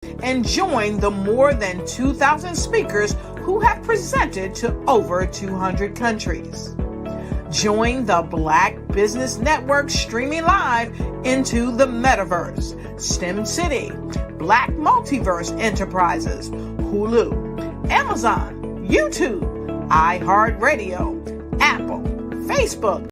and join the more than 2,000 speakers who have presented to over 200 countries. Join the Black Business Network streaming live into the Metaverse, STEM City, Black Multiverse Enterprises, Hulu, Amazon, YouTube, iHeartRadio, Apple, Facebook.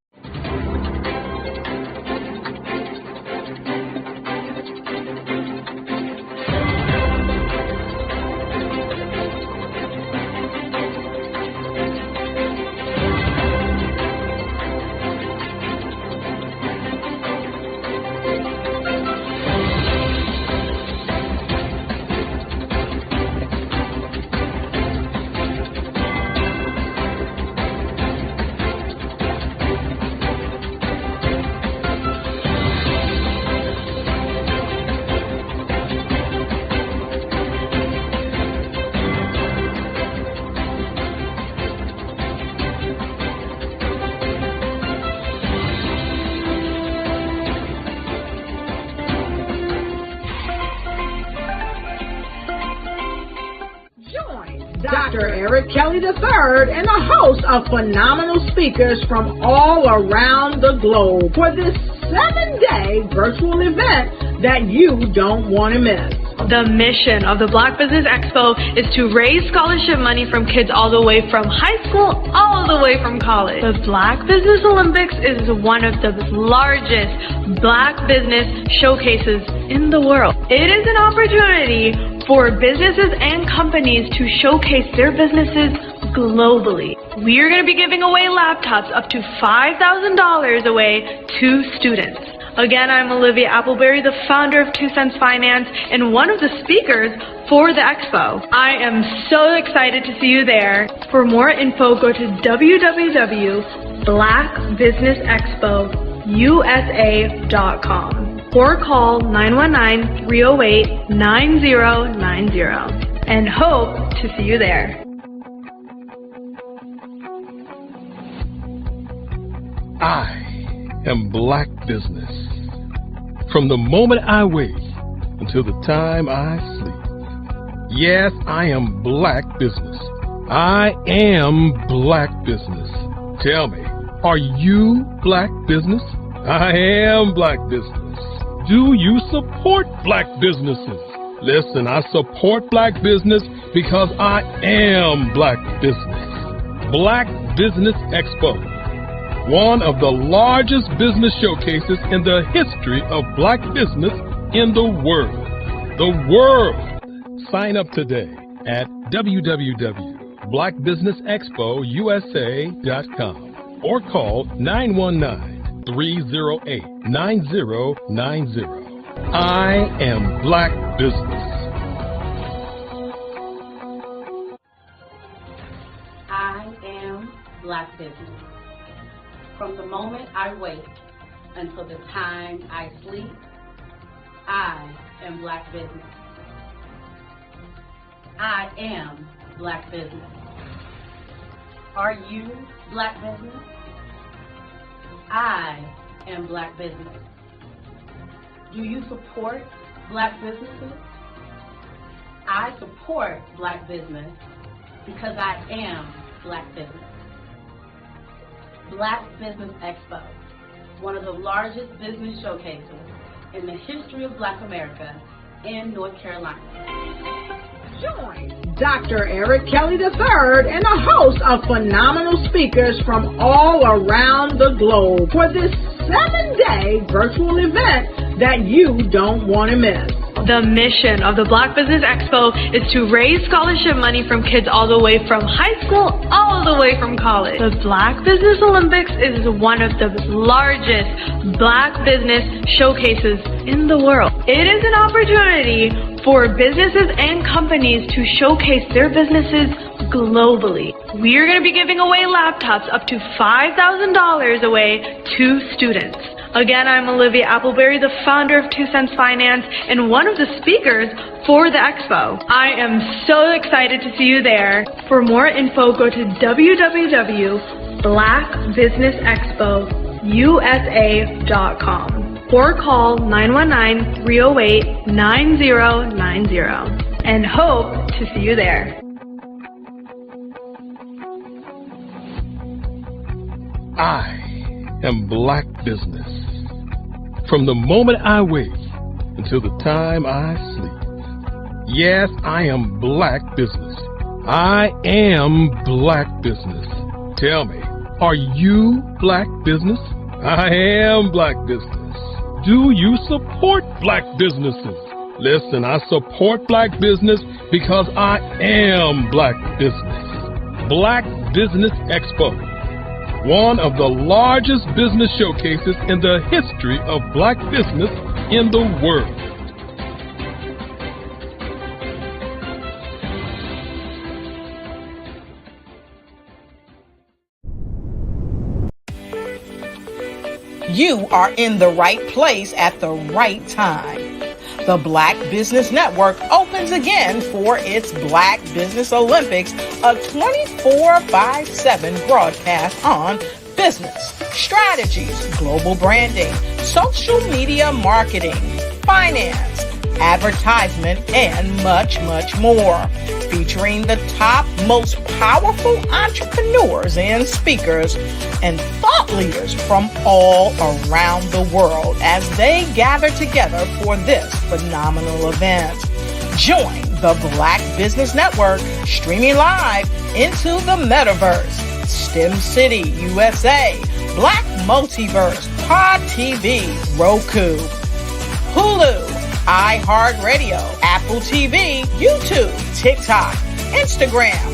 Dr. Eric Kelly III and a host of phenomenal speakers from all around the globe for this 7-day virtual event that you don't want to miss. The mission of the Black Business Expo is to raise scholarship money from kids all the way from high school, all the way from college. The Black Business Olympics is one of the largest Black business showcases in the world. It is an opportunity for businesses and companies to showcase their businesses globally. We are going to be giving away laptops up to $5,000 away to students. Again, I'm Olivia Appleberry, the founder of 2 Cents Finance and one of the speakers for the expo. I am so excited to see you there. For more info, go to www.blackbusinessexpousa.com or call 919-308-9090 and hope to see you there. I am Black Business. From the moment I wake until the time I sleep. Yes, I am Black Business. I am Black Business. Tell me, are you Black Business? I am Black Business. Do you support Black businesses? Listen, I support Black business because I am Black Business. Black Business Expo, one of the largest business showcases in the history of Black business in the world. The world! Sign up today at www.blackbusinessexpousa.com or call 919-308-9090. I am Black Business. I am Black Business. From the moment I wake until the time I sleep, I am Black Business. I am Black Business. Are you Black Business? I am Black Business. Do you support Black businesses? I support Black business because I am Black Business. Black Business Expo, one of the largest business showcases in the history of Black America in North Carolina. Join Dr. Eric Kelly III and a host of phenomenal speakers from all around the globe for this 7-day virtual event that you don't want to miss. The mission of the Black Business Expo is to raise scholarship money from kids all the way from high school, all the way from college. The Black Business Olympics is one of the largest Black business showcases in the world. It is an opportunity for businesses and companies to showcase their businesses globally. We are going to be giving away laptops up to $5,000 away to students. Again, I'm Olivia Appleberry, the founder of 2 Cents Finance and one of the speakers for the expo. I am so excited to see you there. For more info, go to www.blackbusinessexpousa.com or call 919-308-9090 and hope to see you there. I am Black Business. From the moment I wake until the time I sleep. Yes, I am Black Business. I am Black Business. Tell me, are you Black Business? I am Black Business. Do you support Black businesses? Listen, I support Black business because I am Black Business. Black Business Expo, one of the largest business showcases in the history of Black business in the world. You are in the right place at the right time. The Black Business Network opens again for its Black Business Olympics, a 24/7 broadcast on business, strategies, global branding, social media marketing, finance, advertisement, and much, much more. Featuring the top, most powerful entrepreneurs and speakers and thought leaders from all around the world as they gather together for this phenomenal event. Join the Black Business Network streaming live into the metaverse, STEM City USA, Black Multiverse, Pod TV, Roku, Hulu, iHeartRadio, Apple TV, YouTube, TikTok, Instagram,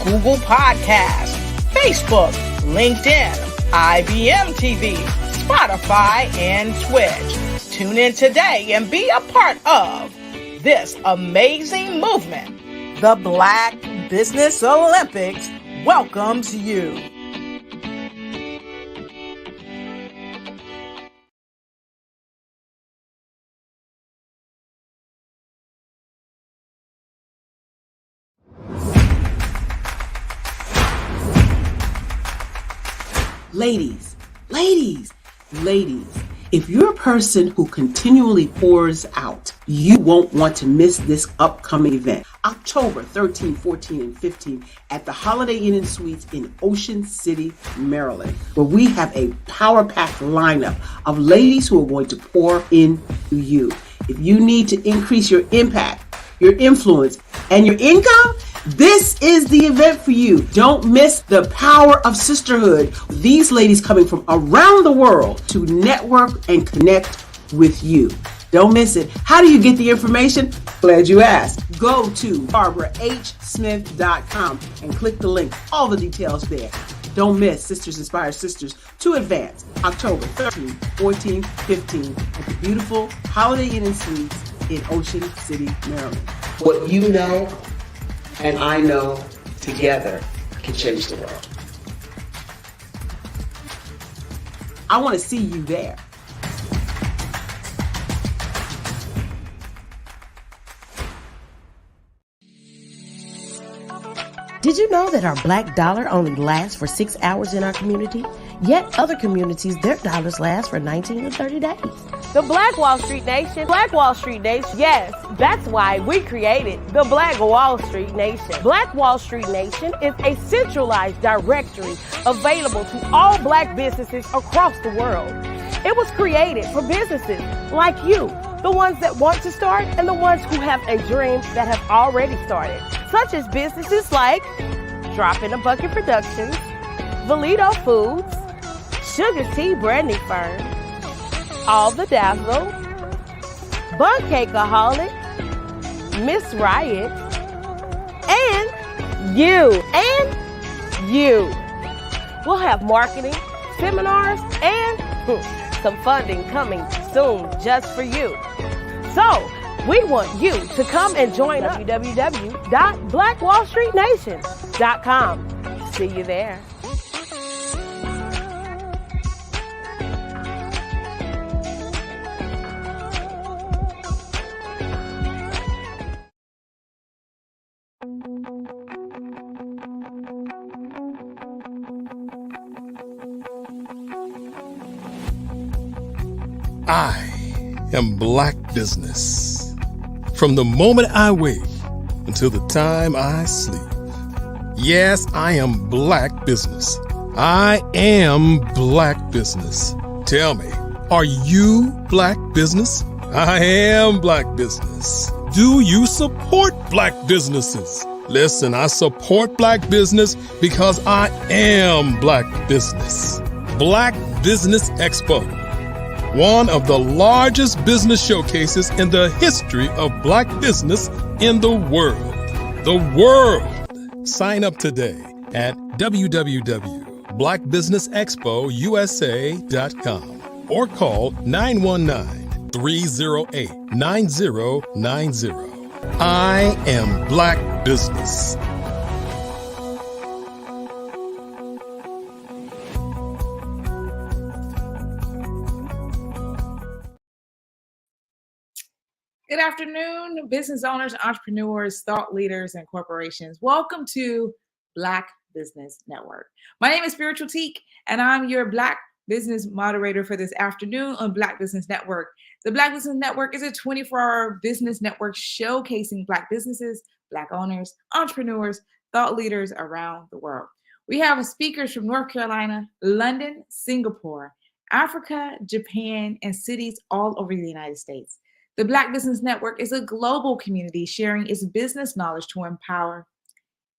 Google Podcasts, Facebook, LinkedIn, IBM TV, Spotify, and Twitch. Tune in today and be a part of this amazing movement. The Black Business Olympics welcomes you. Ladies, if you're a person who continually pours out, you won't want to miss this upcoming event. October 13, 14, and 15 at the Holiday Inn and Suites in Ocean City, Maryland, where we have a power-packed lineup of ladies who are going to pour into you. If you need to increase your impact, your influence, and your income, this is the event for you. Don't miss the power of sisterhood. These ladies coming from around the world to network and connect with you. Don't miss it. How do you get the information? Glad you asked. Go to barbarahsmith.com and click the link. All the details there. Don't miss Sisters Inspire Sisters to Advance, October 13, 14, 15 at the beautiful Holiday Inn and Suites in Ocean City, Maryland. What you know and I know together can change the world. I want to see you there. Did you know that our black dollar only lasts for 6 hours in our community? Yet other communities, their dollars last for 19 to 30 days. The Black Wall Street Nation. Black Wall Street Nation. Yes, that's why we created the Black Wall Street Nation. Black Wall Street Nation is a centralized directory available to all black businesses across the world. It was created for businesses like you, the ones that want to start and the ones who have a dream that have already started, such as businesses like Drop in a Bucket Productions, Valito Foods, Sugar Tea Branding Firm, All the Dazzle, Bun Cakeaholic, Miss Riot, and you. We'll have marketing, seminars, and some funding coming soon just for you. So, we want you to come and join us at www.blackwallstreetnation.com. See you there. I am Black Business. From the moment I wake until the time I sleep. Yes, I am Black Business. I am Black Business. Tell me, are you Black Business? I am Black Business. Do you support Black businesses? Listen, I support Black business because I am Black Business. Black Business Expo, one of the largest business showcases in the history of Black business in the world. The world! Sign up today at www.blackbusinessexpousa.com or call 919-308-9090. I am Black Business. Good afternoon, business owners, entrepreneurs, thought leaders, and corporations. Welcome to Black Business Network. My name is Spiritual Teak, and I'm your Black business moderator for this afternoon on Black Business Network. The Black Business Network is a 24-hour business network showcasing Black businesses, Black owners, entrepreneurs, thought leaders around the world. We have speakers from North Carolina, London, Singapore, Africa, Japan, and cities all over the United States. The Black Business Network is a global community sharing its business knowledge to empower,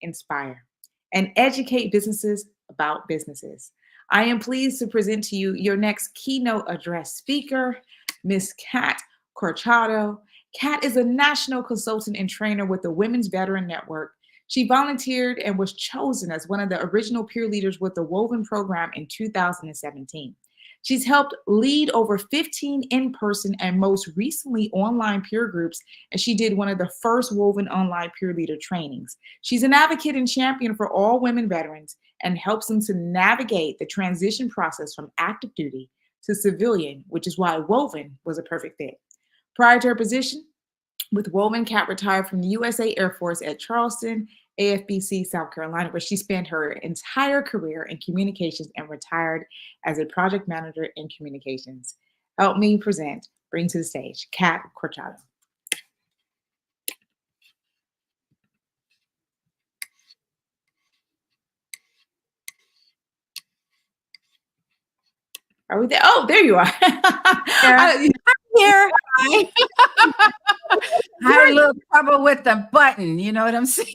inspire, and educate businesses about businesses. I am pleased to present to you your next keynote address speaker, Ms. Kat Corchado. Kat is a national consultant and trainer with the Women's Veteran Network. She volunteered and was chosen as one of the original peer leaders with the Woven program in 2017. She's helped lead over 15 in-person and most recently online peer groups, and she did one of the first Woven online peer leader trainings. She's an advocate and champion for all women veterans and helps them to navigate the transition process from active duty to civilian, which is why Woven was a perfect fit. Prior to her position with Woven, Kat retired from the USA Air Force at Charleston, AFBC, South Carolina, where she spent her entire career in communications and retired as a project manager in communications. Help me bring to the stage, Kat Corchado. Are we there? Oh, there you are. I'm here. I had a little trouble with the button. You know what I'm saying?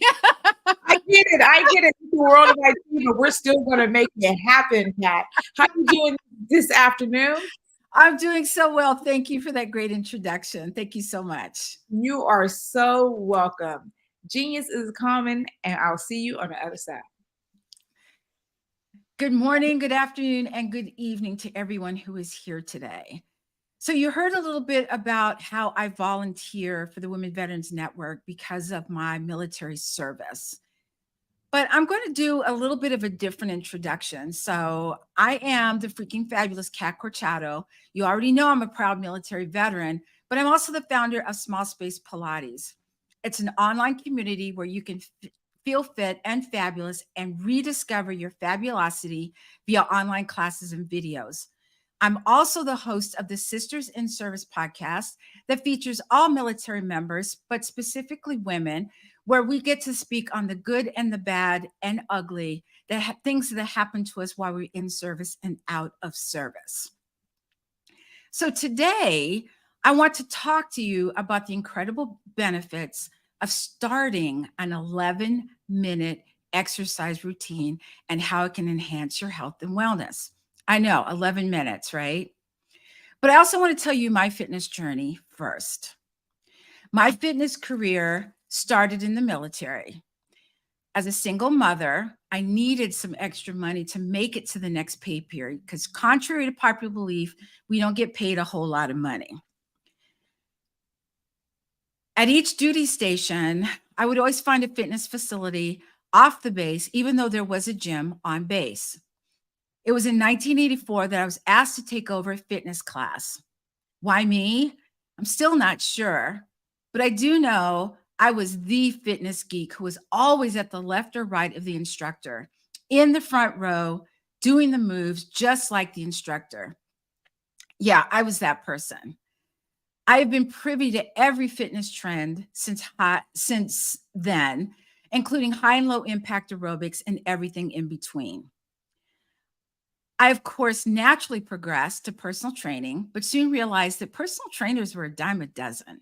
I get it. It's the world of IT, but we're still going to make it happen, Kat. How are you doing this afternoon? I'm doing so well. Thank you for that great introduction. Thank you so much. You are so welcome. Genius is common, and I'll see you on the other side. Good morning, good afternoon, and good evening to everyone who is here today. So you heard a little bit about how I volunteer for the Women Veterans Network because of my military service. But I'm going to do a little bit of a different introduction. So I am the freaking fabulous Kat Corchado. You already know I'm a proud military veteran, but I'm also the founder of Small Space Pilates. It's an online community where you can feel fit and fabulous and rediscover your fabulosity via online classes and videos. I'm also the host of the Sisters in Service podcast that features all military members, but specifically women, where we get to speak on the good and the bad and ugly, things that happen to us while we're in service and out of service. So today, I want to talk to you about the incredible benefits of starting an 11-minute exercise routine and how it can enhance your health and wellness. I know, 11 minutes, right? But I also want to tell you my fitness journey first. My fitness career started in the military. As a single mother, I needed some extra money to make it to the next pay period because contrary to popular belief, we don't get paid a whole lot of money. At each duty station, I would always find a fitness facility off the base, even though there was a gym on base. It was in 1984 that I was asked to take over a fitness class. Why me? I'm still not sure, but I do know I was the fitness geek who was always at the left or right of the instructor, in the front row, doing the moves just like the instructor. Yeah, I was that person. I have been privy to every fitness trend since then, including high and low impact aerobics and everything in between. I, of course, naturally progressed to personal training, but soon realized that personal trainers were a dime a dozen.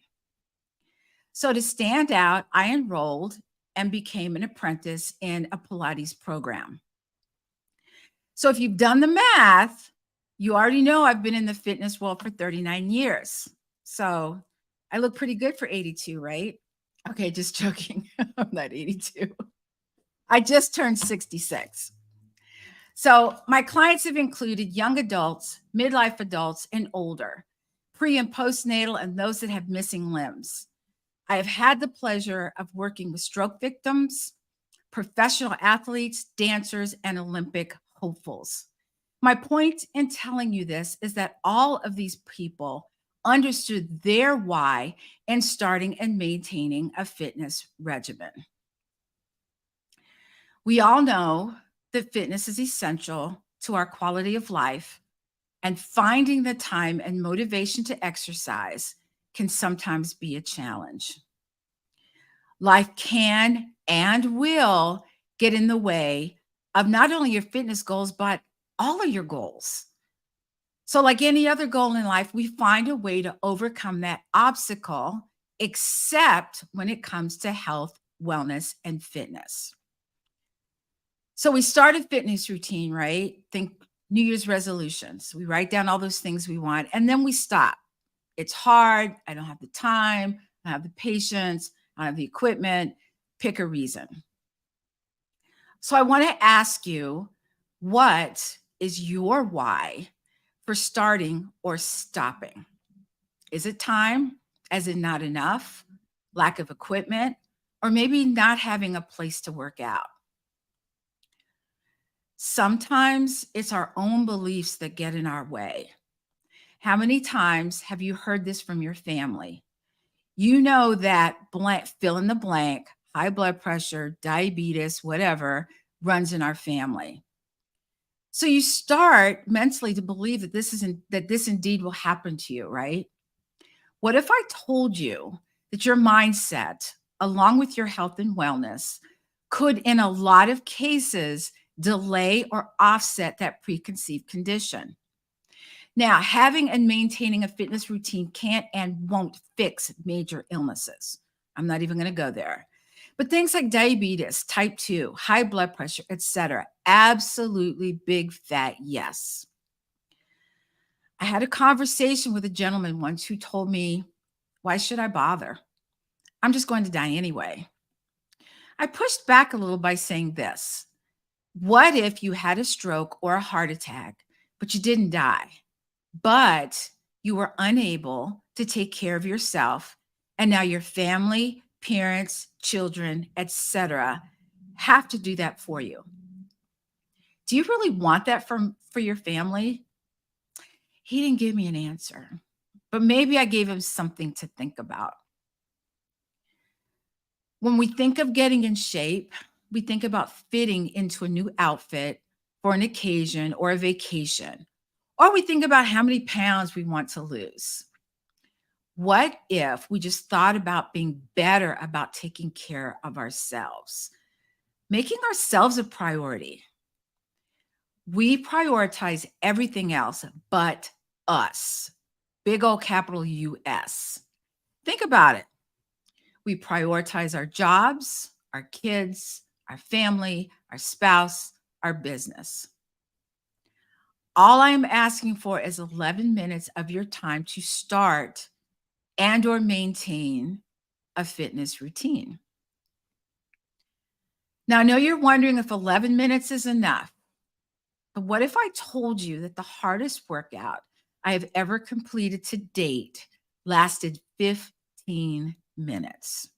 So to stand out, I enrolled and became an apprentice in a Pilates program. So if you've done the math, you already know I've been in the fitness world for 39 years. So I look pretty good for 82, right? Okay, just joking. I'm not 82. I just turned 66. So my clients have included young adults, midlife adults, and older, pre and postnatal, and those that have missing limbs. I have had the pleasure of working with stroke victims, professional athletes, dancers, and Olympic hopefuls. My point in telling you this is that all of these people understood their why in starting and maintaining a fitness regimen. We all know that fitness is essential to our quality of life, and finding the time and motivation to exercise can sometimes be a challenge. Life can and will get in the way of not only your fitness goals, but all of your goals. So like any other goal in life, we find a way to overcome that obstacle, except when it comes to health, wellness, and fitness. So we start a fitness routine, right? Think New Year's resolutions. We write down all those things we want, and then we stop. It's hard. I don't have the time. I don't have the patience. I don't have the equipment. Pick a reason. So I want to ask you, what is your why for starting or stopping? Is it time? As in not enough, lack of equipment, or maybe not having a place to work out? Sometimes it's our own beliefs that get in our way. How many times have you heard this from your family? You know that blank, fill in the blank, high blood pressure, diabetes, whatever, runs in our family. So you start mentally to believe that this indeed will happen to you, right? What if I told you that your mindset, along with your health and wellness, could, in a lot of cases, delay or offset that preconceived condition? Now, having and maintaining a fitness routine can't and won't fix major illnesses. I'm not even going to go there. But things like diabetes, type 2, high blood pressure, etc., absolutely big fat yes. I had a conversation with a gentleman once who told me, why should I bother? I'm just going to die anyway. I pushed back a little by saying this. What if you had a stroke or a heart attack, but you didn't die, but you were unable to take care of yourself, and now your family, parents, children, etc., have to do that for you? Do you really want that for your family? He didn't give me an answer, but maybe I gave him something to think about. When we think of getting in shape, we think about fitting into a new outfit for an occasion or a vacation, or we think about how many pounds we want to lose. What if we just thought about being better about taking care of ourselves, making ourselves a priority? We prioritize everything else but us. Big old capital US. Think about it. We prioritize our jobs, our kids, our family, our spouse, our business. All I am asking for is 11 minutes of your time to start and or maintain a fitness routine. Now, I know you're wondering if 11 minutes is enough, but what if I told you that the hardest workout I have ever completed to date lasted 15 minutes?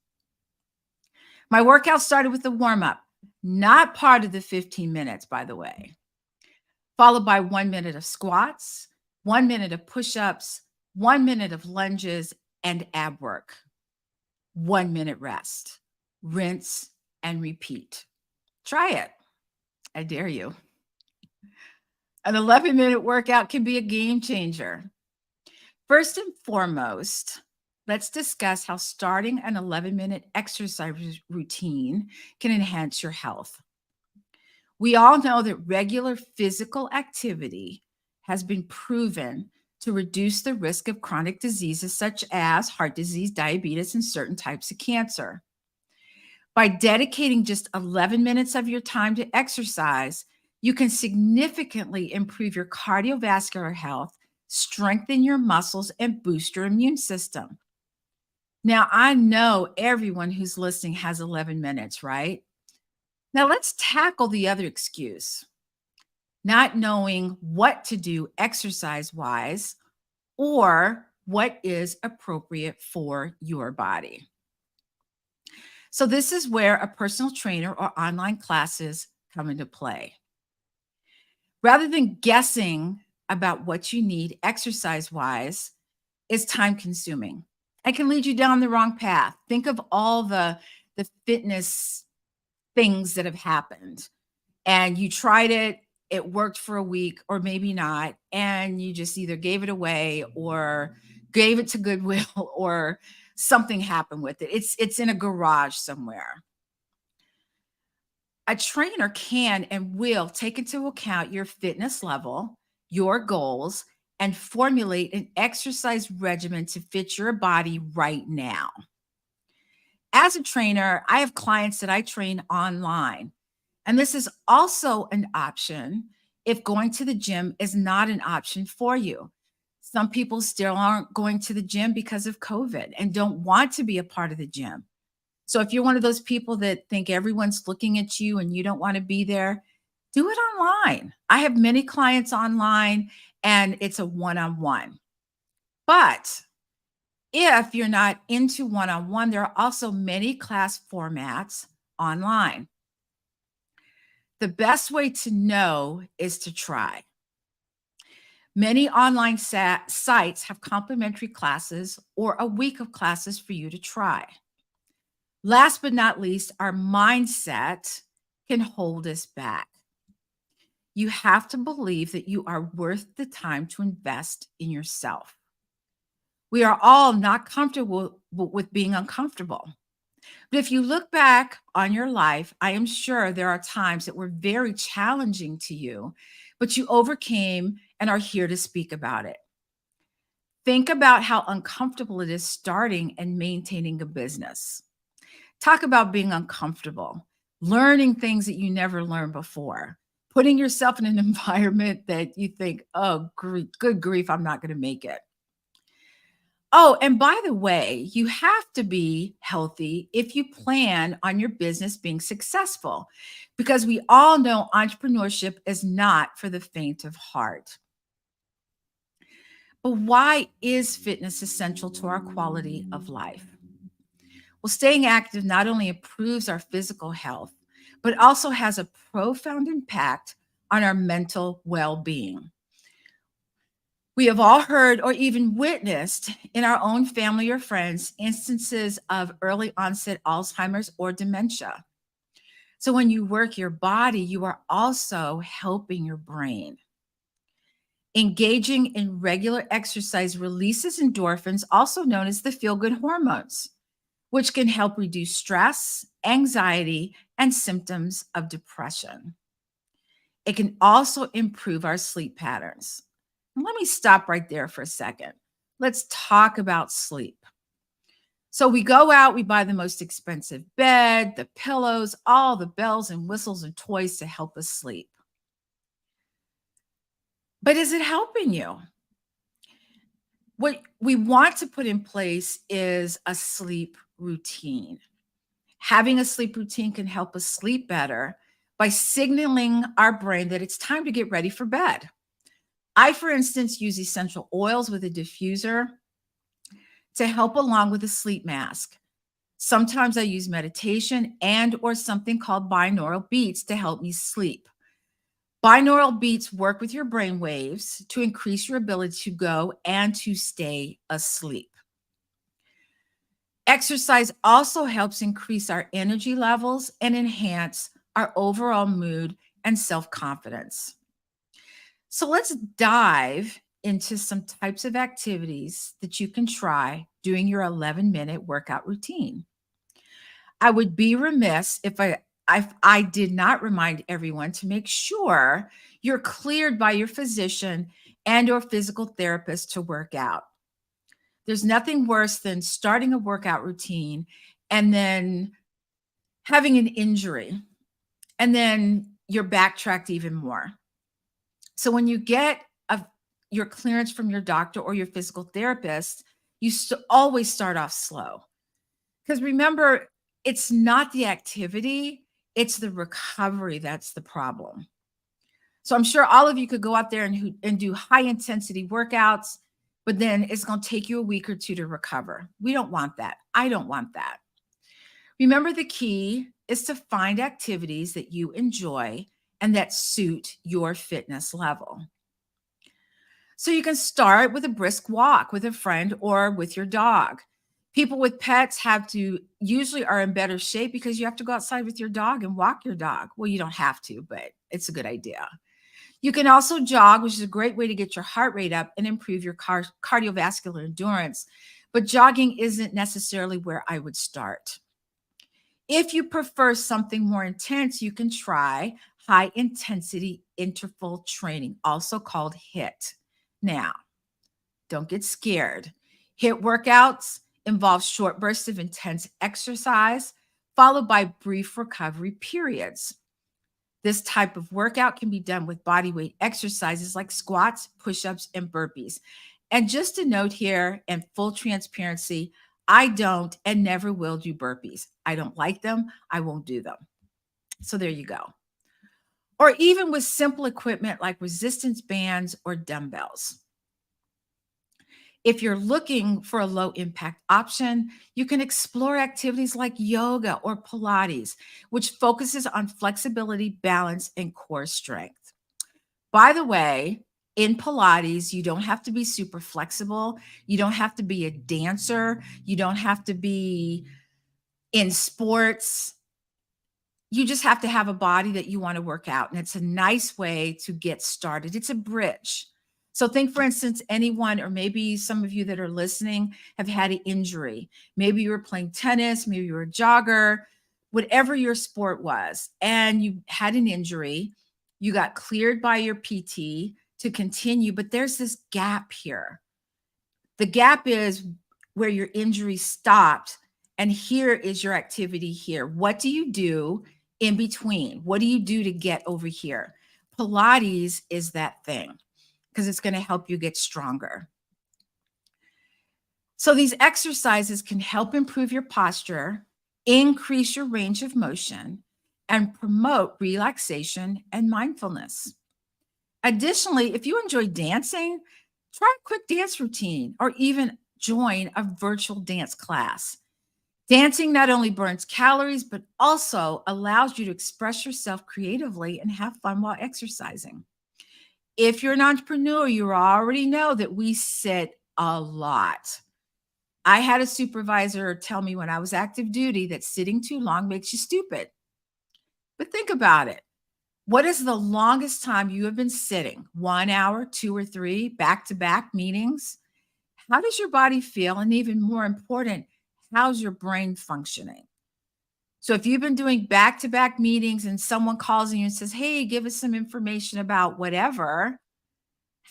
My workout started with the warm-up, not part of the 15 minutes, by the way, followed by 1 minute of squats, 1 minute of push-ups, 1 minute of lunges, and ab work. 1 minute rest, rinse, and repeat. Try it. I dare you. An 11-minute workout can be a game changer. First and foremost, let's discuss how starting an 11-minute exercise routine can enhance your health. We all know that regular physical activity has been proven to reduce the risk of chronic diseases such as heart disease, diabetes, and certain types of cancer. By dedicating just 11 minutes of your time to exercise, you can significantly improve your cardiovascular health, strengthen your muscles, and boost your immune system. Now, I know everyone who's listening has 11 minutes, right? Now, let's tackle the other excuse, not knowing what to do exercise-wise or what is appropriate for your body. So this is where a personal trainer or online classes come into play. Rather than guessing about what you need exercise-wise, is time-consuming. It can lead you down the wrong path. Think of all the fitness things that have happened, and you tried it, it worked for a week or maybe not, and you just either gave it away or gave it to Goodwill or something happened with it. It's in a garage somewhere. A trainer can and will take into account your fitness level, your goals, and formulate an exercise regimen to fit your body right now. As a trainer, I have clients that I train online, and this is also an option if going to the gym is not an option for you. Some people still aren't going to the gym because of COVID and don't want to be a part of the gym. So if you're one of those people that think everyone's looking at you and you don't want to be there, do it online. I have many clients online and it's a one-on-one. But if you're not into one-on-one, there are also many class formats online. The best way to know is to try. Many online sites have complimentary classes or a week of classes for you to try. Last but not least, our mindset can hold us back. You have to believe that you are worth the time to invest in yourself. We are all not comfortable with being uncomfortable. But if you look back on your life, I am sure there are times that were very challenging to you, but you overcame and are here to speak about it. Think about how uncomfortable it is starting and maintaining a business. Talk about being uncomfortable, learning things that you never learned before, putting yourself in an environment that you think, oh, good grief, I'm not going to make it. Oh, and by the way, you have to be healthy if you plan on your business being successful, because we all know entrepreneurship is not for the faint of heart. But why is fitness essential to our quality of life? Well, staying active not only improves our physical health, but also has a profound impact on our mental well-being. We have all heard or even witnessed in our own family or friends instances of early onset Alzheimer's or dementia. So when you work your body, you are also helping your brain. Engaging in regular exercise releases endorphins, also known as the feel-good hormones, which can help reduce stress, anxiety, and symptoms of depression. It can also improve our sleep patterns. Let me stop right there for a second. Let's talk about sleep. So we go out, we buy the most expensive bed, the pillows, all the bells and whistles and toys to help us sleep. But is it helping you? What we want to put in place is a sleep routine. Having a sleep routine can help us sleep better by signaling our brain that it's time to get ready for bed. I, for instance, use essential oils with a diffuser to help along with a sleep mask. Sometimes I use meditation and or something called binaural beats to help me sleep. Binaural beats work with your brain waves to increase your ability to go and to stay asleep. Exercise also helps increase our energy levels and enhance our overall mood and self-confidence. So let's dive into some types of activities that you can try doing your 11-minute workout routine. I would be remiss if I did not remind everyone to make sure you're cleared by your physician and or physical therapist to work out. There's nothing worse than starting a workout routine and then having an injury, and then you're backtracked even more. So when you get your clearance from your doctor or your physical therapist, you always start off slow. Because remember, it's not the activity, it's the recovery that's the problem. So I'm sure all of you could go out there and do high intensity workouts, but then it's going to take you a week or two to recover. We don't want that. I don't want that. Remember, the key is to find activities that you enjoy and that suit your fitness level. So you can start with a brisk walk with a friend or with your dog. People with pets usually are in better shape because you have to go outside with your dog and walk your dog. Well, you don't have to, but it's a good idea. You can also jog, which is a great way to get your heart rate up and improve your cardiovascular endurance. But jogging isn't necessarily where I would start. If you prefer something more intense, you can try high intensity interval training, also called HIIT. Now, don't get scared. HIIT workouts involve short bursts of intense exercise, followed by brief recovery periods. This type of workout can be done with body weight exercises like squats, push-ups, and burpees. And just a note here, and full transparency, I don't and never will do burpees. I don't like them. I won't do them. So there you go. Or even with simple equipment like resistance bands or dumbbells. If you're looking for a low impact option, you can explore activities like yoga or Pilates, which focuses on flexibility, balance, and core strength. By the way, in Pilates, you don't have to be super flexible. You don't have to be a dancer. You don't have to be in sports. You just have to have a body that you want to work out. And it's a nice way to get started. It's a bridge. So think, for instance, anyone, or maybe some of you that are listening have had an injury. Maybe you were playing tennis, maybe you were a jogger, whatever your sport was, and you had an injury. You got cleared by your PT to continue, but there's this gap here. The gap is where your injury stopped, and here is your activity here. What do you do in between? What do you do to get over here? Pilates is that thing, because it's going to help you get stronger. So these exercises can help improve your posture, increase your range of motion, and promote relaxation and mindfulness. Additionally, if you enjoy dancing, try a quick dance routine or even join a virtual dance class. Dancing not only burns calories, but also allows you to express yourself creatively and have fun while exercising. If you're an entrepreneur, you already know that we sit a lot. I had a supervisor tell me when I was active duty that sitting too long makes you stupid. But think about it. What is the longest time you have been sitting? 1 hour, 2 or 3, back-to-back meetings? How does your body feel? And even more important, how's your brain functioning? So if you've been doing back-to-back meetings and someone calls you and says, hey, give us some information about whatever,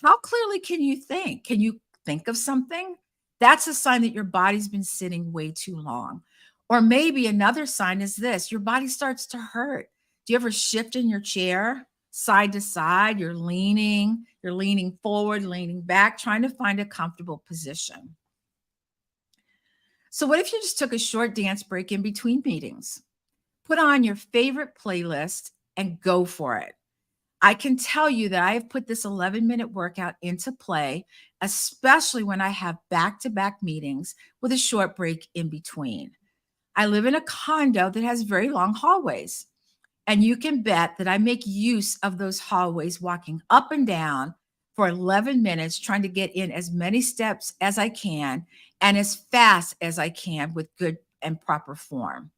how clearly can you think? Can you think of something? That's a sign that your body's been sitting way too long. Or maybe another sign is this: your body starts to hurt. Do you ever shift in your chair side to side? You're leaning forward, leaning back, trying to find a comfortable position. So what if you just took a short dance break in between meetings? Put on your favorite playlist and go for it. I can tell you that I have put this 11-minute workout into play, especially when I have back-to-back meetings with a short break in between. I live in a condo that has very long hallways, and you can bet that I make use of those hallways, walking up and down for 11 minutes, trying to get in as many steps as I can and as fast as I can with good and proper form.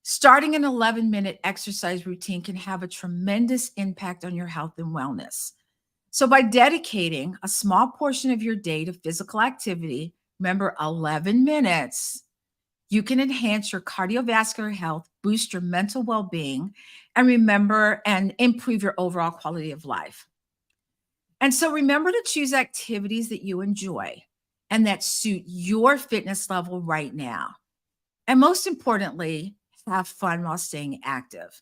Starting an 11-minute exercise routine can have a tremendous impact on your health and wellness. So by dedicating a small portion of your day to physical activity, remember 11 minutes, you can enhance your cardiovascular health, boost your mental well-being, and improve your overall quality of life. And so remember to choose activities that you enjoy and that suit your fitness level right now. And most importantly, have fun while staying active.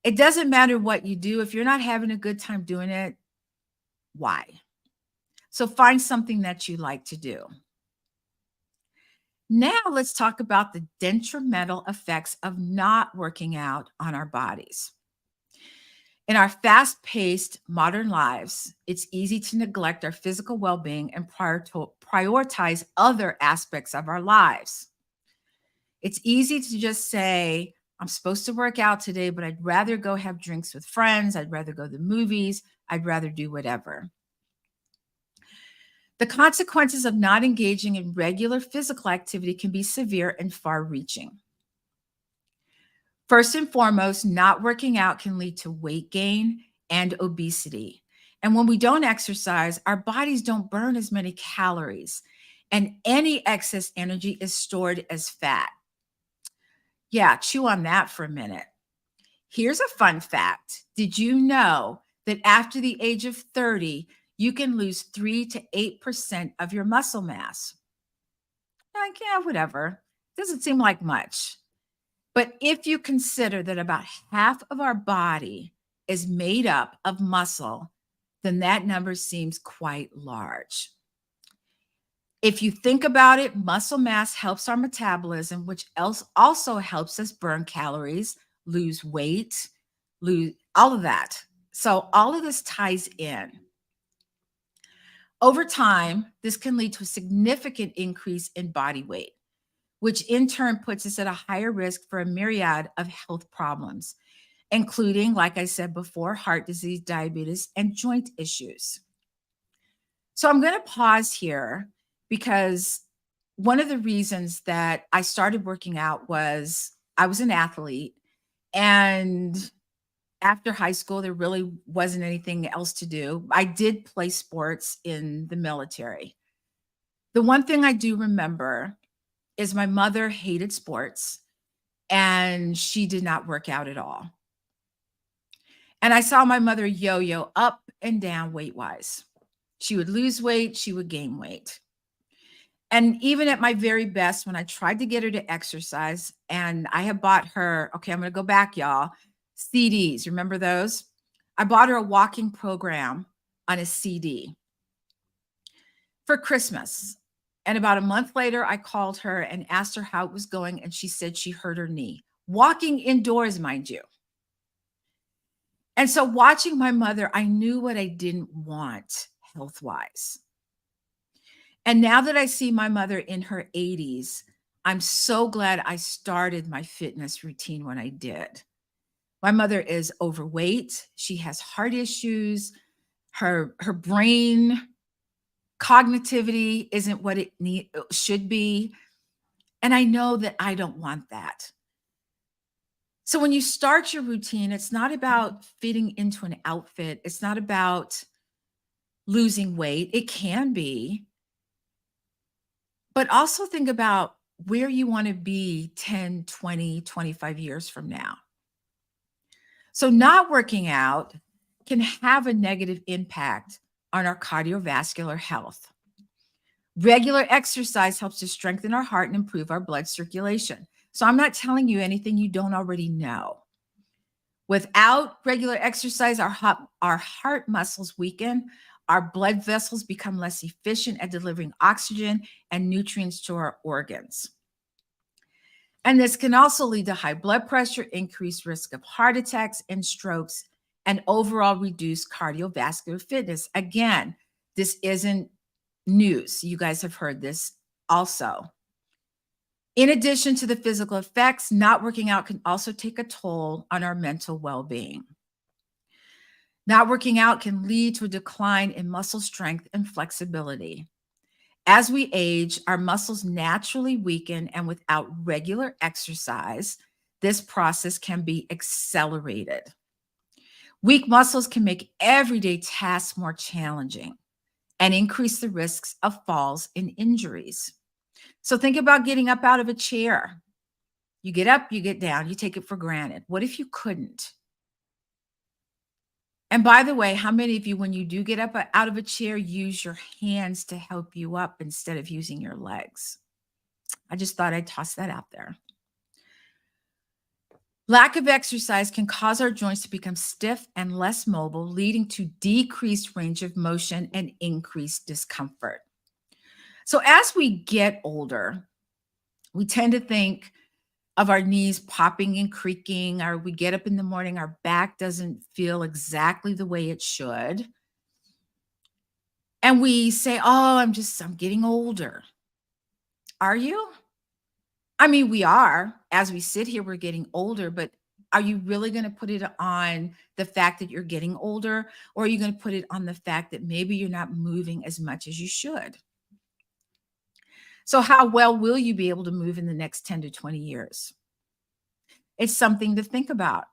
It doesn't matter what you do. If you're not having a good time doing it, why? So find something that you like to do. Now let's talk about the detrimental effects of not working out on our bodies. In our fast-paced modern lives, it's easy to neglect our physical well-being and prioritize other aspects of our lives. It's easy to just say, I'm supposed to work out today, but I'd rather go have drinks with friends. I'd rather go to the movies. I'd rather do whatever. The consequences of not engaging in regular physical activity can be severe and far-reaching. First and foremost, not working out can lead to weight gain and obesity. And when we don't exercise, our bodies don't burn as many calories, and any excess energy is stored as fat. Yeah, chew on that for a minute. Here's a fun fact. Did you know that after the age of 30, you can lose 3 to 8% of your muscle mass? Like, yeah, whatever. Doesn't seem like much. But if you consider that about half of our body is made up of muscle, then that number seems quite large. If you think about it, muscle mass helps our metabolism, which also helps us burn calories, lose weight, lose all of that. So all of this ties in. Over time, this can lead to a significant increase in body weight, which in turn puts us at a higher risk for a myriad of health problems, including, like I said before, heart disease, diabetes, and joint issues. So I'm going to pause here because one of the reasons that I started working out was I was an athlete, and after high school, there really wasn't anything else to do. I did play sports in the military. The one thing I do remember is my mother hated sports and she did not work out at all. And I saw my mother yo-yo up and down weight-wise. She would lose weight, she would gain weight. And even at my very best, when I tried to get her to exercise, and I had bought her, okay, I'm going to go back, y'all, CDs. Remember those? I bought her a walking program on a CD for Christmas. And about a month later, I called her and asked her how it was going. And she said she hurt her knee, walking indoors, mind you. And so watching my mother, I knew what I didn't want health-wise. And now that I see my mother in her 80s, I'm so glad I started my fitness routine when I did. My mother is overweight. She has heart issues. Her brain cognitivity isn't what it should be. And I know that I don't want that. So when you start your routine, it's not about fitting into an outfit. It's not about losing weight. It can be. But also think about where you want to be 10, 20, 25 years from now. So not working out can have a negative impact on our cardiovascular health. Regular exercise helps to strengthen our heart and improve our blood circulation. So I'm not telling you anything you don't already know. Without regular exercise, our heart muscles weaken, our blood vessels become less efficient at delivering oxygen and nutrients to our organs. And this can also lead to high blood pressure, increased risk of heart attacks and strokes, and overall reduced cardiovascular fitness. Again, this isn't news. You guys have heard this also. In addition to the physical effects, not working out can also take a toll on our mental well-being. Not working out can lead to a decline in muscle strength and flexibility. As we age, our muscles naturally weaken, and without regular exercise, this process can be accelerated. Weak muscles can make everyday tasks more challenging and increase the risks of falls and injuries. So think about getting up out of a chair. You get up, you get down, you take it for granted. What if you couldn't? And by the way, how many of you, when you do get up out of a chair, use your hands to help you up instead of using your legs? I just thought I'd toss that out there. Lack of exercise can cause our joints to become stiff and less mobile, leading to decreased range of motion and increased discomfort. So as we get older, we tend to think of our knees popping and creaking, or we get up in the morning, our back doesn't feel exactly the way it should. And we say, oh, I'm getting older. Are you? I mean, we are. As we sit here, we're getting older, but are you really going to put it on the fact that you're getting older? Or are you going to put it on the fact that maybe you're not moving as much as you should? So how well will you be able to move in the next 10 to 20 years? It's something to think about.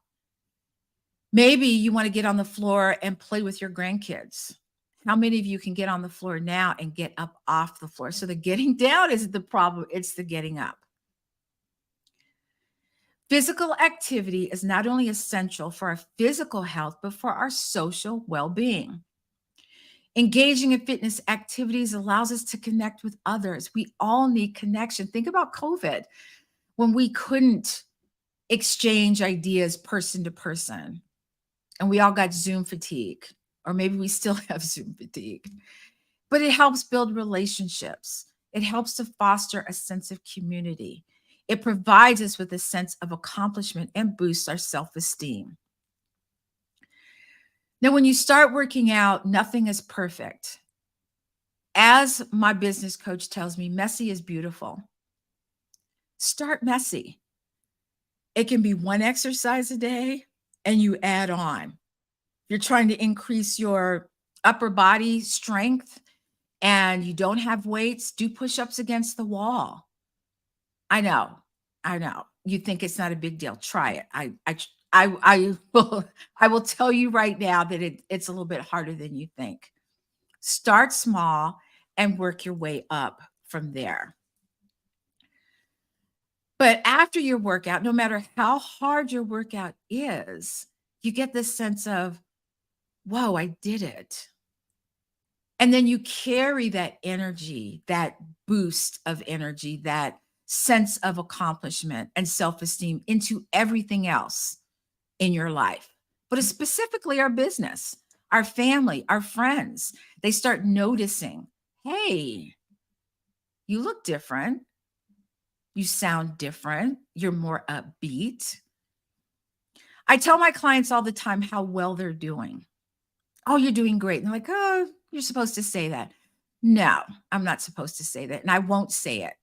Maybe you want to get on the floor and play with your grandkids. How many of you can get on the floor now and get up off the floor? So the getting down isn't the problem, it's the getting up. Physical activity is not only essential for our physical health, but for our social well-being. Engaging in fitness activities allows us to connect with others. We all need connection. Think about COVID, when we couldn't exchange ideas person to person, and we all got Zoom fatigue, or maybe we still have Zoom fatigue. But it helps build relationships. It helps to foster a sense of community. It provides us with a sense of accomplishment and boosts our self-esteem. Now, when you start working out, nothing is perfect. As my business coach tells me, messy is beautiful. Start messy. It can be one exercise a day and you add on. You're trying to increase your upper body strength and you don't have weights, do push-ups against the wall. I know. You think it's not a big deal. Try it. I will tell you right now that it's a little bit harder than you think. Start small and work your way up from there. But after your workout, no matter how hard your workout is, you get this sense of, whoa, I did it. And then you carry that energy, that boost of energy, that sense of accomplishment and self-esteem into everything else in your life, but it's specifically our business, our family, our friends. They start noticing, hey, you look different. You sound different. You're more upbeat. I tell my clients all the time how well they're doing. Oh, you're doing great. And they're like, oh, you're supposed to say that. No, I'm not supposed to say that. And I won't say it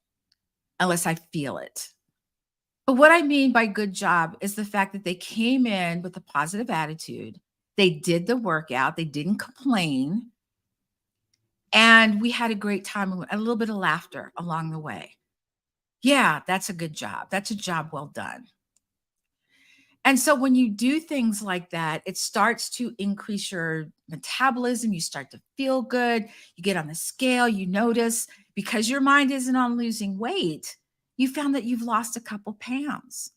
unless I feel it. But what I mean by good job is the fact that they came in with a positive attitude. They did the workout. They didn't complain. And we had a great time and a little bit of laughter along the way. Yeah, that's a good job. That's a job well done. And so when you do things like that, it starts to increase your metabolism. You start to feel good. You get on the scale. You notice, because your mind isn't on losing weight, you found that you've lost a couple pounds.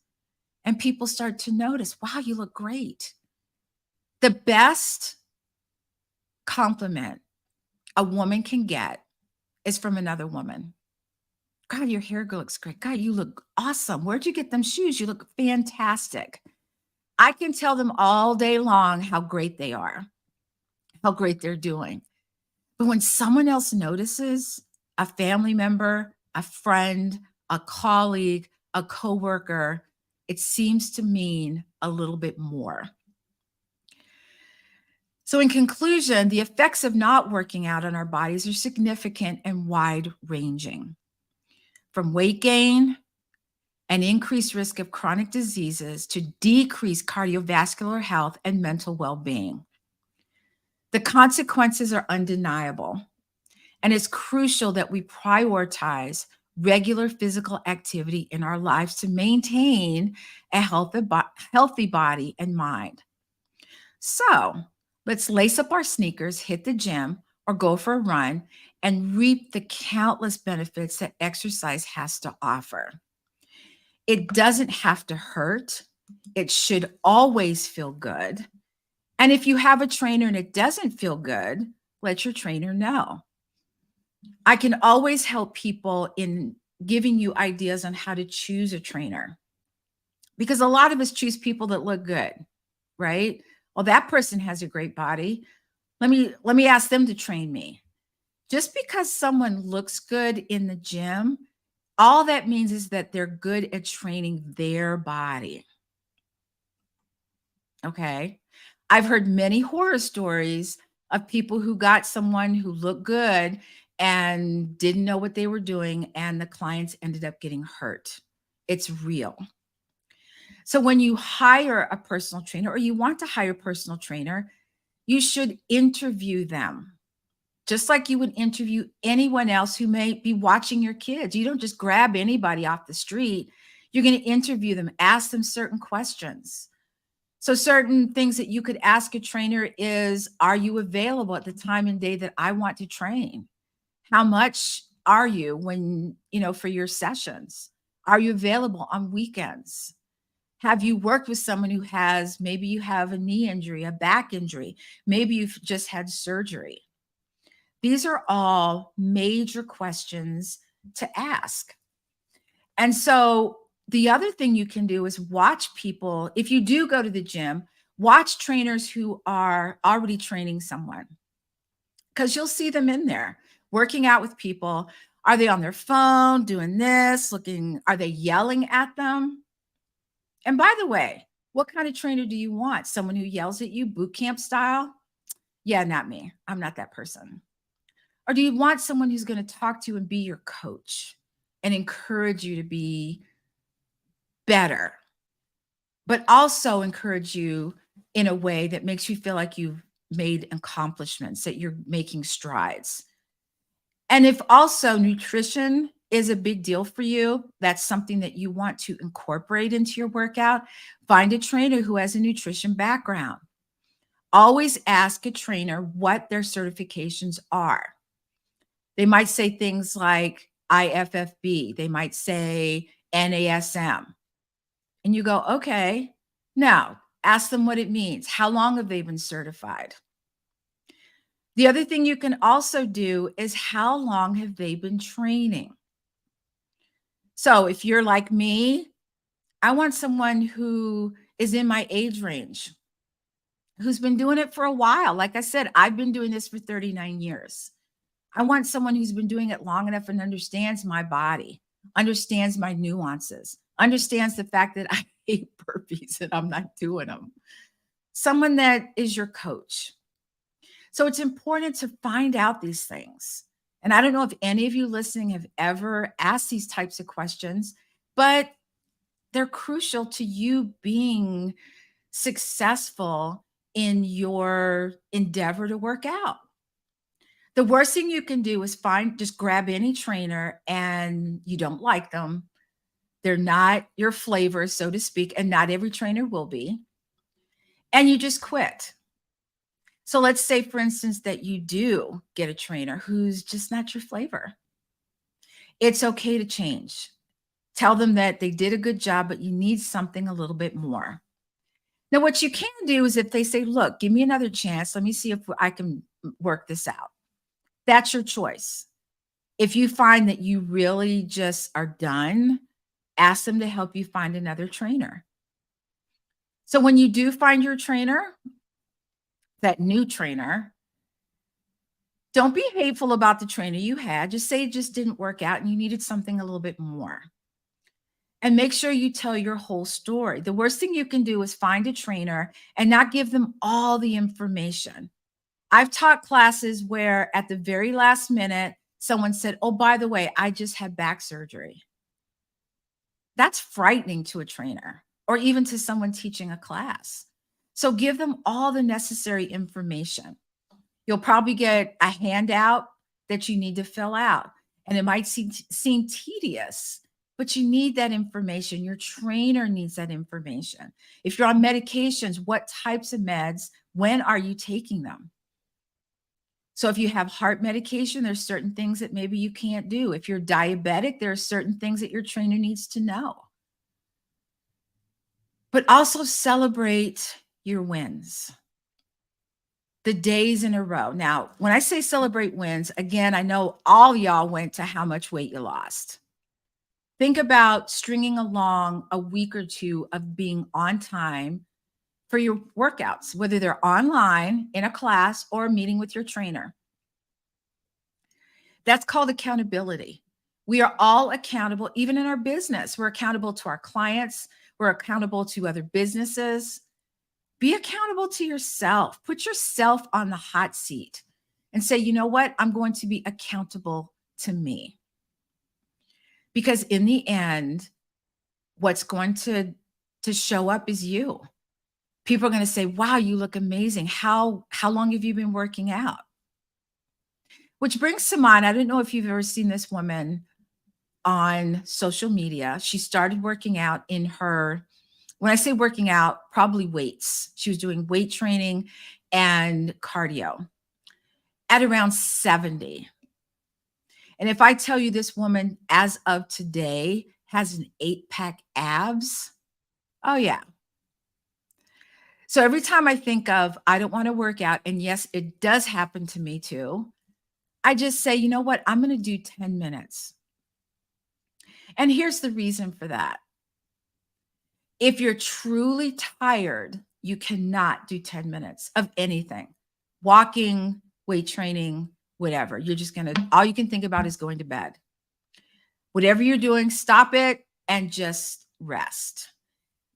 And people start to notice, wow, you look great. The best compliment a woman can get is from another woman. God, your hair looks great. God, you look awesome. Where'd you get them shoes? You look fantastic. I can tell them all day long how great they are, how great they're doing. But when someone else notices, a family member, a friend, a colleague, a coworker, it seems to mean a little bit more. So in conclusion, the effects of not working out on our bodies are significant and wide-ranging. From weight gain, an increased risk of chronic diseases, to decreased cardiovascular health and mental well-being. The consequences are undeniable, and it's crucial that we prioritize regular physical activity in our lives to maintain a healthy body and mind. So let's lace up our sneakers, hit the gym, or go for a run and reap the countless benefits that exercise has to offer. It doesn't have to hurt. It should always feel good. And if you have a trainer and it doesn't feel good, let your trainer know. I can always help people in giving you ideas on how to choose a trainer, because a lot of us choose people that look good, right? Well, that person has a great body. Let me ask them to train me. Just because someone looks good in the gym, all that means is that they're good at training their body. Okay. I've heard many horror stories of people who got someone who looked good and didn't know what they were doing, and the clients ended up getting hurt. It's real. So when you hire a personal trainer, or you want to hire a personal trainer, you should interview them, just like you would interview anyone else who may be watching your kids. You don't just grab anybody off the street. You're going to interview them, ask them certain questions. So certain things that you could ask a trainer is, are you available at the time and day that I want to train? How much are you for your sessions? Are you available on weekends? Have you worked with someone who maybe you have a knee injury, a back injury, maybe you've just had surgery? These are all major questions to ask. And so the other thing you can do is watch people. If you do go to the gym, watch trainers who are already training someone, because you'll see them in there working out with people. Are they on their phone doing this, are they yelling at them? And by the way, what kind of trainer do you want? Someone who yells at you, boot camp style? Yeah, not me. I'm not that person. Or do you want someone who's going to talk to you and be your coach and encourage you to be better, but also encourage you in a way that makes you feel like you've made accomplishments, that you're making strides? And if also nutrition is a big deal for you, that's something that you want to incorporate into your workout, find a trainer who has a nutrition background. Always ask a trainer what their certifications are. They might say things like IFFB. They might say NASM. And you go, okay, now ask them what it means. How long have they been certified? The other thing you can also do is, how long have they been training? So if you're like me, I want someone who is in my age range, who's been doing it for a while. Like I said, I've been doing this for 39 years. I want someone who's been doing it long enough and understands my body, understands my nuances, understands the fact that I hate burpees and I'm not doing them. Someone that is your coach. So it's important to find out these things. And I don't know if any of you listening have ever asked these types of questions, but they're crucial to you being successful in your endeavor to work out. The worst thing you can do is just grab any trainer and you don't like them. They're not your flavor, so to speak, and not every trainer will be. And you just quit. So let's say, for instance, that you do get a trainer who's just not your flavor. It's okay to change. Tell them that they did a good job, but you need something a little bit more. Now, what you can do is, if they say, look, give me another chance, let me see if I can work this out. That's your choice. If you find that you really just are done, ask them to help you find another trainer. So when you do find your trainer, that new trainer, don't be hateful about the trainer you had. Just say it just didn't work out and you needed something a little bit more. And make sure you tell your whole story. The worst thing you can do is find a trainer and not give them all the information. I've taught classes where at the very last minute, someone said, oh, by the way, I just had back surgery. That's frightening to a trainer or even to someone teaching a class. So give them all the necessary information. You'll probably get a handout that you need to fill out, and it might seem tedious, but you need that information. Your trainer needs that information. If you're on medications, what types of meds, when are you taking them? So if you have heart medication, there's certain things that maybe you can't do. If you're diabetic, there are certain things that your trainer needs to know. But also celebrate your wins, the days in a row. Now, when I say celebrate wins, again, I know all y'all went to how much weight you lost. Think about stringing along a week or two of being on time for your workouts, whether they're online, in a class, or a meeting with your trainer. That's called accountability. We are all accountable, even in our business. We're accountable to our clients. We're accountable to other businesses. Be accountable to yourself. Put yourself on the hot seat and say, you know what? I'm going to be accountable to me. Because in the end, what's going to show up is you. People are going to say, wow, you look amazing. How long have you been working out? Which brings to mind, I don't know if you've ever seen this woman on social media. She started working out in her, when I say working out, probably weights. She was doing weight training and cardio at around 70. And if I tell you this woman, as of today, has an 8-pack abs, oh yeah. So every time I think of, I don't want to work out, and yes, it does happen to me too, I just say, you know what? I'm going to do 10 minutes. And here's the reason for that. If you're truly tired, you cannot do 10 minutes of anything. Walking, weight training, whatever. You're just going to, all you can think about is going to bed. Whatever you're doing, stop it and just rest.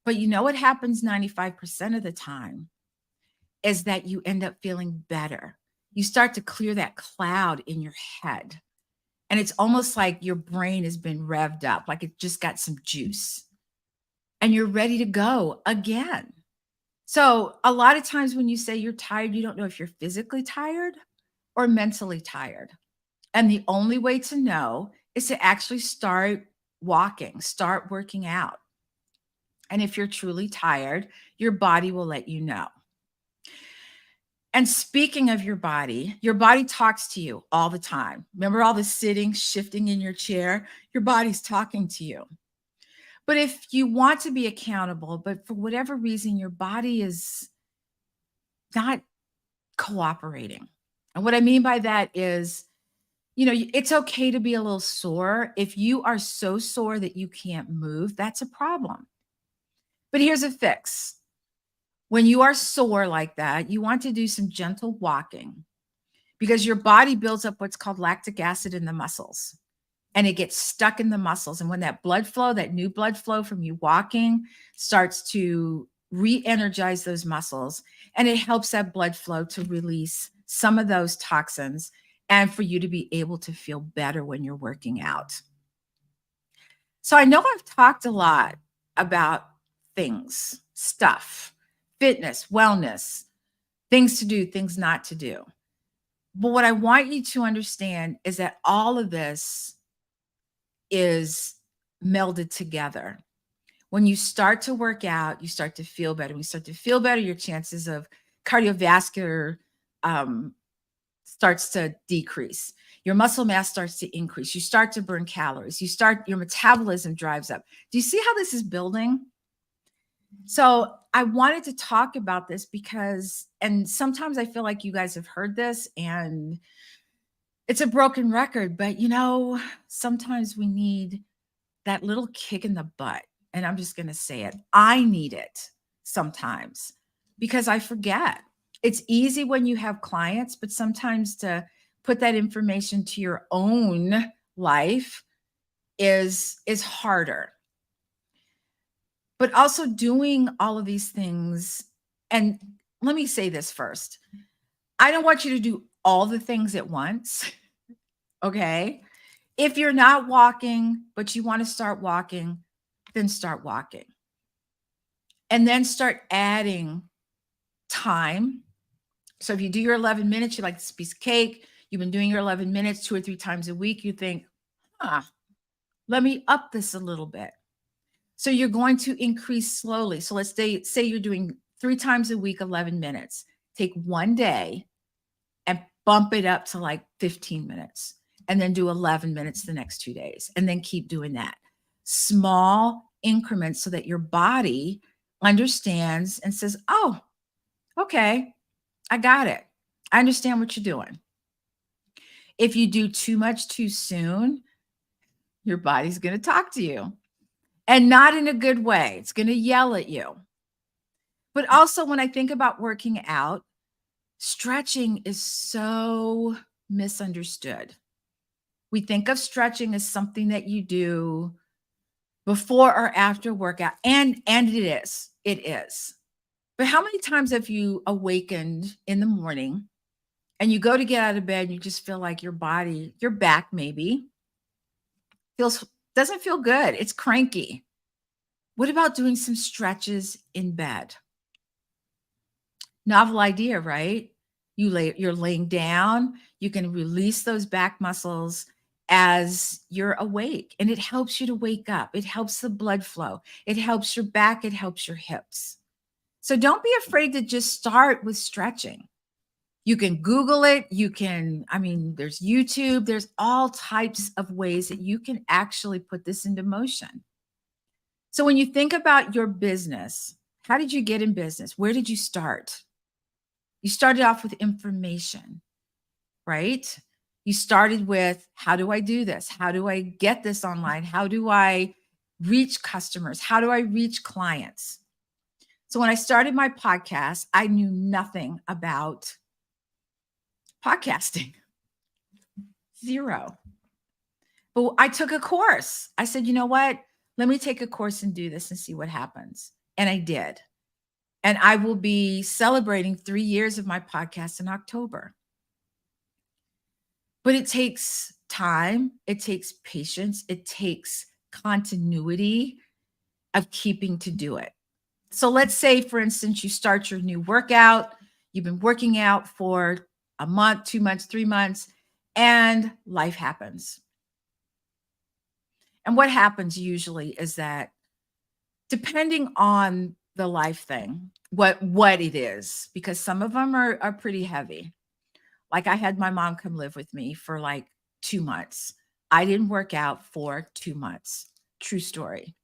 But you know what happens 95% of the time is that you end up feeling better. You start to clear that cloud in your head. And it's almost like your brain has been revved up, like it just got some juice. And you're ready to go again. So a lot of times when you say you're tired, you don't know if you're physically tired or mentally tired. And the only way to know is to actually start walking, start working out. And if you're truly tired, your body will let you know. And speaking of your body talks to you all the time. Remember all the sitting, shifting in your chair? Your body's talking to you. But if you want to be accountable, but for whatever reason, your body is not cooperating. And what I mean by that is, you know, it's okay to be a little sore. If you are so sore that you can't move, that's a problem. But here's a fix. When you are sore like that, you want to do some gentle walking because your body builds up what's called lactic acid in the muscles. And it gets stuck in the muscles. And when that blood flow, that new blood flow from you walking starts to re-energize those muscles, and it helps that blood flow to release some of those toxins and for you to be able to feel better when you're working out. So I know I've talked a lot about things, stuff, fitness, wellness, things to do, things not to do. But what I want you to understand is that all of this is melded together. When you start to work out, you start to feel better. When you start to feel better, your chances of cardiovascular starts to decrease. Your muscle mass starts to increase. You start to burn calories. Your metabolism drives up. Do you see how this is building? So I wanted to talk about this because, and sometimes I feel like you guys have heard this and it's a broken record, but you know, sometimes we need that little kick in the butt. And I'm just going to say it. I need it sometimes because I forget. It's easy when you have clients, but sometimes to put that information to your own life is harder. But also doing all of these things. And let me say this first. I don't want you to do all the things at once. Okay. If you're not walking, but you want to start walking, then start walking. And then start adding time. So if you do your 11 minutes, you like this piece of cake, you've been doing your 11 minutes 2 or 3 times a week, you think, Let me up this a little bit. So you're going to increase slowly. So let's say you're doing 3 times a week, 11 minutes. Take one day and bump it up to like 15 minutes, and then do 11 minutes the next 2 days, and then keep doing that. Small increments so that your body understands and says, oh, okay, I got it. I understand what you're doing. If you do too much too soon, your body's going to talk to you, and not in a good way. It's going to yell at you. But also, when I think about working out, stretching is so misunderstood. We think of stretching as something that you do before or after workout, and it is. But how many times have you awakened in the morning and you go to get out of bed and you just feel like your body, your back maybe, doesn't feel good. It's cranky. What about doing some stretches in bed? Novel idea, right? You're laying down, you can release those back muscles as you're awake, and it helps you to wake up. It helps the blood flow. It helps your back. It helps your hips. So don't be afraid to just start with stretching. You can Google it. There's YouTube. There's all types of ways that you can actually put this into motion. So when you think about your business, how did you get in business? Where did you start? You started off with information, right? You started with, how do I do this? How do I get this online? How do I reach customers? How do I reach clients? So when I started my podcast, I knew nothing about podcasting. Zero. But I took a course. I said, you know what? Let me take a course and do this and see what happens. And I did. And I will be celebrating 3 years of my podcast in October. But it takes time. It takes patience. It takes continuity of keeping to do it. So let's say, for instance, you start your new workout. You've been working out for a month, 2 months, 3 months, and life happens. And what happens usually is that, depending on the life thing, what it is, because some of them are pretty heavy. Like, I had my mom come live with me for like 2 months. I didn't work out for 2 months. True story.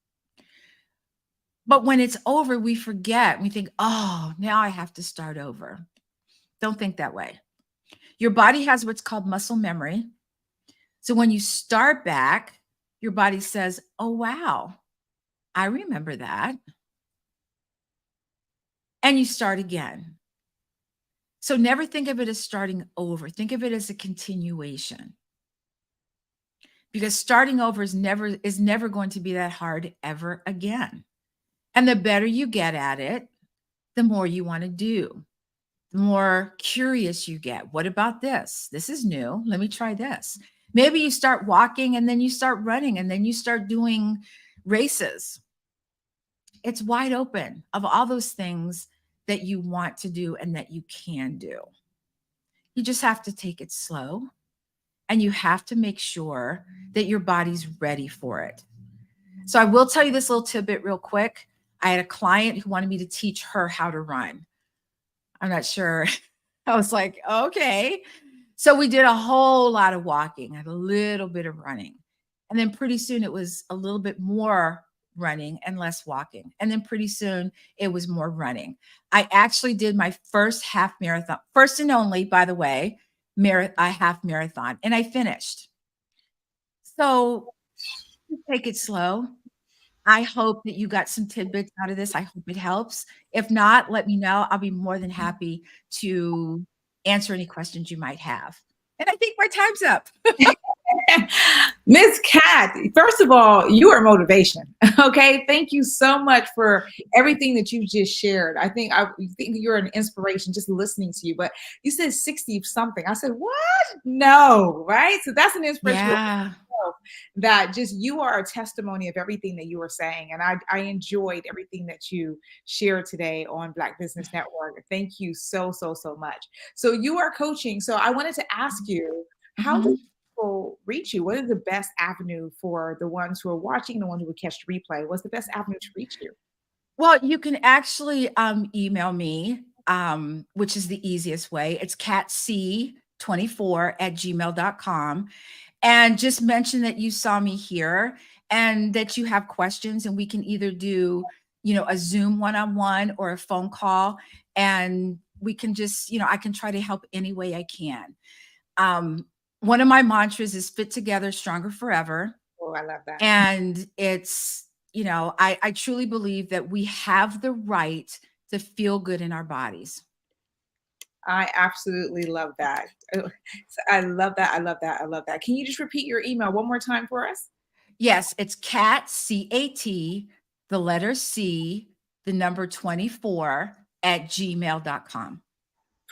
But when it's over, we forget. We think, oh, now I have to start over. Don't think that way. Your body has what's called muscle memory. So when you start back, your body says, oh, wow, I remember that. And you start again. So never think of it as starting over. Think of it as a continuation. Because starting over is never going to be that hard ever again. And the better you get at it, the more you want to do, the more curious you get. What about this? This is new. Let me try this. Maybe you start walking, and then you start running, and then you start doing races. It's wide open of all those things that you want to do and that you can do. You just have to take it slow, and you have to make sure that your body's ready for it. So I will tell you this little tidbit real quick. I had a client who wanted me to teach her how to run. I'm not sure. I was like, okay. So we did a whole lot of walking and a little bit of running. And then pretty soon it was a little bit more running and less walking. And then pretty soon it was more running. I actually did my first half marathon, first and only, by the way, half marathon, and I finished. So take it slow. I hope that you got some tidbits out of this. I hope it helps. If not, let me know. I'll be more than happy to answer any questions you might have. And I think my time's up. Miss Kat, first of all, you are motivation. Okay. Thank you so much for everything that you just shared. I think you're an inspiration just listening to you, but you said 60 something. I said, what? No. Right. So that's an inspiration. Yeah. That just, you are a testimony of everything that you were saying. And I enjoyed everything that you shared today on Black Business Network. Thank you so much. So you are coaching. So I wanted to ask you, how people reach you? What is the best avenue for the ones who are watching, the ones who would catch the replay? What's the best avenue to reach you? Well, you can actually email me, which is the easiest way. It's catc24@gmail.com. And just mention that you saw me here and that you have questions, and we can either do, a Zoom one-on-one or a phone call. And we can just, I can try to help any way I can. One of my mantras is fit together, stronger forever. Oh, I love that. And it's, I truly believe that we have the right to feel good in our bodies. I absolutely love that. I love that. I love that. I love that. Can you just repeat your email one more time for us? Yes, it's cat, CAT, the letter C, the number 24@gmail.com.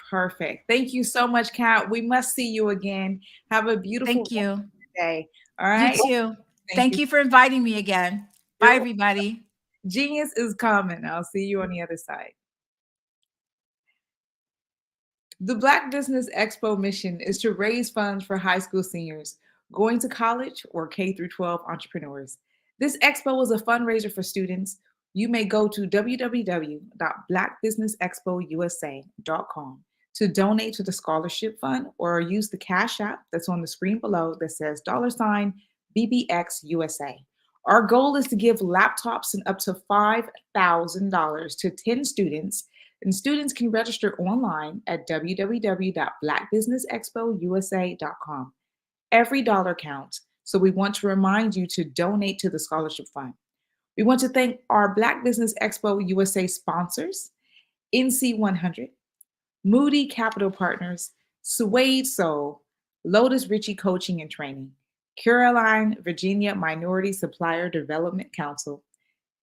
Perfect. Thank you so much, Kat. We must see you again. Have a beautiful day. All right. You too. Thank you for inviting me again. Bye, everybody. Genius is coming. I'll see you on the other side. The Black Business Expo mission is to raise funds for high school seniors going to college or K-12 entrepreneurs. This expo is a fundraiser for students. You may go to www.blackbusinessexpousa.com to donate to the scholarship fund, or use the Cash App that's on the screen below that says $BBXUSA. Our goal is to give laptops and up to $5,000 to 10 students, and students can register online at www.blackbusinessexpousa.com. Every dollar counts, so we want to remind you to donate to the scholarship fund. We want to thank our Black Business Expo USA sponsors, NC100, Moody Capital Partners, Suede Soul, Lotus Ritchie Coaching and Training, Caroline, Virginia Minority Supplier Development Council,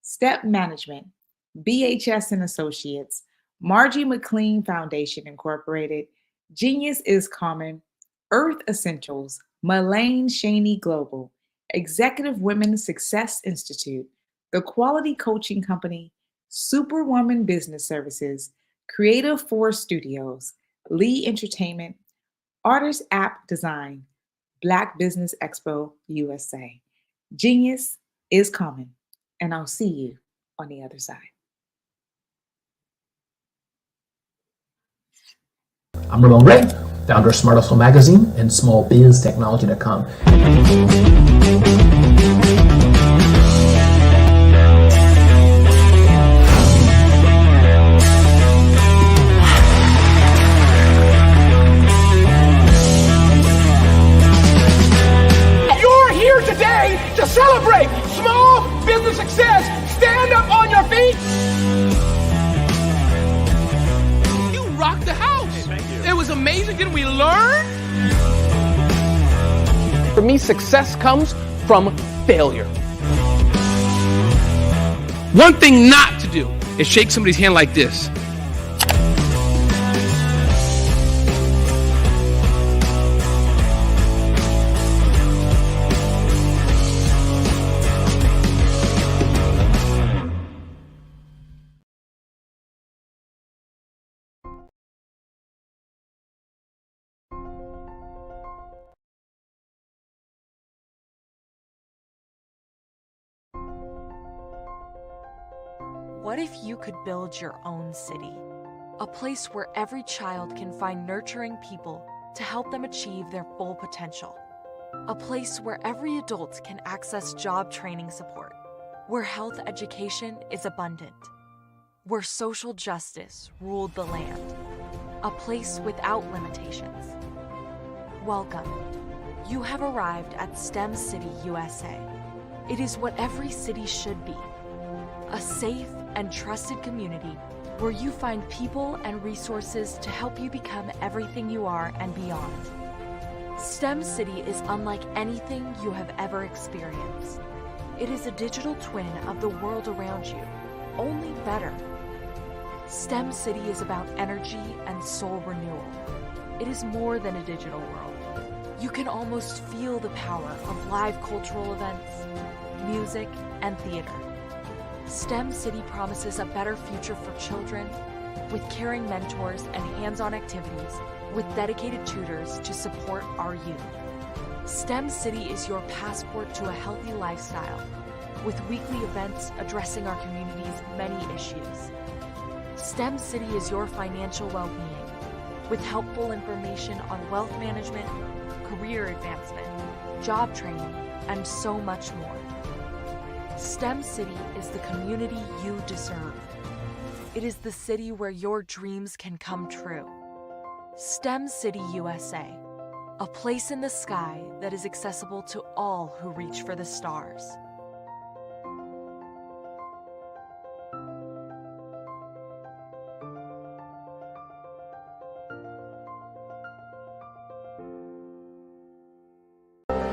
Step Management, BHS and Associates, Margie McLean Foundation Incorporated, Genius is Common, Earth Essentials, Mullane Shaney Global, Executive Women Success Institute, The Quality Coaching Company, Superwoman Business Services, Creative Force Studios, Lee Entertainment, Artist App Design, Black Business Expo USA. Genius is coming, and I'll see you on the other side. I'm Ramon Ray, founder of Smart Hustle Magazine and smallbiztechnology.com. You're here today to celebrate small business success. Stand up on your feet. You rocked the house. It was amazing. Didn't we learn? For me, success comes from failure. One thing not to do is shake somebody's hand like this. What if you could build your own city? A place where every child can find nurturing people to help them achieve their full potential. A place where every adult can access job training support. Where health education is abundant. Where social justice ruled the land. A place without limitations. Welcome. You have arrived at STEM City USA. It is what every city should be. A safe and trusted community where you find people and resources to help you become everything you are and beyond. STEM City is unlike anything you have ever experienced. It is a digital twin of the world around you, only better. STEM City is about energy and soul renewal. It is more than a digital world. You can almost feel the power of live cultural events, music, and theater. STEM City promises a better future for children with caring mentors and hands-on activities with dedicated tutors to support our youth. STEM City is your passport to a healthy lifestyle, with weekly events addressing our community's many issues. STEM City is your financial well-being, with helpful information on wealth management, career advancement, job training, and so much more. STEM City is the community you deserve. It is the city where your dreams can come true. STEM City USA, a place in the sky that is accessible to all who reach for the stars.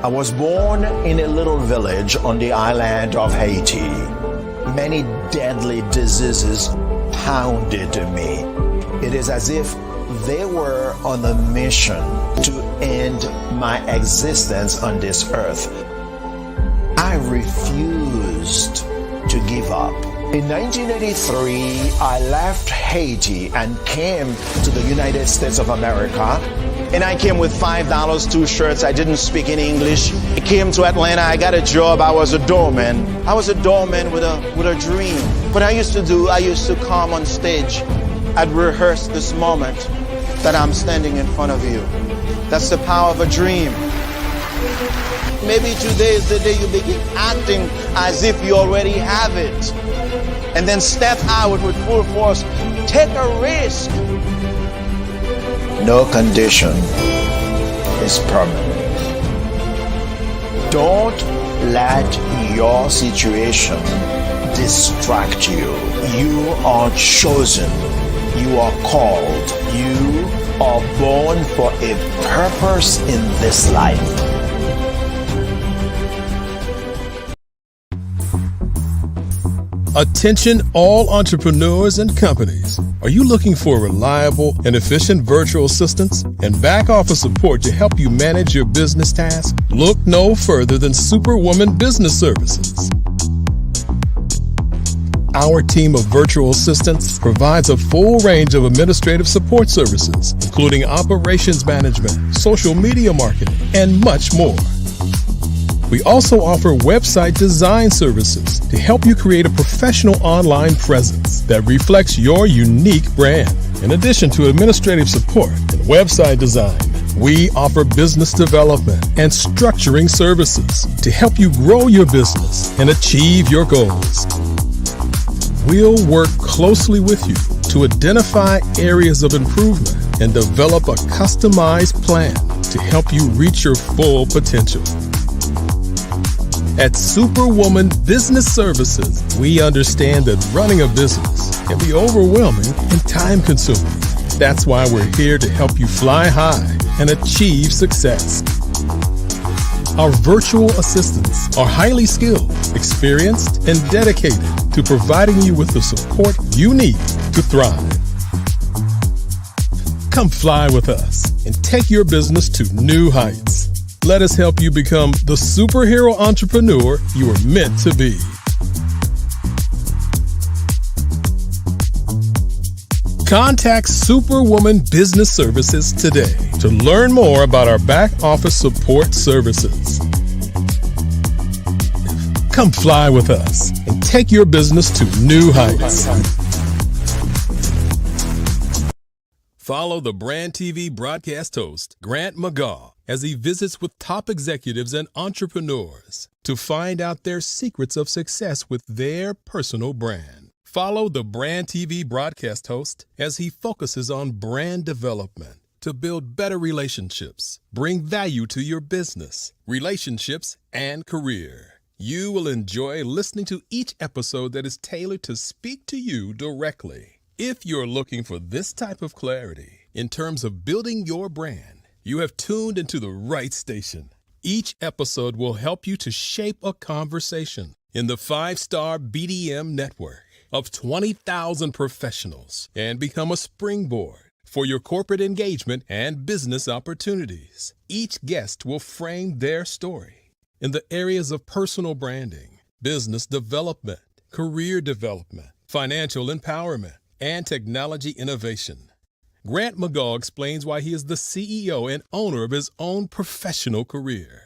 I was born in a little village on the island of Haiti. Many deadly diseases pounded me. It is as if they were on a mission to end my existence on this earth. I refused to give up. In 1983, I left Haiti and came to the United States of America. And I came with $5, 2 shirts. I didn't speak any English. I came to Atlanta. I got a job. I was a doorman. I was a doorman with a dream. What I used to come on stage. I'd rehearse this moment that I'm standing in front of you. That's the power of a dream. Maybe today is the day you begin acting as if you already have it. And then step out with full force. Take a risk. No condition is permanent. Don't let your situation distract you. You are chosen. You are called. You are born for a purpose in this life. Attention all entrepreneurs and companies. Are you looking for reliable and efficient virtual assistants and back office support to help you manage your business tasks? Look no further than Superwoman Business Services. Our team of virtual assistants provides a full range of administrative support services, including operations management, social media marketing, and much more. We also offer website design services to help you create a professional online presence that reflects your unique brand. In addition to administrative support and website design, we offer business development and structuring services to help you grow your business and achieve your goals. We'll work closely with you to identify areas of improvement and develop a customized plan to help you reach your full potential. At Superwoman Business Services, we understand that running a business can be overwhelming and time-consuming. That's why we're here to help you fly high and achieve success. Our virtual assistants are highly skilled, experienced, and dedicated to providing you with the support you need to thrive. Come fly with us and take your business to new heights. Let us help you become the superhero entrepreneur you are meant to be. Contact Superwoman Business Services today to learn more about our back office support services. Come fly with us and take your business to new heights. Follow the Brand TV broadcast host, Grant McGaw, as he visits with top executives and entrepreneurs to find out their secrets of success with their personal brand. Follow the Brand TV broadcast host as he focuses on brand development to build better relationships, bring value to your business, relationships, and career. You will enjoy listening to each episode that is tailored to speak to you directly. If you're looking for this type of clarity in terms of building your brand, you have tuned into the right station. Each episode will help you to shape a conversation in the 5-star BDM network of 20,000 professionals and become a springboard for your corporate engagement and business opportunities. Each guest will frame their story in the areas of personal branding, business development, career development, financial empowerment, and technology innovation. Grant McGaw explains why he is the CEO and owner of his own professional career.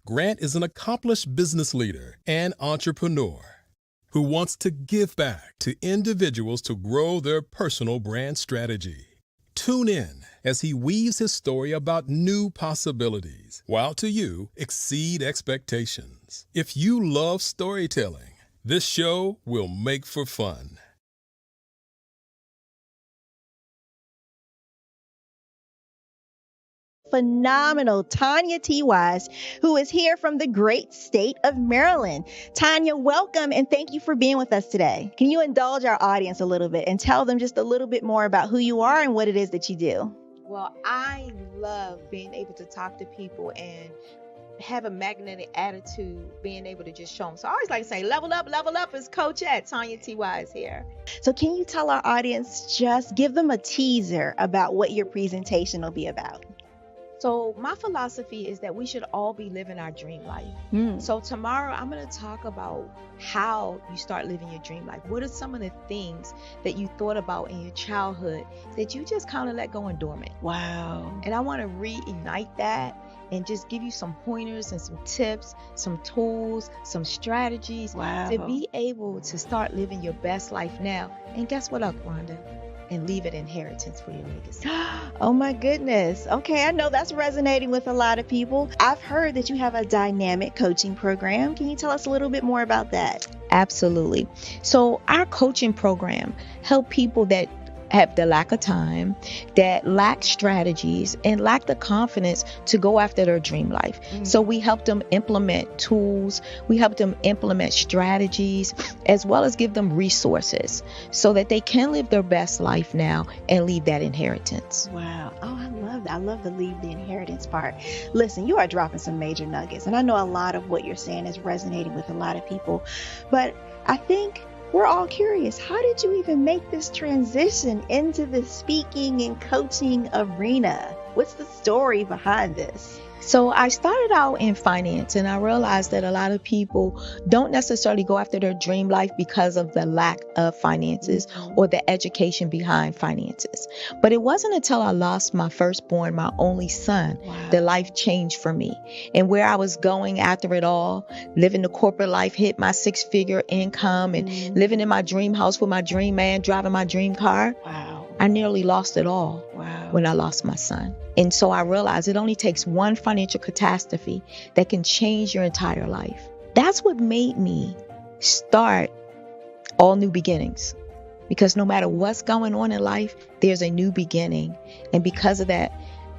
Grant is an accomplished business leader and entrepreneur who wants to give back to individuals to grow their personal brand strategy. Tune in as he weaves his story about new possibilities, while to you exceed expectations. If you love storytelling, this show will make for fun. Phenomenal Tanya T. Wise, who is here from the great state of Maryland. Tanya, welcome and thank you for being with us today. Can you indulge our audience a little bit and tell them just a little bit more about who you are and what it is that you do? Well, I love being able to talk to people and have a magnetic attitude, being able to just show them. So I always like to say, level up is Coach at Tanya T. Wise here. So can you tell our audience, just give them a teaser about what your presentation will be about? So my philosophy is that we should all be living our dream life. So tomorrow I'm going to talk about how you start living your dream life. What are some of the things that you thought about in your childhood that you just kind of let go and dormant? Wow. And I want to reignite that and just give you some pointers and some tips, some tools, some strategies to be able to start living your best life now. And guess what, Rhonda? And leave an inheritance for your legacy. Oh my goodness. Okay, I know that's resonating with a lot of people. I've heard that you have a dynamic coaching program. Can you tell us a little bit more about that? Absolutely. So our coaching program help people that have the lack of time, that lack strategies, and lack the confidence to go after their dream life. So we help them implement tools, we help them implement strategies, as well as give them resources so that they can live their best life now and leave that inheritance. Wow. Oh, I love that. I love the leave the inheritance part. Listen, you are dropping some major nuggets, and I know a lot of what you're saying is resonating with a lot of people, but I think we're all curious. How did you even make this transition into the speaking and coaching arena? What's the story behind this? So I started out in finance, and I realized that a lot of people don't necessarily go after their dream life because of the lack of finances or the education behind finances. But it wasn't until I lost my firstborn, my only son, that life changed for me. And where I was going after it all, living the corporate life, hit my 6-figure income and living in my dream house with my dream man, driving my dream car. I nearly lost it all when I lost my son. And so I realized it only takes one financial catastrophe that can change your entire life. That's what made me start All New Beginnings. Because no matter what's going on in life, there's a new beginning. And because of that,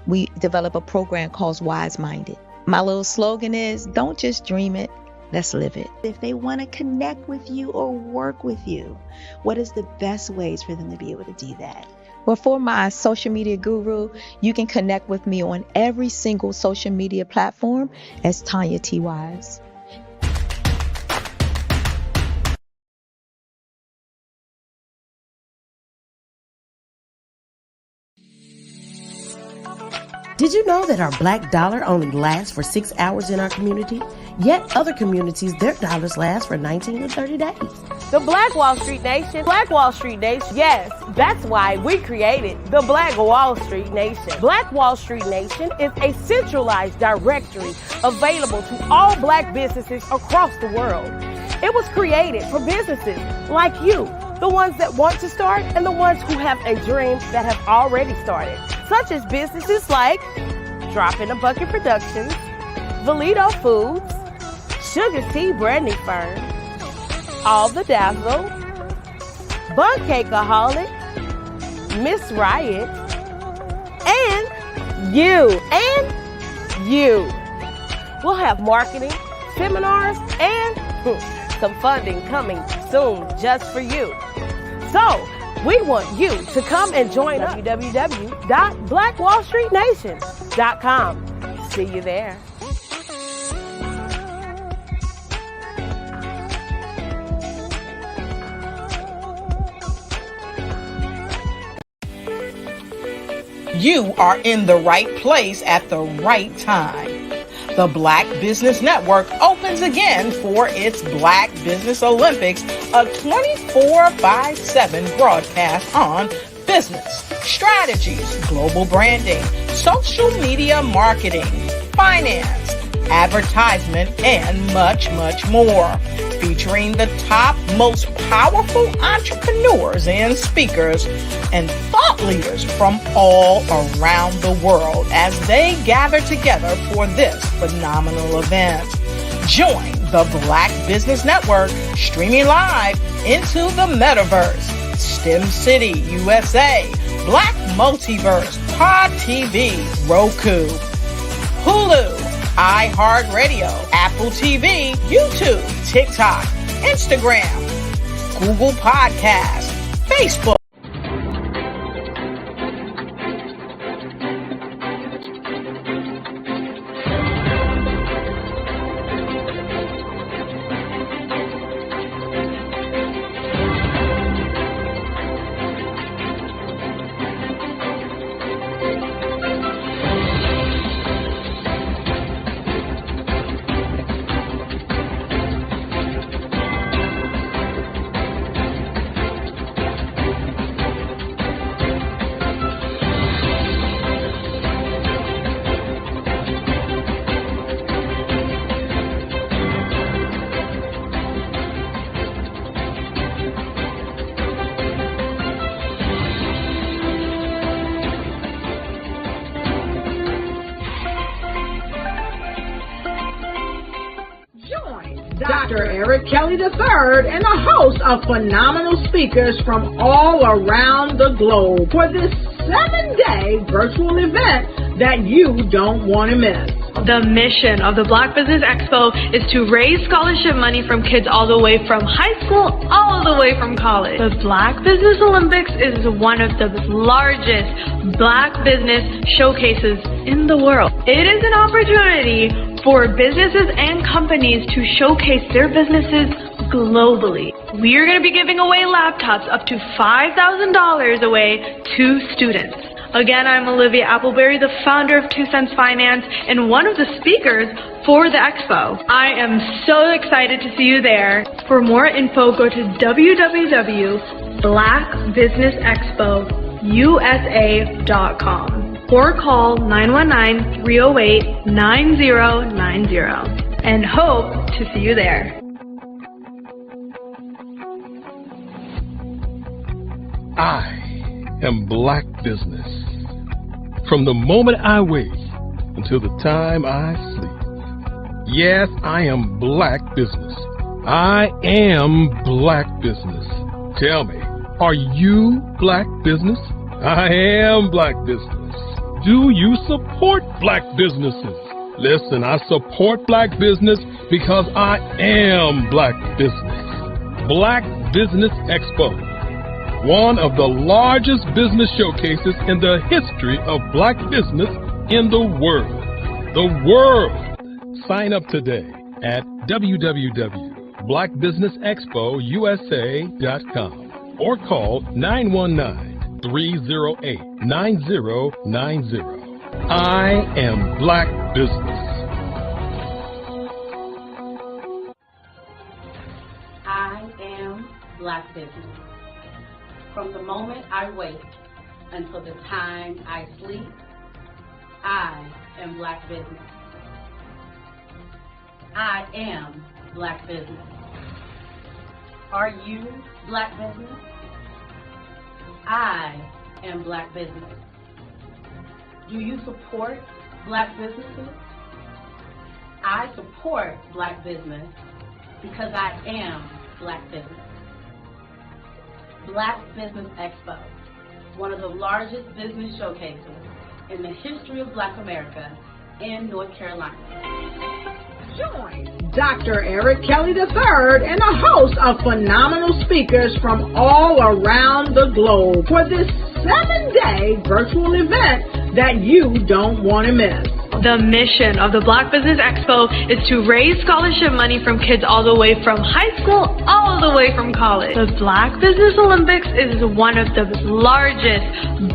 we develop a program called Wise Minded. My little slogan is, don't just dream it, let's live it. If they want to connect with you or work with you, what is the best ways for them to be able to do that? Well, for my social media guru, you can connect with me on every single social media platform as Tanya T. Wise. Did you know that our black dollar only lasts for 6 hours in our community? Yet other communities, their dollars last for 19 to 30 days. The Black Wall Street Nation. Black Wall Street Nation. Yes, that's why we created the Black Wall Street Nation. Black Wall Street Nation is a centralized directory available to all black businesses across the world. It was created for businesses like you, the ones that want to start and the ones who have a dream that have already started, such as businesses like Drop in a Bucket Productions, Valito Foods, Sugar Tea Branding Firm, All the Dazzle, Bun Cakeaholic, Miss Riot, and you. We'll have marketing, seminars, and some funding coming soon just for you. So we want you to come and join us. www.blackwallstreetnation.com. See you there. You are in the right place at the right time. The Black Business Network opens again for its Black Business Olympics, a 24/7 broadcast on business, strategies, global branding, social media marketing, finance, advertisement, and much, much more. Featuring the top, most powerful entrepreneurs and speakers and thought leaders from all around the world as they gather together for this phenomenal event. Join the Black Business Network streaming live into the metaverse, STEM City USA, Black Multiverse, Pod TV, Roku, Hulu, iHeartRadio, Apple TV, YouTube, TikTok, Instagram, Google Podcasts, Facebook. Dr. Eric Kelly III and a host of phenomenal speakers from all around the globe for this 7-day virtual event that you don't want to miss. The mission of the Black Business Expo is to raise scholarship money from kids all the way from high school, all the way from college. The Black Business Olympics is one of the largest Black business showcases in the world. It is an opportunity for businesses and companies to showcase their businesses globally. We are going to be giving away laptops up to $5,000 away to students. Again, I'm Olivia Appleberry, the founder of 2 Cents Finance and one of the speakers for the expo. I am so excited to see you there. For more info, go to www.blackbusinessexpousa.com or call 919-308-9090 and hope to see you there. I am Black Business. From the moment I wake until the time I sleep. Yes, I am Black Business. I am Black Business. Tell me, are you Black Business? I am Black Business. Do you support Black businesses? Listen, I support Black business because I am Black Business. Black Business Expo, one of the largest business showcases in the history of Black business in the world. The world! Sign up today at www.blackbusinessexpousa.com or call 919-308-9090. I am Black Business. I am Black Business. From the moment I wake until the time I sleep, I am Black Business. I am Black Business. Are you Black Business? I am Black Business. Do you support Black businesses? I support Black business because I am Black Business. Black Business Expo, one of the largest business showcases in the history of Black America in North Carolina. Join Dr. Eric Kelly III and a host of phenomenal speakers from all around the globe for this 7-day virtual event that you don't want to miss. The mission of the Black Business Expo is to raise scholarship money from kids all the way from high school, all the way from college. The Black Business Olympics is one of the largest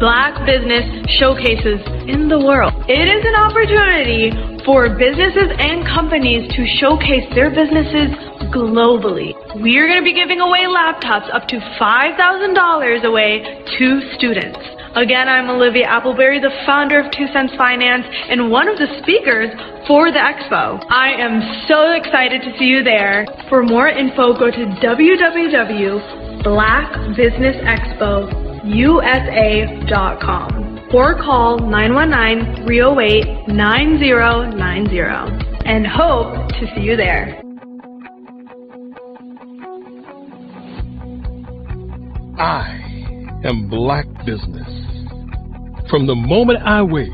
Black business showcases in the world. It is an opportunity for businesses and companies to showcase their businesses globally. We are going to be giving away laptops up to $5,000 away to students. Again, I'm Olivia Appleberry, the founder of 2 Cents Finance and one of the speakers for the expo. I am so excited to see you there. For more info, go to www.blackbusinessexpousa.com or call 919-308-9090 and hope to see you there. I am Black Business. From the moment I wake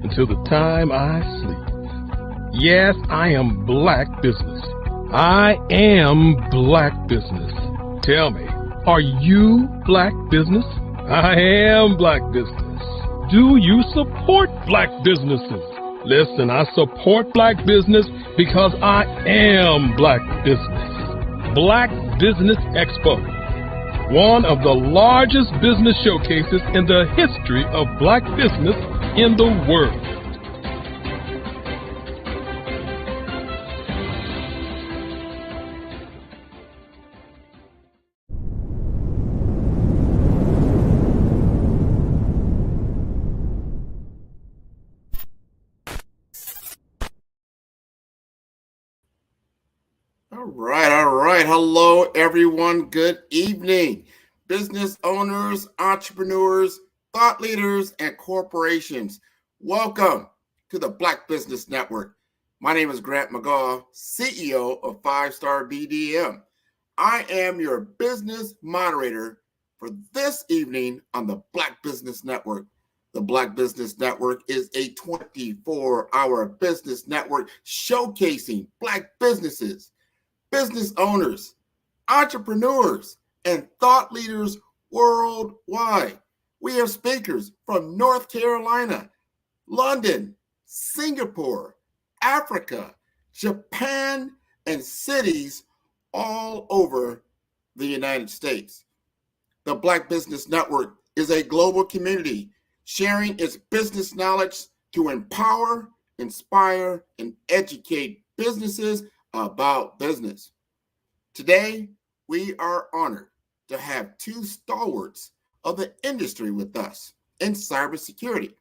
until the time I sleep. Yes, I am Black Business. I am Black Business. Tell me, are you Black Business? I am Black Business. Do you support Black businesses? Listen, I support Black business because I am Black Business. Black Business Expo, one of the largest business showcases in the history of Black business in the world. All right. Hello, everyone. Good evening. Business owners, entrepreneurs, thought leaders, and corporations. Welcome to the Black Business Network. My name is Grant McGaugh, CEO of 5-Star BDM. I am your business moderator for this evening on the Black Business Network. The Black Business Network is a 24-hour business network showcasing Black businesses, business owners, entrepreneurs, and thought leaders worldwide. We have speakers from North Carolina, London, Singapore, Africa, Japan, and cities all over the United States. The Black Business Network is a global community sharing its business knowledge to empower, inspire, and educate businesses about business. Today, we are honored to have two stalwarts of the industry with us in cybersecurity.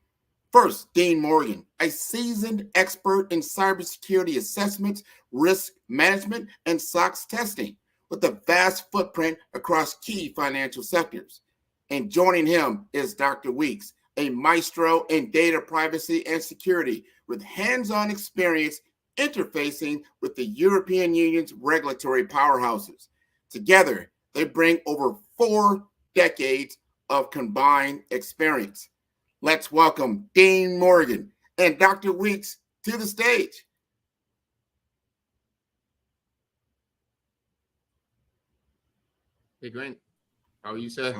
First, Dean Morgan, a seasoned expert in cybersecurity assessments, risk management, and SOX testing with a vast footprint across key financial sectors. And joining him is Dr. Weeks, a maestro in data privacy and security with hands-on experience interfacing with the European Union's regulatory powerhouses. Together, they bring over 4 decades of combined experience. Let's welcome Dean Morgan and Dr. Weeks to the stage. Hey, Grant. How are you, sir?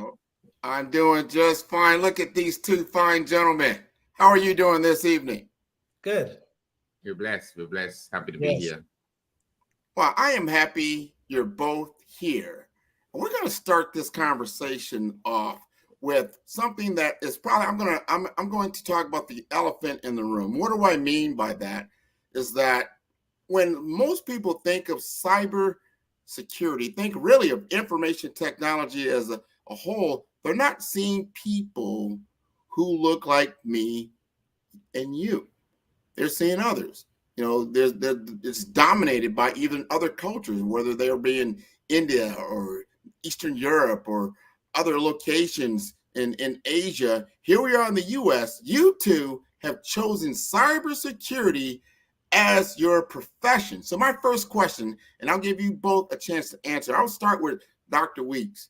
I'm doing just fine. Look at these two fine gentlemen. How are you doing this evening? Good. You're blessed. We're blessed. Happy to be here. Well, I am happy you're both here. We're going to start this conversation off with something that is probably I'm going to talk about the elephant in the room. What do I mean by that? Is that when most people think of cyber security, think really of information technology as a whole, they're not seeing people who look like me and you. They're seeing others. You know, it's dominated by even other cultures, whether they're being India or Eastern Europe or other locations in Asia. Here we are in the US. You two have chosen cybersecurity as your profession. So my first question, and I'll give you both a chance to answer. I'll start with Dr. Weeks.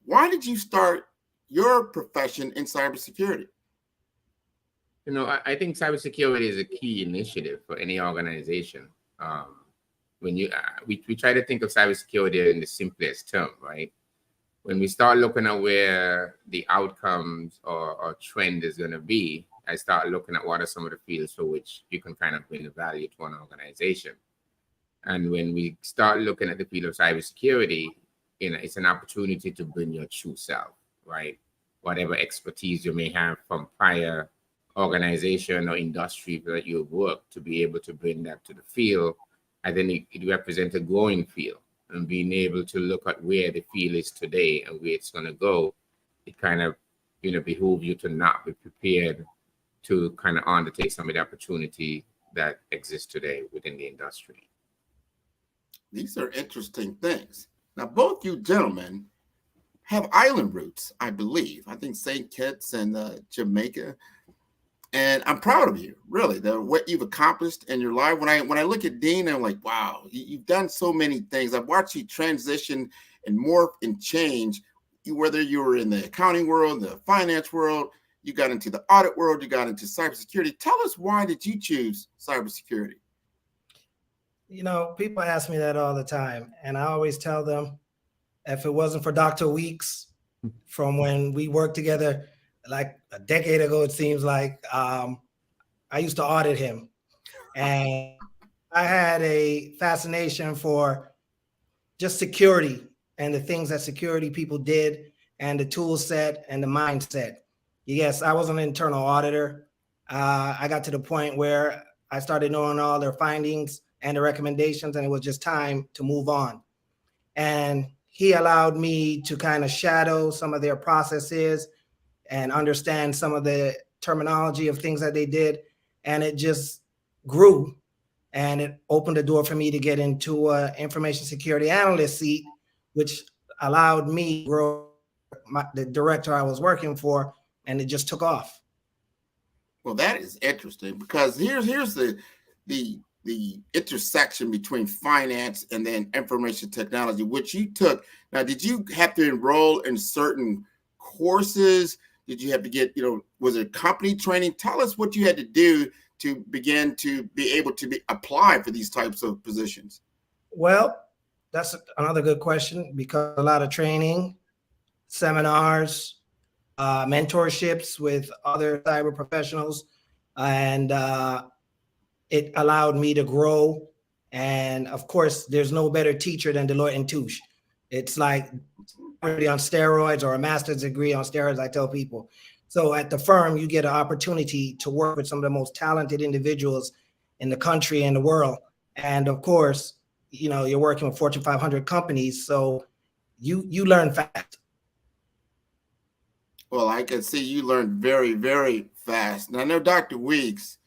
Why did you start your profession in cybersecurity? You know, I think cybersecurity is a key initiative for any organization. When we try to think of cybersecurity in the simplest term, right? When we start looking at where the outcomes or trend is going to be, I start looking at what are some of the fields for which you can kind of bring the value to an organization. And when we start looking at the field of cybersecurity, you know, it's an opportunity to bring your true self, right? Whatever expertise you may have from prior organization or industry that you've worked, to be able to bring that to the field. I think it represents a growing field, and being able to look at where the field is today and where it's going to go, it kind of behoove you to not be prepared to kind of undertake some of the opportunity that exists today within the industry. These are interesting things. Now, both you gentlemen have island roots, I believe. I think St. Kitts and Jamaica. And I'm proud of you, really, what you've accomplished in your life. When I look at Dean, I'm like, wow, you've done so many things. I've watched you transition and morph and change, whether you were in the accounting world, the finance world, you got into the audit world, you got into cybersecurity. Tell us, why did you choose cybersecurity? You know, people ask me that all the time, and I always tell them, if it wasn't for Dr. Weeks, from when we worked together, like a decade ago, it seems like, I used to audit him. And I had a fascination for just security and the things that security people did and the tool set and the mindset. Yes, I was an internal auditor. I got to the point where I started knowing all their findings and the recommendations, and it was just time to move on. And he allowed me to kind of shadow some of their processes and understand some of the terminology of things that they did. And it just grew, and it opened the door for me to get into an information security analyst seat, which allowed me to grow the director I was working for, and it just took off. Well, that is interesting, because here's the intersection between finance and then information technology, which you took. Now, did you have to enroll in certain courses? Did you have to get, was it company training? Tell us what you had to do to begin to be able to apply for these types of positions. Well, that's another good question, because a lot of training, seminars, mentorships with other cyber professionals, and it allowed me to grow. And of course, there's no better teacher than Deloitte & Touche. It's like on steroids, or a master's degree on steroids, I tell people. So at the firm, you get an opportunity to work with some of the most talented individuals in the country and the world. And of course, you're working with Fortune 500 companies, so you learn fast. Well, I can see you learn very, very fast. Now, I know, Dr. Weeks,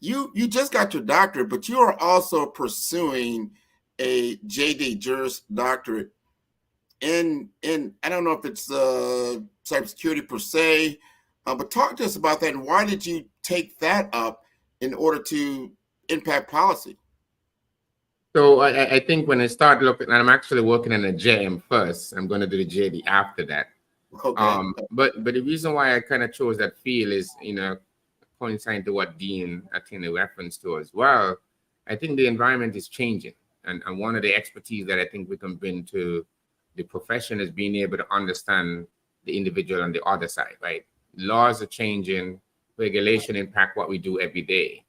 you just got your doctorate, but you are also pursuing a JD Juris Doctorate in I don't know if it's cybersecurity per se, but talk to us about that, and why did you take that up in order to impact policy? So I think when I start looking, and I'm actually working in a JM first, I'm going to do the JD after that. Okay. But the reason why I kind of chose that field is, coinciding to what Dean attended reference to as well. I think the environment is changing, and one of the expertise that I think we can bring to the profession is being able to understand the individual on the other side, right? Laws are changing, regulation impact what we do every day.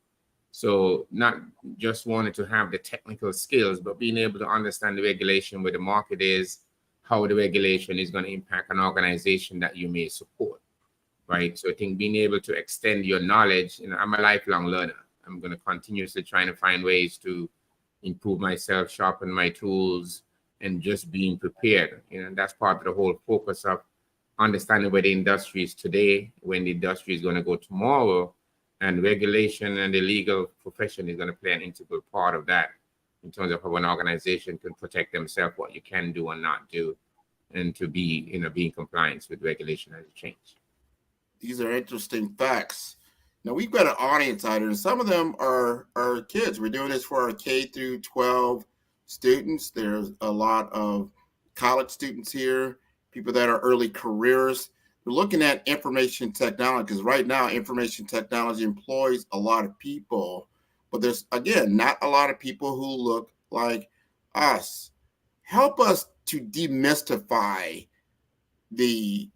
So not just wanting to have the technical skills, but being able to understand the regulation, where the market is, how the regulation is going to impact an organization that you may support, right? So I think being able to extend your knowledge, I'm a lifelong learner. I'm going to continuously trying to find ways to improve myself, sharpen my tools, and just being prepared. That's part of the whole focus of understanding where the industry is today, when the industry is going to go tomorrow, and regulation and the legal profession is going to play an integral part of that in terms of how an organization can protect themselves, what you can do and not do, and to be, be in compliance with regulation as it changes. These are interesting facts. Now, we've got an audience out here, and some of them are kids. We're doing this for our K through 12 students. There's a lot of college students here, people that are early careers. We're looking at information technology, because right now information technology employs a lot of people, but there's, again, not a lot of people who look like us. Help us to demystify the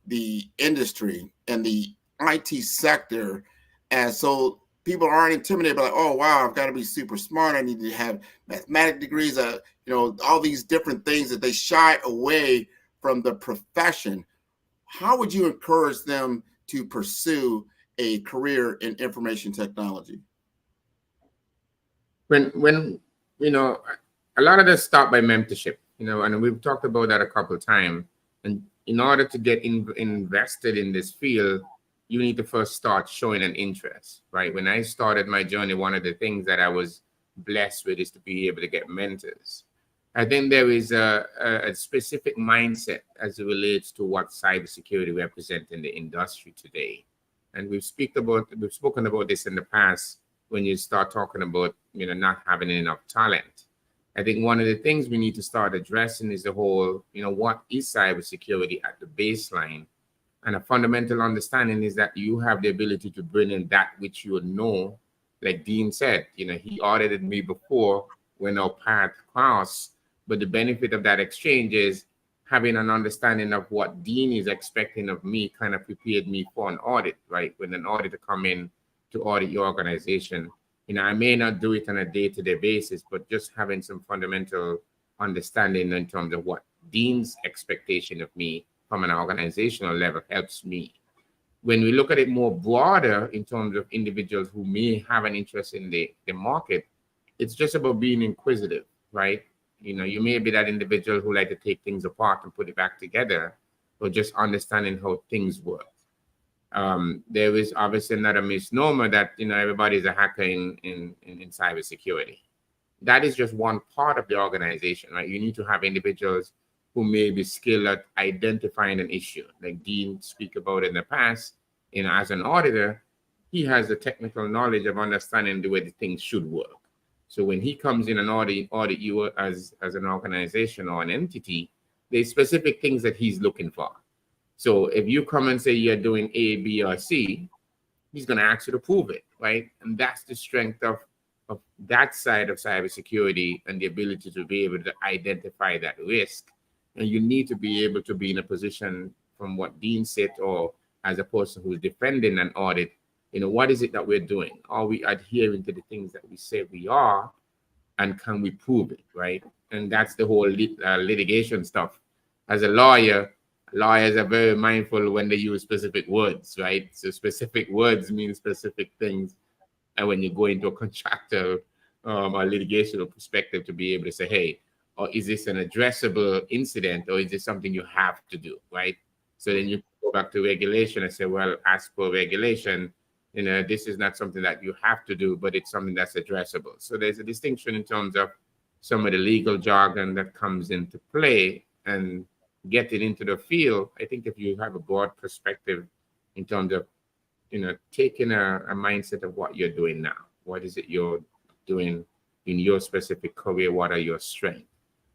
industry and the IT sector, and so people aren't intimidated by, like, oh wow, I've got to be super smart, I need to have mathematics degrees, all these different things that they shy away from the profession. How would you encourage them to pursue a career in information technology? When a lot of this start by mentorship, and we've talked about that a couple of times, and in order to get invested in this field, you need to first start showing an interest, right? When I started my journey, one of the things that I was blessed with is to be able to get mentors. I think there is a specific mindset as it relates to what cybersecurity represents in the industry today. And we've spoken about this in the past when you start talking about, not having enough talent. I think one of the things we need to start addressing is the whole, what is cybersecurity at the baseline? And a fundamental understanding is that you have the ability to bring in that which you know. Like Dean said, he audited me before when our path crossed. But the benefit of that exchange is having an understanding of what Dean is expecting of me kind of prepared me for an audit, right? When an auditor come in to audit your organization, I may not do it on a day-to-day basis, but just having some fundamental understanding in terms of what Dean's expectation of me from an organizational level helps me. When we look at it more broader in terms of individuals who may have an interest in the market, it's just about being inquisitive, right? You may be that individual who like to take things apart and put it back together, but just understanding how things work. There is obviously not a misnomer that everybody's a hacker in cybersecurity. That is just one part of the organization, right? You need to have individuals who may be skilled at identifying an issue, like Dean speak about in the past. As an auditor, he has the technical knowledge of understanding the way the things should work. So when he comes in and audit you as an organization or an entity, there's specific things that he's looking for. So if you come and say you're doing A, B, or C, he's going to ask you to prove it, right? And that's the strength of that side of cybersecurity and the ability to be able to identify that risk. And you need to be able to be in a position, from what Dean said, or as a person who's defending an audit, what is it that we're doing? Are we adhering to the things that we say we are? And can we prove it, right? And that's the whole litigation stuff. As a lawyer, lawyers are very mindful when they use specific words, right? So specific words mean specific things. And when you go into a contractual or litigation perspective, to be able to say, hey, or is this an addressable incident, or is this something you have to do, right? So then you go back to regulation and say, well, as per regulation, this is not something that you have to do, but it's something that's addressable. So there's a distinction in terms of some of the legal jargon that comes into play, and get it into the field. I think if you have a broad perspective in terms of, taking a mindset of what you're doing now, what is it you're doing in your specific career? What are your strengths,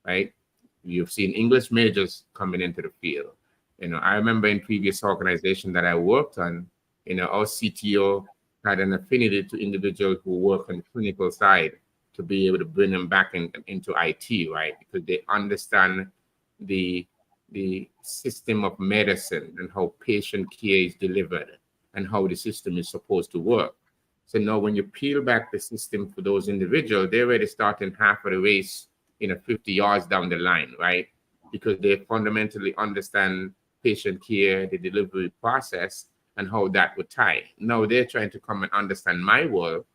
right? You've seen English majors coming into the field. I remember in previous organization that I worked on, our CTO had an affinity to individuals who work on the clinical side to be able to bring them back into IT, right? Because they understand the system of medicine and how patient care is delivered and how the system is supposed to work. So now when you peel back the system for those individuals, they're already starting half of the race, 50 yards down the line, right? Because they fundamentally understand patient care, the delivery process, and how that would tie. Now they're trying to come and understand my world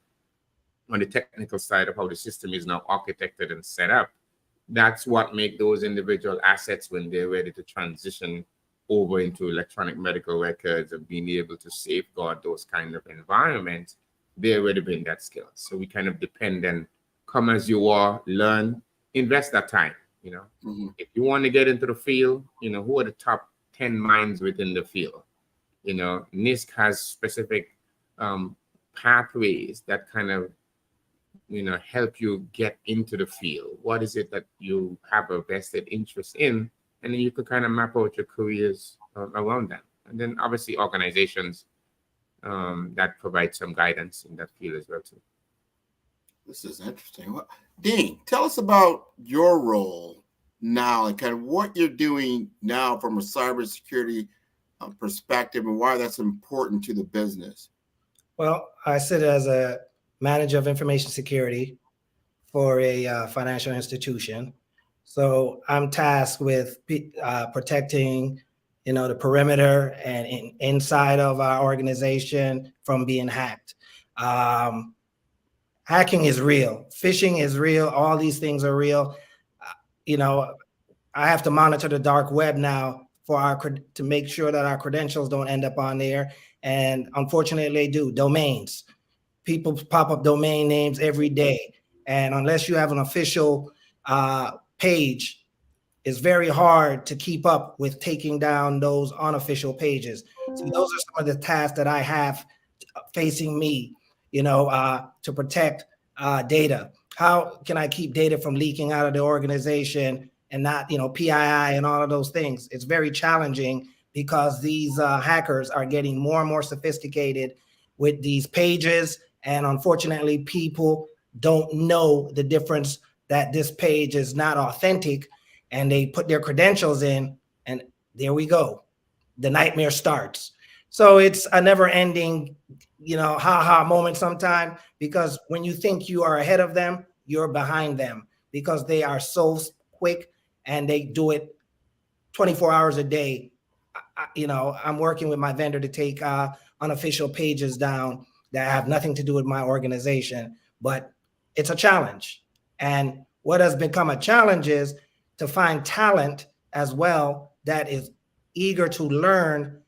on the technical side of how the system is now architected and set up. That's what makes those individual assets when they're ready to transition over into electronic medical records and being able to safeguard those kind of environments. They already bring that skill. So we kind of depend and come as you are, learn, invest that time. If you want to get into the field, who are the top 10 minds within the field? NISC has specific pathways that kind of, help you get into the field. What is it that you have a vested interest in? And then you can kind of map out your careers around that. And then obviously organizations that provide some guidance in that field as well too. This is interesting. Dean, tell us about your role now and kind of what you're doing now from a cybersecurity perspective and why that's important to the business. Well, I sit as a manager of information security for a financial institution. So I'm tasked with protecting, the perimeter and inside of our organization from being hacked. Hacking is real. Phishing is real. All these things are real. I have to monitor the dark web now for to make sure that our credentials don't end up on there. And unfortunately, they do. Domains. People pop up domain names every day. And unless you have an official page, it's very hard to keep up with taking down those unofficial pages. So those are some of the tasks that I have facing me, to protect data. How can I keep data from leaking out of the organization and not, PII and all of those things? It's very challenging because these hackers are getting more and more sophisticated with these pages. And unfortunately, people don't know the difference that this page is not authentic, and they put their credentials in, and there we go. The nightmare starts. So it's a never ending, ha-ha moment sometime, because when you think you are ahead of them, you're behind them, because they are so quick and they do it 24 hours a day. I'm working with my vendor to take unofficial pages down that have nothing to do with my organization, but it's a challenge. And what has become a challenge is to find talent as well that is eager to learn.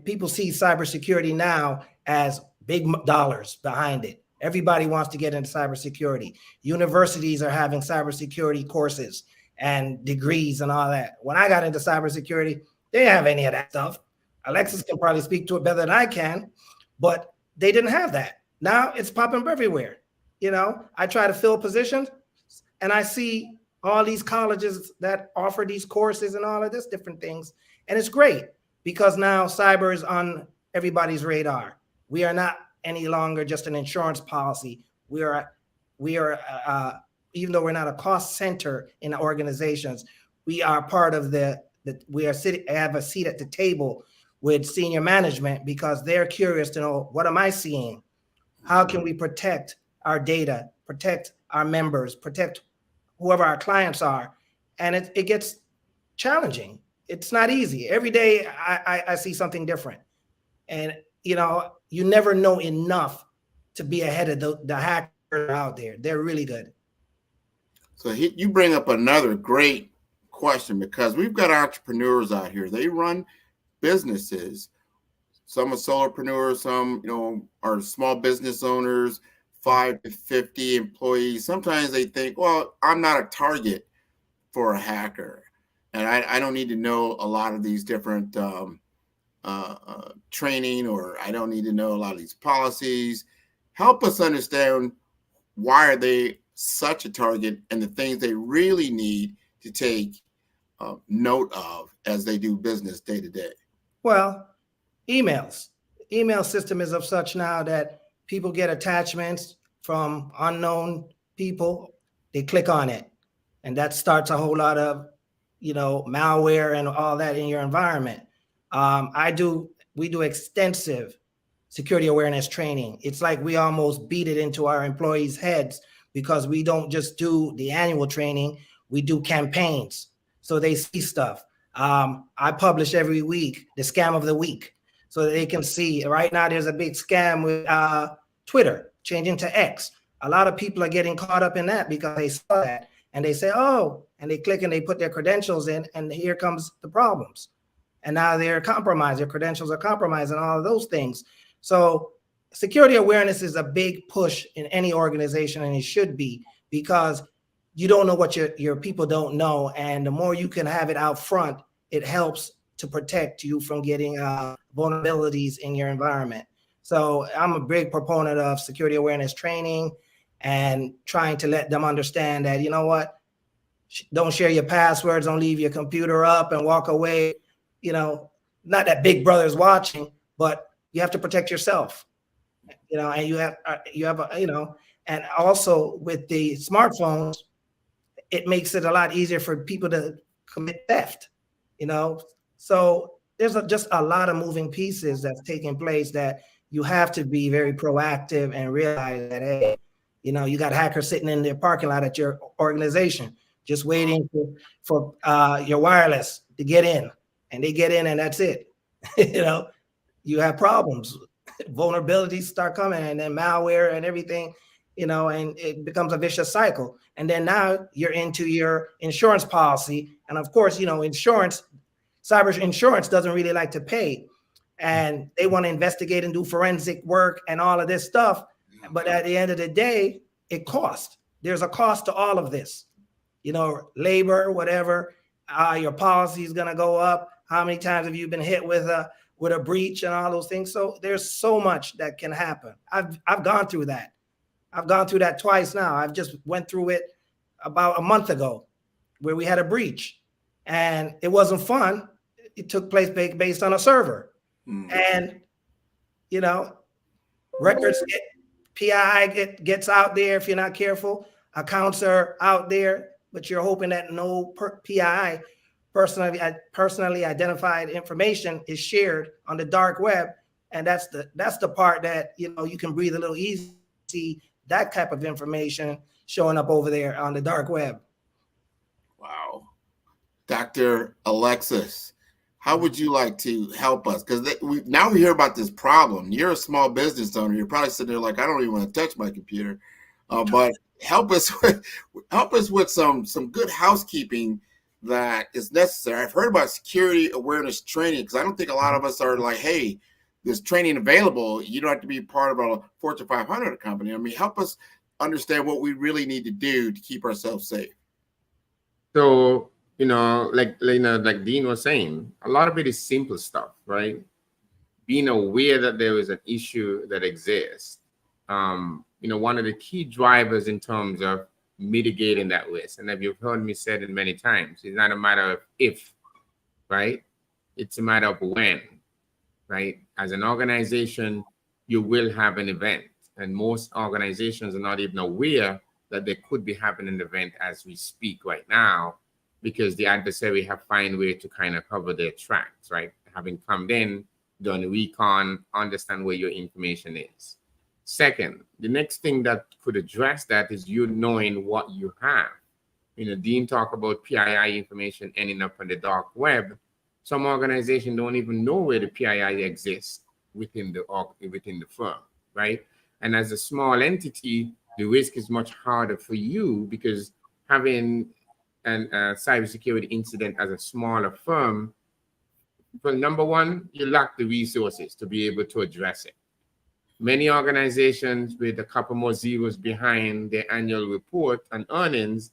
People see cybersecurity now as big dollars behind it. Everybody wants to get into cybersecurity. Universities are having cybersecurity courses and degrees and all that. When I got into cybersecurity, they didn't have any of that stuff. Alexis can probably speak to it better than I can, but they didn't have that. Now it's popping up everywhere. I try to fill positions and I see all these colleges that offer these courses and all of this different things. And it's great because now cyber is on everybody's radar. We are not any longer just an insurance policy. We are even though we're not a cost center in our organizations, we are part of have a seat at the table with senior management because they're curious to know, what am I seeing? How can we protect our data, protect our members, protect whoever our clients are? And it gets challenging. It's not easy. Every day I see something different. And, you never know enough to be ahead of the hackers out there. They're really good. So you bring up another great question, because we've got entrepreneurs out here. They run businesses. Some are solopreneurs, some, are small business owners, 5 to 50 employees. Sometimes they think, well, I'm not a target for a hacker, and I don't need to know a lot of these different training, or I don't need to know a lot of these policies. Help us understand, why are they such a target, and the things they really need to take note of as they do business day to day. Well, emails. Email system is of such now that people get attachments from unknown people. They click on it, and that starts a whole lot of, malware and all that in your environment. We do extensive security awareness training. It's like we almost beat it into our employees' heads, because we don't just do the annual training, we do campaigns. So they see stuff. I publish every week the scam of the week, so that they can see. Right now, there's a big scam with Twitter changing to X. A lot of people are getting caught up in that because they saw that and they say, oh, and they click and they put their credentials in, and here comes the problems. And now they're compromised. Their credentials are compromised and all of those things. So security awareness is a big push in any organization, and it should be, because you don't know what your people don't know. And the more you can have it out front, it helps to protect you from getting vulnerabilities in your environment. So I'm a big proponent of security awareness training and trying to let them understand that, don't share your passwords, don't leave your computer up and walk away. Not that Big Brother's watching, but you have to protect yourself. And you have and also with the smartphones, it makes it a lot easier for people to commit theft. So there's just a lot of moving pieces that's taking place that you have to be very proactive and realize that, hey, you got hackers sitting in their parking lot at your organization, just waiting for your wireless to get in, and they get in and that's it. You have problems. Vulnerabilities start coming, and then malware and everything, and it becomes a vicious cycle. And then now you're into your insurance policy. And of course, insurance, cyber insurance doesn't really like to pay, and they want to investigate and do forensic work and all of this stuff. But at the end of the day, it costs. There's a cost to all of this, labor, whatever. Your policy is going to go up. How many times have you been hit with a breach and all those things? So there's so much that can happen. I've gone through that. I've gone through that twice now. I've just went through it about a month ago where we had a breach, and it wasn't fun. It took place based on a server. And, records PII gets out there if you're not careful. Accounts are out there, but you're hoping that no PII, personally identified information, is shared on the dark web. And that's the part that, you can breathe a little easy, see that type of information showing up over there on the dark web. Wow. Dr. Alexis, how would you like to help us? Because now we hear about this problem. You're a small business owner. You're probably sitting there like, I don't even want to touch my computer. But help us with some good housekeeping that is necessary. I've heard about security awareness training, because I don't think a lot of us are like, hey, there's training available. You don't have to be part of a Fortune 500 company. I mean, help us understand what we really need to do to keep ourselves safe. So, like Dean was saying, a lot of it is simple stuff, right? Being aware that there is an issue that exists. One of the key drivers in terms of mitigating that risk, and if you've heard me say it many times, it's not a matter of if, right? It's a matter of when, right? As an organization, you will have an event, and most organizations are not even aware that they could be having an event as we speak right now, because the adversary have found a way to kind of cover their tracks, right? Having come in, done recon, understand where your information is. Second, the next thing that could address that is you knowing what you have. Dean talked about PII information ending up on the dark web. Some organizations don't even know where the PII exists within the firm, right? And as a small entity, the risk is much harder for you, because having a cybersecurity incident as a smaller firm, well, number one, you lack the resources to be able to address it. Many organizations with a couple more zeros behind their annual report and earnings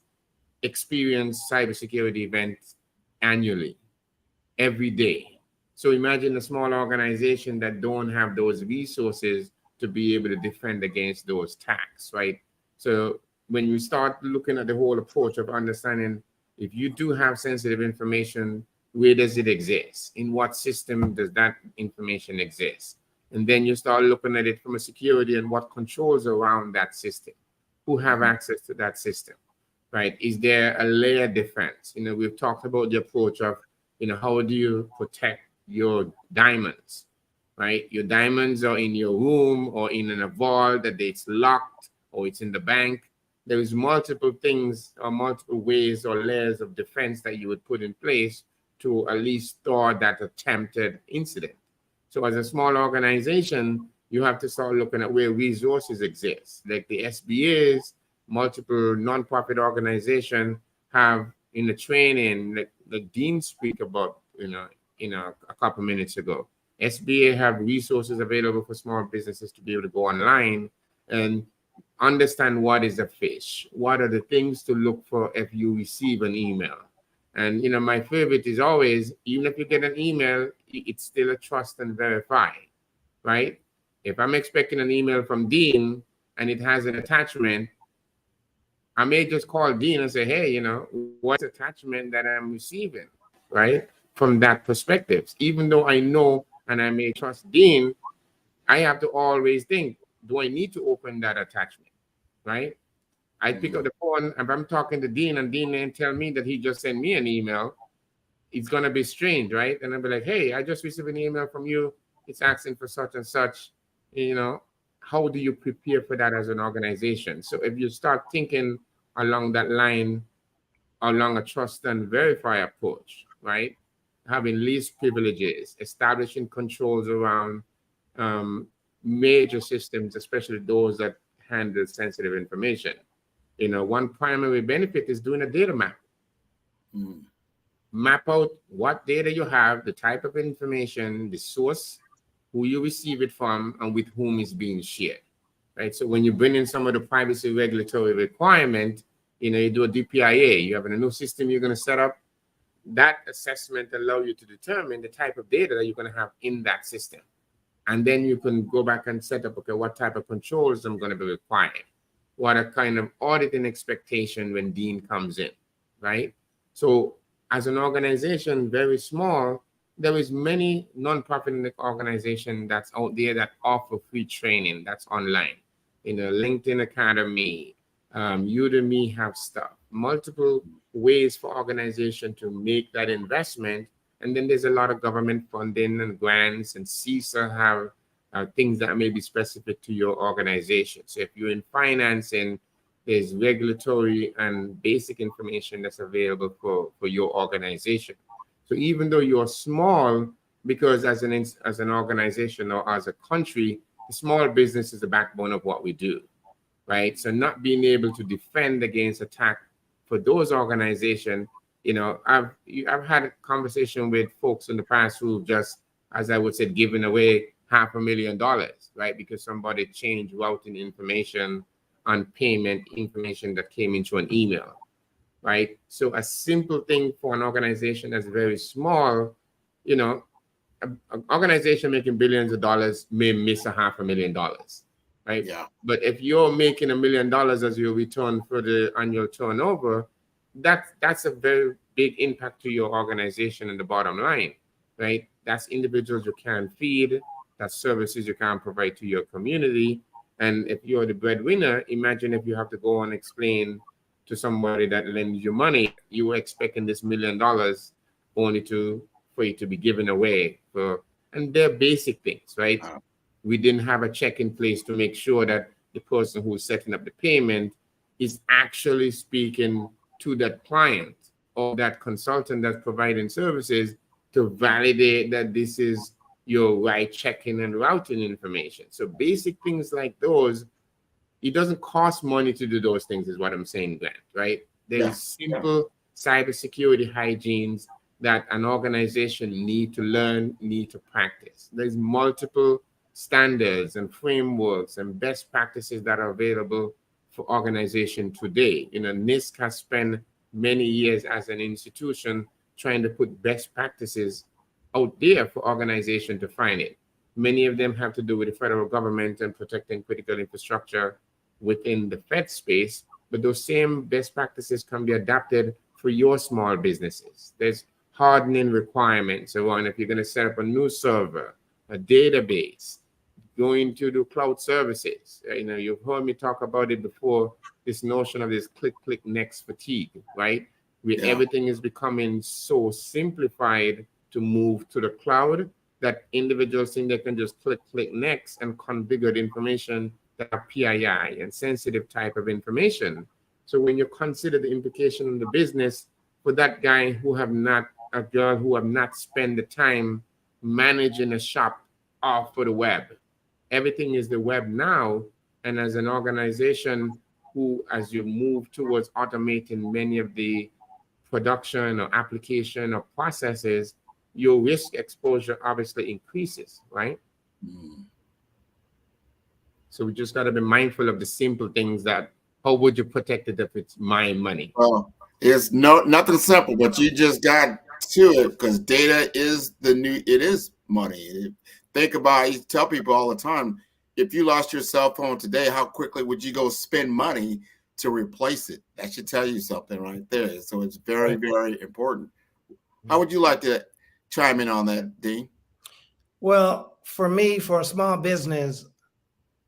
experience cybersecurity events annually, every day. So imagine a small organization that don't have those resources to be able to defend against those attacks, right? So when you start looking at the whole approach of understanding, if you do have sensitive information, where does it exist? In what system does that information exist? And then you start looking at it from a security and what controls around that system, who have access to that system, right? Is there a layer defense? We've talked about the approach of, how do you protect your diamonds, right? Your diamonds are in your room or in a vault that it's locked, or it's in the bank. There is multiple things or multiple ways or layers of defense that you would put in place to at least store that attempted incident. So as a small organization, you have to start looking at where resources exist. Like the SBAs, multiple nonprofit organizations have in the training that the Dean speak about, a couple minutes ago. SBA have resources available for small businesses to be able to go online and understand what is a phish. What are the things to look for if you receive an email? And, my favorite is always, even if you get an email, it's still a trust and verify, right? If I'm expecting an email from Dean and it has an attachment, I may just call Dean and say, hey, what's the attachment that I'm receiving, right? From that perspective, even though I know and I may trust Dean, I have to always think, do I need to open that attachment, right? I pick up the phone, if I'm talking to Dean and Dean didn't tell me that he just sent me an email, it's going to be strange, right? And I'll be like, hey, I just received an email from you. It's asking for such and such. How do you prepare for that as an organization? So if you start thinking along that line, along a trust and verify approach, right? Having least privileges, establishing controls around major systems, especially those that handle sensitive information. One primary benefit is doing a data map. map out what data you have, the type of information, the source, who you receive it from, and with whom it's being shared, right? So when you bring in some of the privacy regulatory requirement, you do a DPIA, you have a new system you're going to set up, that assessment allows you to determine the type of data that you're going to have in that system. And then you can go back and set up, okay, what type of controls I'm going to be required? What a kind of auditing expectation when Dean comes in, right? So as an organization, very small, there is many nonprofit organizations that's out there that offer free training that's online. LinkedIn Academy, Udemy have stuff, multiple ways for organization to make that investment. And then there's a lot of government funding and grants, and CISA have things that may be specific to your organization. So if you're in financing, there's regulatory and basic information that's available for your organization. So even though you're small, because as an organization or as a country, the small business is the backbone of what we do, right? So not being able to defend against attack for those organizations, I've had a conversation with folks in the past who just, as I would say, given away $500,000, right? Because somebody changed routing information on payment information that came into an email, right? So a simple thing for an organization that's very small, an organization making billions of dollars may miss $500,000, right? Yeah. But if you're making $1 million as your return for the annual turnover, that's a very big impact to your organization and the bottom line, right? That's individuals you can feed, that's services you can provide to your community. And if you're the breadwinner, imagine if you have to go and explain to somebody that lends you money, you were expecting this $1 million only for it to be given away and they're basic things, right? We didn't have a check in place to make sure that the person who's setting up the payment is actually speaking to that client or that consultant that's providing services to validate that this is your right checking and routing information. So basic things like those, it doesn't cost money to do those things is what I'm saying, Grant, right? There's simple cybersecurity hygienes that an organization need to learn, need to practice. There's multiple standards and frameworks and best practices that are available for organization today. NIST has spent many years as an institution trying to put best practices out there for organization to find it. Many of them have to do with the federal government and protecting critical infrastructure within the Fed space, but those same best practices can be adapted for your small businesses. There's hardening requirements around if you're going to set up a new server, a database, going to do cloud services. You've heard me talk about it before, this notion of this click next fatigue, right? Where everything is becoming so simplified to move to the cloud that individuals think they can just click next and configure the information that are PII and sensitive type of information. So when you consider the implication on the business for that guy a girl who have not spent the time managing a shop off for the web, everything is the web now. And as an organization who, as you move towards automating many of the production or application or processes, your risk exposure obviously increases, right? So we just got to be mindful of the simple things that, how would you protect it if it's my money? Well, it's nothing simple, but you just got to it because data is it is money. Think about it, you tell people all the time, if you lost your cell phone today, how quickly would you go spend money to replace it? That should tell you something right there. So it's very, very important. How would you like to chime in on that, Dean? Well, for me, for a small business,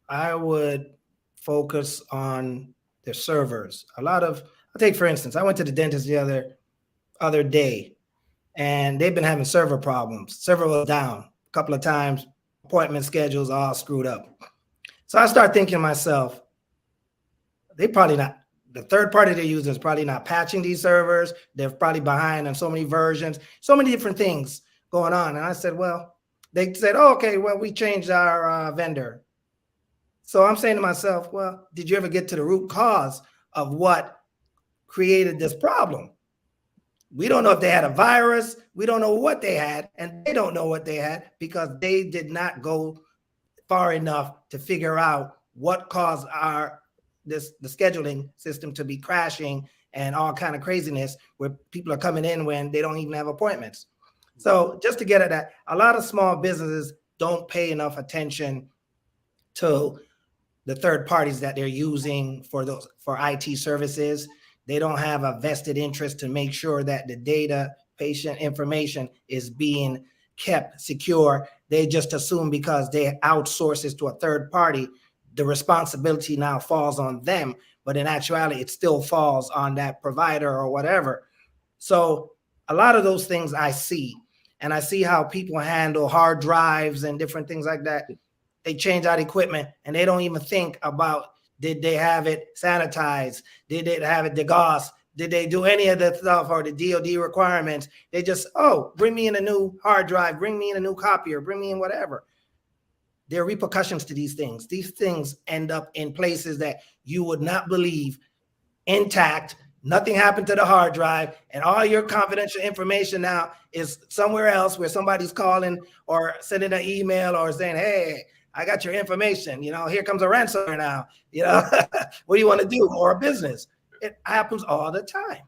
I would focus on their servers. I'll take for instance, I went to the dentist the other day, and they've been having server problems. Server was down a couple of times, appointment schedules all screwed up. So I start thinking to myself, they probably not, the third party they're using is probably not patching these servers. They're probably behind on so many versions, so many different things going on. And I said, well, they said, oh, okay, well, we changed our vendor. So I'm saying to myself, well, did you ever get to the root cause of what created this problem? We don't know if they had a virus. We don't know what they had, and they don't know what they had because they did not go far enough to figure out what caused the scheduling system to be crashing and all kind of craziness where people are coming in when they don't even have appointments. So just to get at that, a lot of small businesses don't pay enough attention to the third parties that they're using for IT services. They don't have a vested interest to make sure that the data, patient information is being kept secure. They just assume because they outsource this to a third party, the responsibility now falls on them. But in actuality, it still falls on that provider or whatever. So a lot of those things I see, and I see how people handle hard drives and different things like that. They change out equipment and they don't even think about, did they have it sanitized? Did they have it degaussed? Did they do any of the stuff or the DOD requirements? They just, bring me in a new hard drive, bring me in a new copier, bring me in whatever. There are repercussions to these things. These things end up in places that you would not believe, intact. Nothing happened to the hard drive, and all your confidential information now is somewhere else where somebody's calling or sending an email or saying, hey, I got your information. Here comes a ransomware now. What do you want to do? Or a business. It happens all the time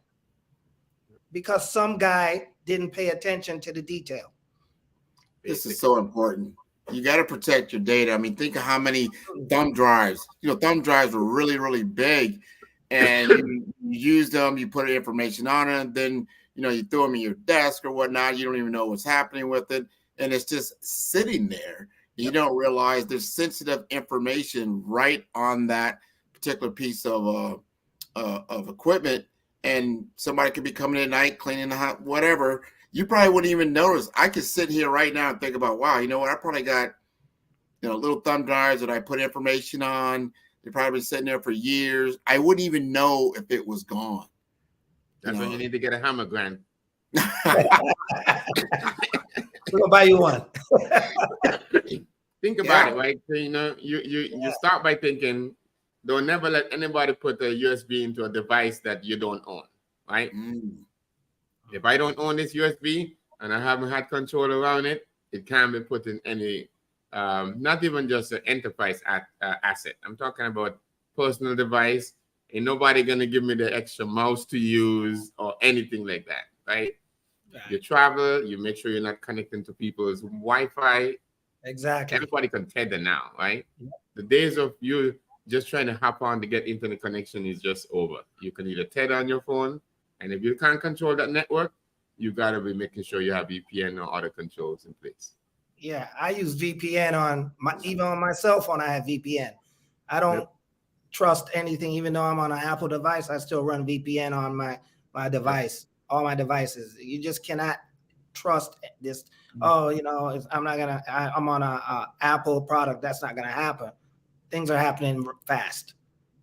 because some guy didn't pay attention to the detail. This is so important. You got to protect your data. I mean, think of how many thumb drives. Thumb drives were really, really big, and you use them. You put information on it, then you throw them in your desk or whatnot. You don't even know what's happening with it, and it's just sitting there. You don't realize there's sensitive information right on that particular piece of equipment, and somebody could be coming in at night, cleaning the house, whatever. You probably wouldn't even notice. I could sit here right now and think about, wow, you know what? I probably got, little thumb drives that I put information on. They're probably sitting there for years. I wouldn't even know if it was gone. That's when you need to get a hammer, Grant. We're gonna buy you one. Think about it, right? So, you start by thinking, don't never let anybody put a USB into a device that you don't own, right? If I don't own this USB and I haven't had control around it, it can't be put in any, not even just an enterprise asset. I'm talking about personal device. Ain't nobody gonna give me the extra mouse to use or anything like that, right? You travel, you make sure you're not connecting to people's Wi-Fi. Exactly. Everybody can tether now, right? The days of you just trying to hop on to get internet connection is just over. You can either tether on your phone, and if you can't control that network, you got to be making sure you have VPN or other controls in place. Yeah, I use VPN even on my cell phone. I have VPN. I don't trust anything, even though I'm on an Apple device. I still run VPN on my device. All my devices. You just cannot trust this. I'm on a Apple product. That's not gonna happen. Things are happening fast.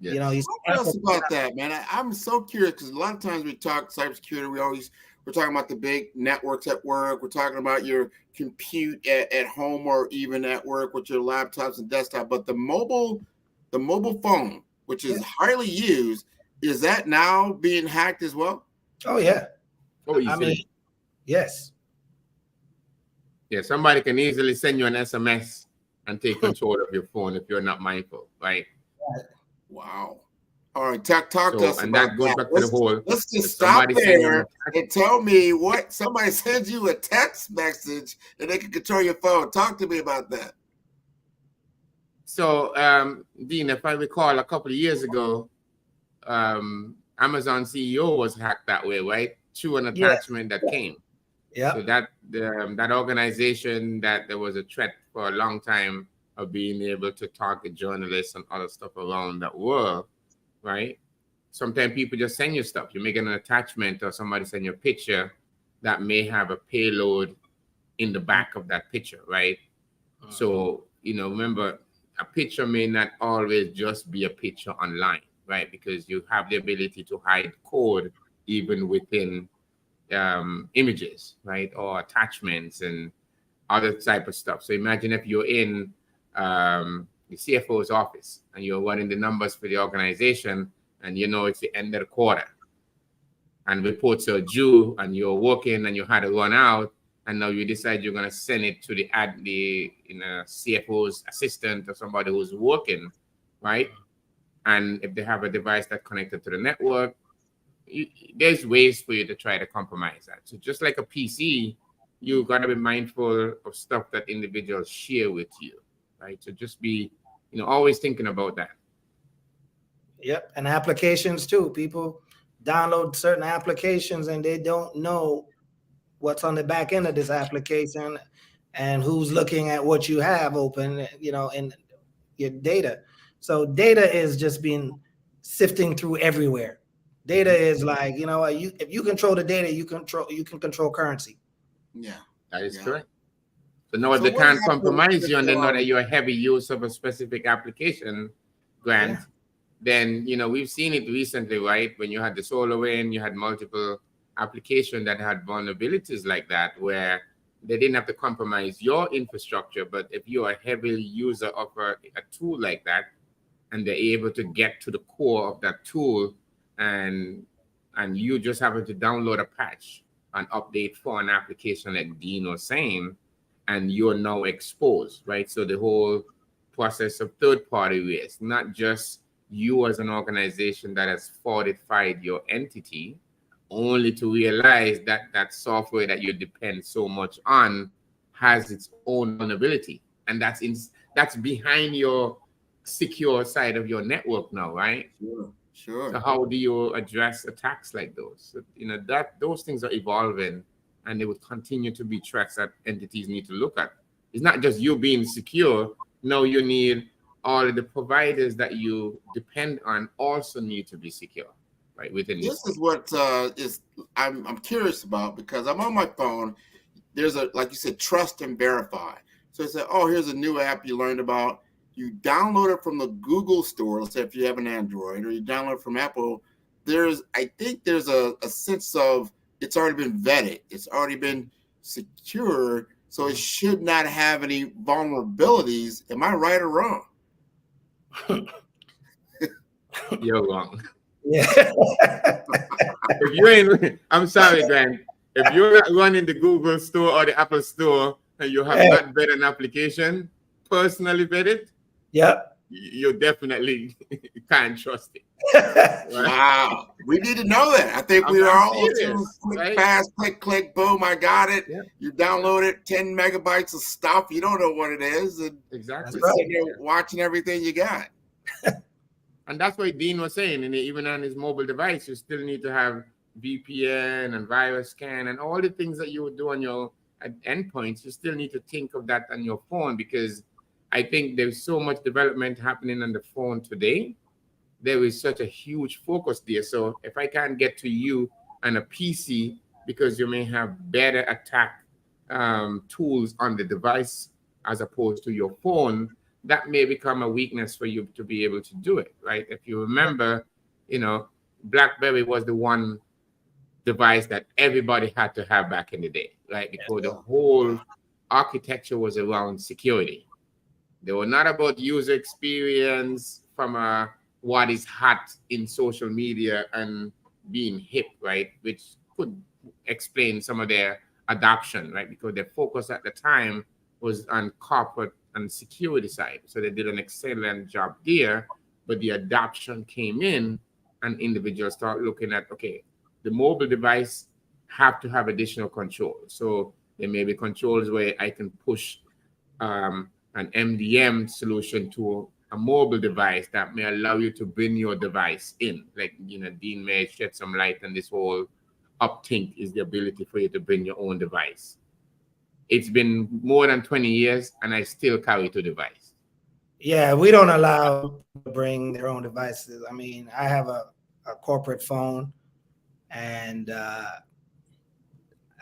Yes. Tell us about that, man. I'm so curious because a lot of times we talk cybersecurity. We're talking about the big networks at work. We're talking about your compute at home or even at work with your laptops and desktop. But the mobile phone, which is highly used, is that now being hacked as well? Oh yeah. Oh, easily. Yes. Yeah, somebody can easily send you an SMS and take control of your phone if you're not mindful, right? Wow. All right, talk to us and about that goes back to the whole. Let's just stop there and tell me what somebody sends you a text message and they can control your phone. Talk to me about that. So, Dean, if I recall, a couple of years ago, Amazon CEO was hacked that way, right? Through an attachment that came. Yeah. So that that organization that there was a threat for a long time of being able to target journalists and other stuff around that world, right? Sometimes people just send you stuff. You make an attachment or somebody send you a picture that may have a payload in the back of that picture, right? So, remember, a picture may not always just be a picture online, right? Because you have the ability to hide code even within images, right? Or attachments and other type of stuff. So imagine if you're in the CFO's office and you're running the numbers for the organization and it's the end of the quarter. and reports are due, and you're working and you had to run out, and now you decide you're going to send it to the CFO's assistant or somebody who's working, right? And if they have a device that's connected to the network, there's ways for you to try to compromise that. So just like a PC, you got to be mindful of stuff that individuals share with you, right? So just be, always thinking about that. Yep, and applications too. People download certain applications and they don't know what's on the back end of this application and who's looking at what you have open, in your data. So data is just being sifting through everywhere. Data is like, if you control the data, you can control currency. Yeah, that is correct. So now if they can't compromise you and they know that you're a heavy use of a specific application, Grant, then, we've seen it recently, right? When you had the SolarWinds, you had multiple applications that had vulnerabilities like that, where they didn't have to compromise your infrastructure. But if you're a heavy user of a tool like that, and they're able to get to the core of that tool, and you just happen to download a patch, an update for an application like Dean was saying, and you're now exposed, right? So the whole process of third-party risk, not just you as an organization that has fortified your entity, only to realize that that software that you depend so much on has its own vulnerability. And that's behind your secure side of your network now, right? Sure. So how do you address attacks like those? So, those things are evolving, and they will continue to be threats that entities need to look at. It's not just you being secure. No, you need all of the providers that you depend on also need to be secure, right? Within this is what I'm curious about, because I'm on my phone. There's like you said, trust and verify. So it said, oh, here's a new app you learned about. You download it from the Google store, let's say if you have an Android, or you download it from Apple. I think there's a sense of it's already been vetted. It's already been secured. So it should not have any vulnerabilities. Am I right or wrong? You're wrong. Yeah. If you ain't, I'm sorry, Grant. If you're not running the Google store or the Apple store and you have not vetted an application, personally vetted, you definitely can't trust it. Right? Wow. We need to know that. I think we are all click, fast, click, boom, I got it. Yeah. You download it, 10 megabytes of stuff. You don't know what it is. And exactly. You're watching everything you got. And that's what Dean was saying. And even on his mobile device, you still need to have VPN and virus scan and all the things that you would do on your endpoints. You still need to think of that on your phone, because I think there's so much development happening on the phone today. There is such a huge focus there. So if I can't get to you on a PC because you may have better attack tools on the device as opposed to your phone, that may become a weakness for you to be able to do it, right? If you remember, BlackBerry was the one device that everybody had to have back in the day, right? Because the whole architecture was around security. They were not about user experience from what is hot in social media and being hip, right? Which could explain some of their adoption, right? Because their focus at the time was on corporate and security side. So they did an excellent job there, but the adoption came in and individuals start looking at, okay, the mobile device have to have additional control. So there may be controls where I can push an MDM solution to a mobile device that may allow you to bring your device in. Like, Dean may shed some light on this whole upthink is the ability for you to bring your own device. It's been more than 20 years and I still carry the device. Yeah, we don't allow people to bring their own devices. I mean, I have a corporate phone, and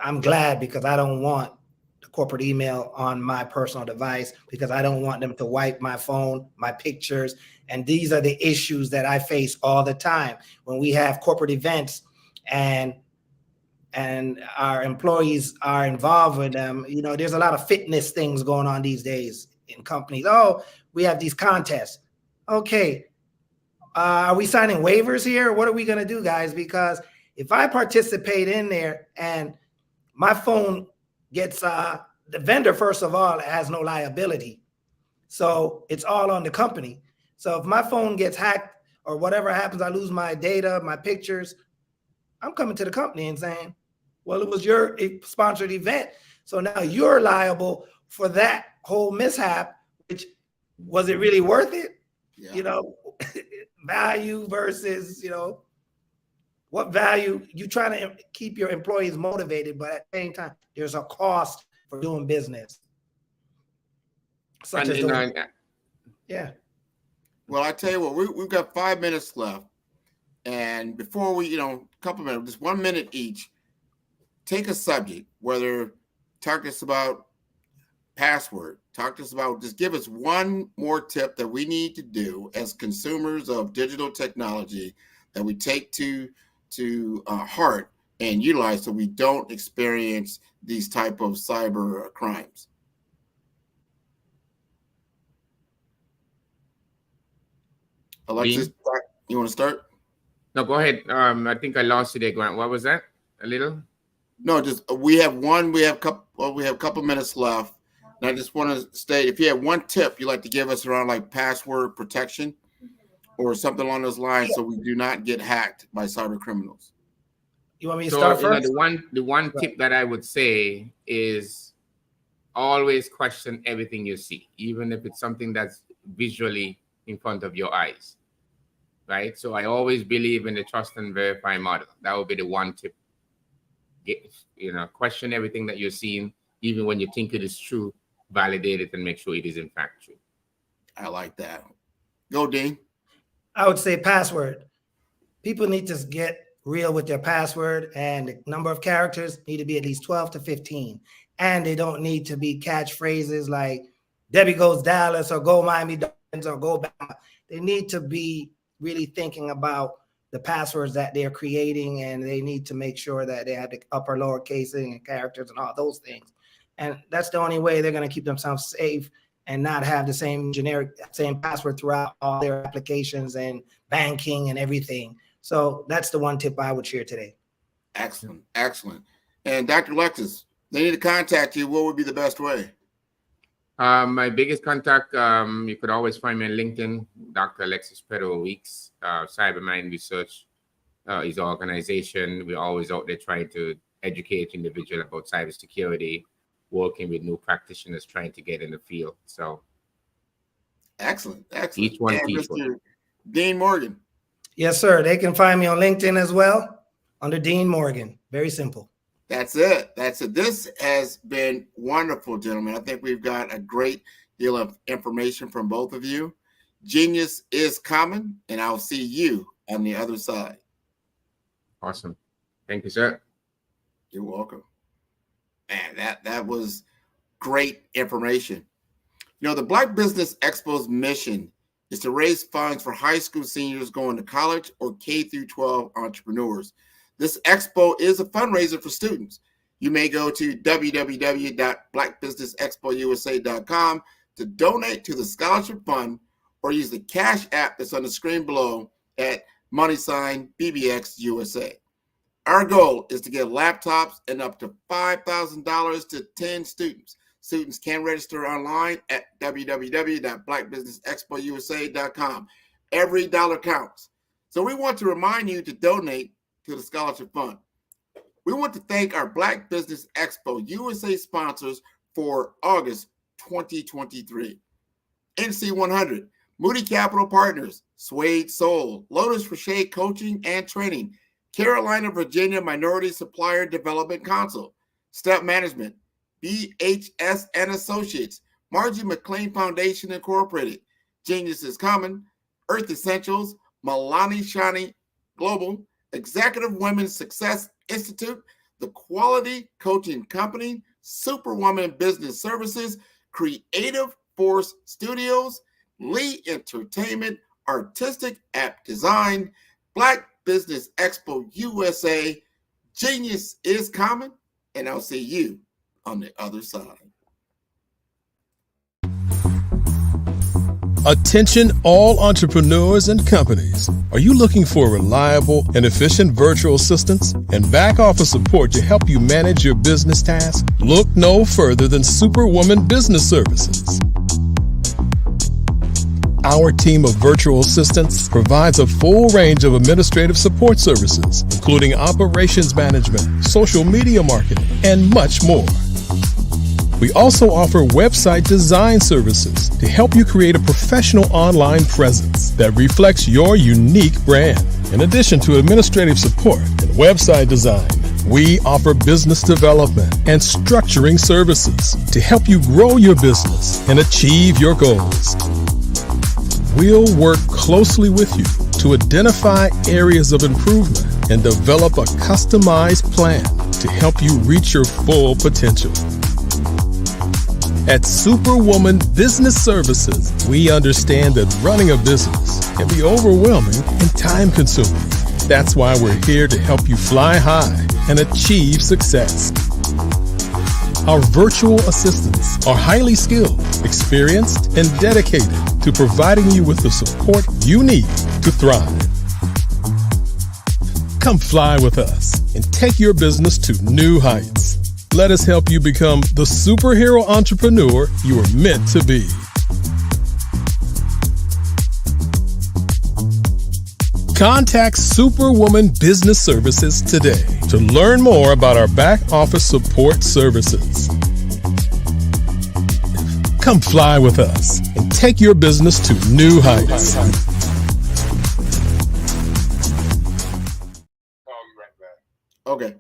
I'm glad, because I don't want the corporate email on my personal device, because I don't want them to wipe my phone, my pictures. And these are the issues that I face all the time when we have corporate events and our employees are involved with them. There's a lot of fitness things going on these days in companies. Oh, we have these contests. Okay. Are we signing waivers here? What are we going to do, guys? Because If I participate in there and my phone gets, the vendor, first of all, has no liability. So it's all on the company. So if my phone gets hacked or whatever happens, I lose my data, my pictures, I'm coming to the company and saying, well, it was your sponsored event. So now you're liable for that whole mishap, which was it really worth it? Yeah. You know, value versus, you know, what value you trying to keep your employees motivated, but at the same time, there's a cost for doing business. Such as doing, yeah. Well, I tell you what, we've got 5 minutes left. And before we, couple minutes, just 1 minute each, take a subject, whether talk to us about password, talk to us about, just give us one more tip that we need to do as consumers of digital technology that we take to heart and utilize so we don't experience these type of cyber crimes. Alexis, you want to start? No, go ahead. I think I lost you there, Grant. What was that? A little? No, just we have a couple minutes left. And I just want to state, if you have one tip you'd like to give us around like password protection or something along those lines, so we do not get hacked by cyber criminals. You want me to start first? The one tip that I would say is always question everything you see, even if it's something that's visually in front of your eyes. Right? So I always believe in the trust and verify model. That would be the one tip. Question everything that you're seeing, even when you think it is true, validate it and make sure it is in fact true. I like that. Go, Dean. I would say password. People need to get real with their password, and the number of characters need to be at least 12 to 15. And they don't need to be catchphrases like Debbie goes Dallas or go Miami Dolphins or go Bama. They need to be really thinking about the passwords that they're creating, and they need to make sure that they have the upper lower casing and characters and all those things. And that's the only way they're going to keep themselves safe and not have the same password throughout all their applications and banking and everything. So that's the one tip I would share today. Excellent. Excellent. And Dr. Alexis, they need to contact you. What would be the best way? My biggest contact, you could always find me on LinkedIn, Dr. Alexis Pedro Weeks. Cybermind Research is our organization. We're always out there trying to educate individuals about cybersecurity, working with new practitioners trying to get in the field. So, excellent. Each one teach one. Dean Morgan. Yes, sir. They can find me on LinkedIn as well under Dean Morgan. Very simple. That's it. This has been wonderful, gentlemen. I think we've got a great deal of information from both of you. Genius is common, and I'll see you on the other side. Awesome. Thank you, sir. You're welcome. Man, that was great information. The Black Business Expo's mission is to raise funds for high school seniors going to college or K through 12 entrepreneurs. This expo is a fundraiser for students. You may go to www.blackbusinessexpousa.com to donate to the scholarship fund, or use the Cash app that's on the screen below at $BBX USA. Our goal is to give laptops and up to $5,000 to 10 students. Students can register online at www.blackbusinessexpousa.com. Every dollar counts. So we want to remind you to donate to the scholarship fund. We want to thank our Black Business Expo USA sponsors for August 2023. NC 100, Moody Capital Partners, Suede Soul, Lotus Rocher Coaching and Training, Carolina, Virginia Minority Supplier Development Council, Step Management, BHS and Associates, Margie McLean Foundation Incorporated, Genius is Common, Earth Essentials, Milani Shani Global, Executive Women's Success Institute, The Quality Coaching Company, Superwoman Business Services, Creative Force Studios, Lee Entertainment, Artistic App Design, Black Business Expo USA, Genius is Common, and I'll see you on the other side. Attention all entrepreneurs and companies. Are you looking for reliable and efficient virtual assistants and back office support to help you manage your business tasks? Look no further than Superwoman Business Services. Our team of virtual assistants provides a full range of administrative support services, including operations management, social media marketing, and much more. We also offer website design services to help you create a professional online presence that reflects your unique brand. In addition to administrative support and website design, we offer business development and structuring services to help you grow your business and achieve your goals. We'll work closely with you to identify areas of improvement and develop a customized plan to help you reach your full potential. At Superwoman Business Services, we understand that running a business can be overwhelming and time-consuming. That's why we're here to help you fly high and achieve success. Our virtual assistants are highly skilled, experienced, and dedicated to providing you with the support you need to thrive. Come fly with us and take your business to new heights. Let us help you become the superhero entrepreneur you are meant to be. Contact Superwoman Business Services today to learn more about our back office support services. Come fly with us and take your business to new heights. Okay.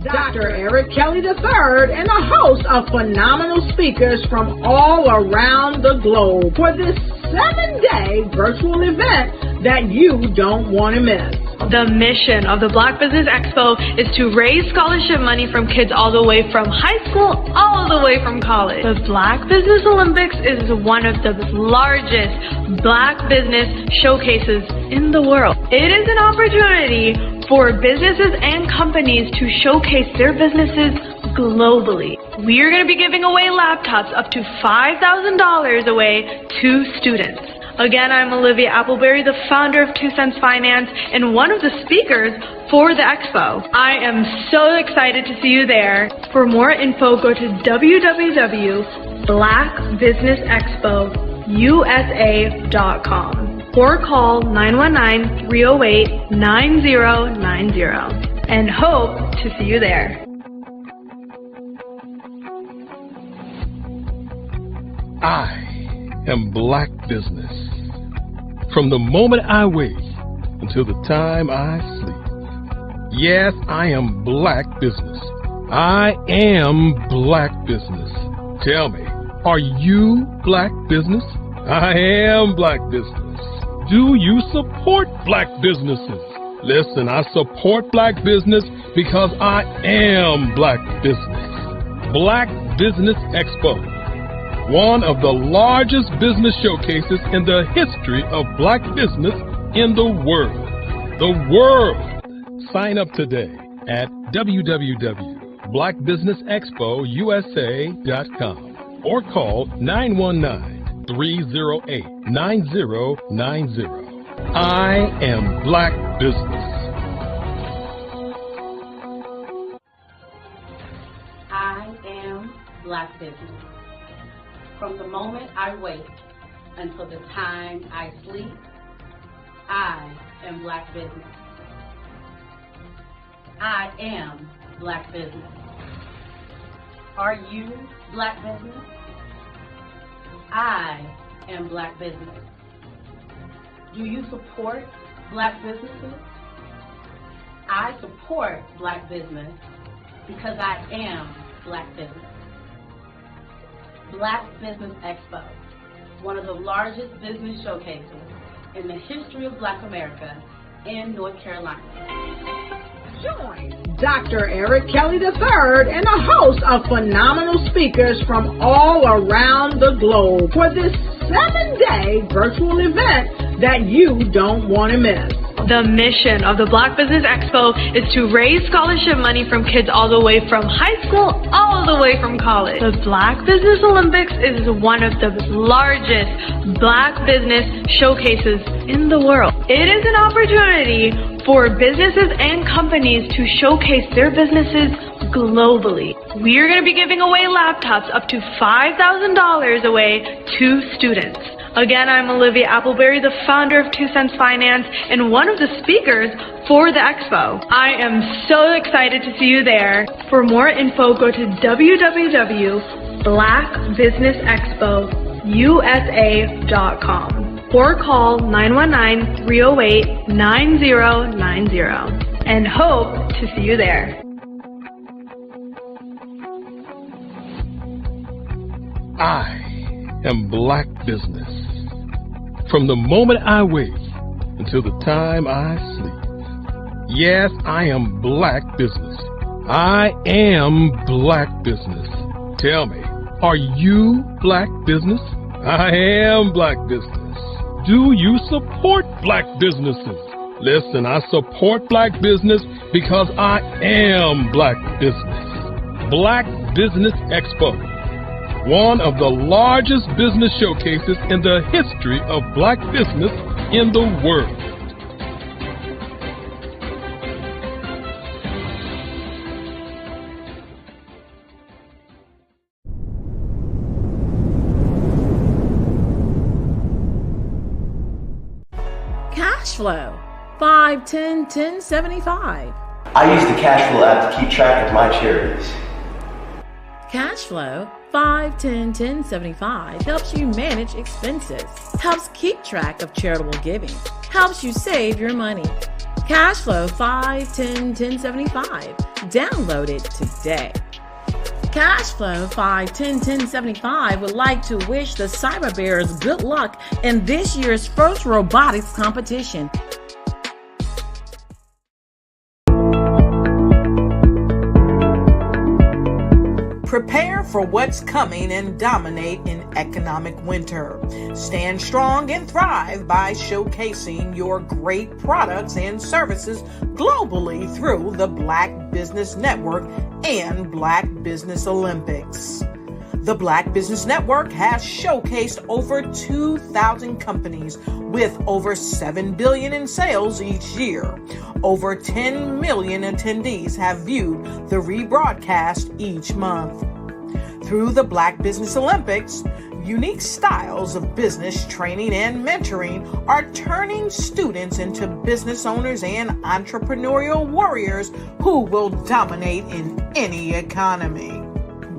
Dr. Eric Kelly III and a host of phenomenal speakers from all around the globe for this 7-day virtual event that you don't want to miss. The mission of the Black Business Expo is to raise scholarship money from kids all the way from high school, all the way from college. The Black Business Olympics is one of the largest Black business showcases in the world. It is an opportunity for businesses and companies to showcase their businesses globally. We are going to be giving away laptops up to $5,000 away to students. Again, I'm Olivia Appleberry, the founder of 2 Cents Finance and one of the speakers for the expo. I am so excited to see you there. For more info, go to www.blackbusinessexpousa.com or call 919-308-9090 and hope to see you there. I am Black Business. From the moment I wake until the time I sleep. Yes, I am Black Business. I am Black Business. Tell me, are you Black Business? I am Black Business. Do you support Black businesses? Listen, I support Black business because I am Black Business. Black Business Expo, one of the largest business showcases in the history of Black business in the world. The world! Sign up today at www.blackbusinessexpousa.com or call 919-308-9090. I am Black Business. business. From the moment I wake until the time I sleep, I am Black business. I am Black business. Are you Black business? I am Black business. Do you support Black businesses? I support Black business because I am Black business. Black Business Expo, one of the largest business showcases in the history of Black America in North Carolina. Join Dr. Eric Kelly III and a host of phenomenal speakers from all around the globe for this 7-day virtual event that you don't want to miss. The mission of the Black Business Expo is to raise scholarship money from kids all the way from high school, all the way from college. The Black Business Olympics is one of the largest Black business showcases in the world. It is an opportunity for businesses and companies to showcase their businesses globally. We are going to be giving away laptops up to $5,000 away to students. Again, I'm Olivia Appleberry, the founder of 2 Cents Finance and one of the speakers for the expo. I am so excited to see you there. For more info, go to www.blackbusinessexpousa.com or call 919-308-9090 and hope to see you there. I am Black business. From the moment I wake until the time I sleep. Yes, I am Black business. I am Black business. Tell me, are you Black business? I am Black business. Do you support Black businesses? Listen, I support Black business because I am Black business. Black Business Expo, one of the largest business showcases in the history of Black business in the world. Cash flow, 5, 10, 10, 75. I use the cash flow app to keep track of my charities. Cash flow, 5, 10, 10, 75 helps you manage expenses, helps keep track of charitable giving, helps you save your money. Cash flow, 5, 10, 10, 75. Download it today. Cash flow 5, 10, 10, 75 would like to wish the Cyber Bears good luck in this year's first robotics competition. Prepare for what's coming and dominate in economic winter. Stand strong and thrive by showcasing your great products and services globally through the Black Business Network and Black Business Olympics. The Black Business Network has showcased over 2,000 companies with over $7 billion in sales each year. Over 10 million attendees have viewed the rebroadcast each month. Through the Black Business Olympics, unique styles of business training and mentoring are turning students into business owners and entrepreneurial warriors who will dominate in any economy.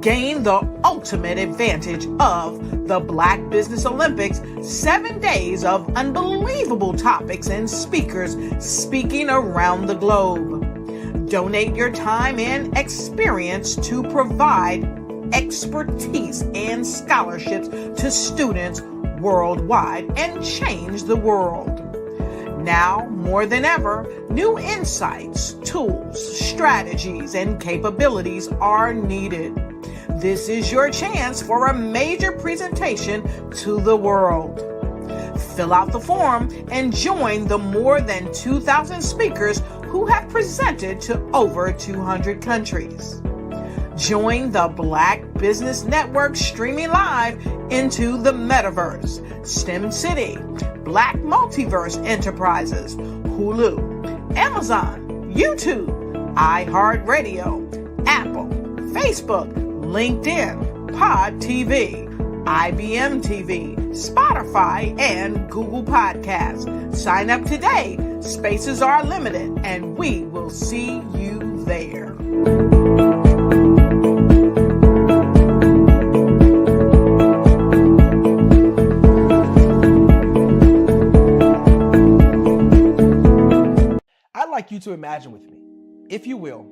Gain the ultimate advantage of the Black Business Olympics, 7 days of unbelievable topics and speakers speaking around the globe. Donate your time and experience to provide expertise and scholarships to students worldwide and change the world. Now, more than ever, new insights, tools, strategies, and capabilities are needed. This is your chance for a major presentation to the world. Fill out the form and join the more than 2,000 speakers who have presented to over 200 countries. Join the Black Business Network streaming live into the Metaverse, STEM City, Black Multiverse Enterprises, Hulu, Amazon, YouTube, iHeartRadio, Apple, Facebook, LinkedIn, Pod TV, IBM TV, Spotify, and Google Podcasts. Sign up today. Spaces are limited, and we will see you there. I'd like you to imagine with me, if you will,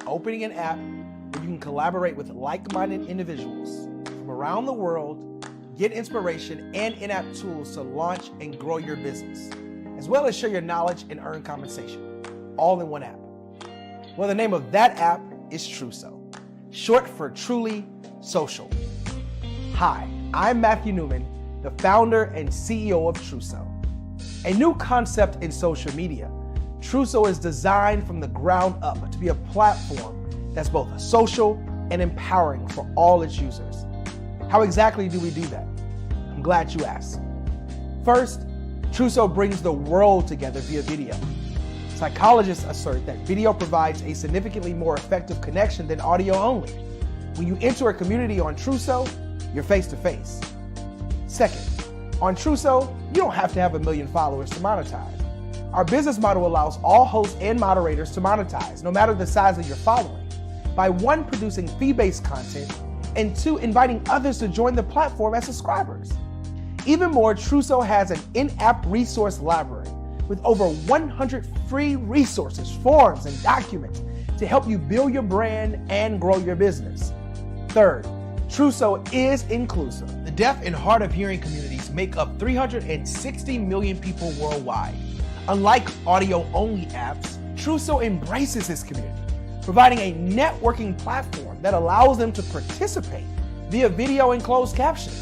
opening an app where you can collaborate with like-minded individuals from around the world, get inspiration and in-app tools to launch and grow your business, as well as share your knowledge and earn compensation, all in one app. Well, the name of that app is Truso, short for Truly Social. Hi, I'm Matthew Newman, the founder and CEO of Truso, a new concept in social media. Truso is designed from the ground up to be a platform that's both social and empowering for all its users. How exactly do we do that? I'm glad you asked. First, Truso brings the world together via video. Psychologists assert that video provides a significantly more effective connection than audio only. When you enter a community on Truso, you're face to face. Second, on Truso, you don't have to have 1 million followers to monetize. Our business model allows all hosts and moderators to monetize, no matter the size of your following, by 1, producing fee-based content, and 2, inviting others to join the platform as subscribers. Even more, Truso has an in-app resource library with over 100 free resources, forms, and documents to help you build your brand and grow your business. Third, Truso is inclusive. The deaf and hard of hearing communities make up 360 million people worldwide. Unlike audio-only apps, Truso embraces this community, providing a networking platform that allows them to participate via video and closed captioning.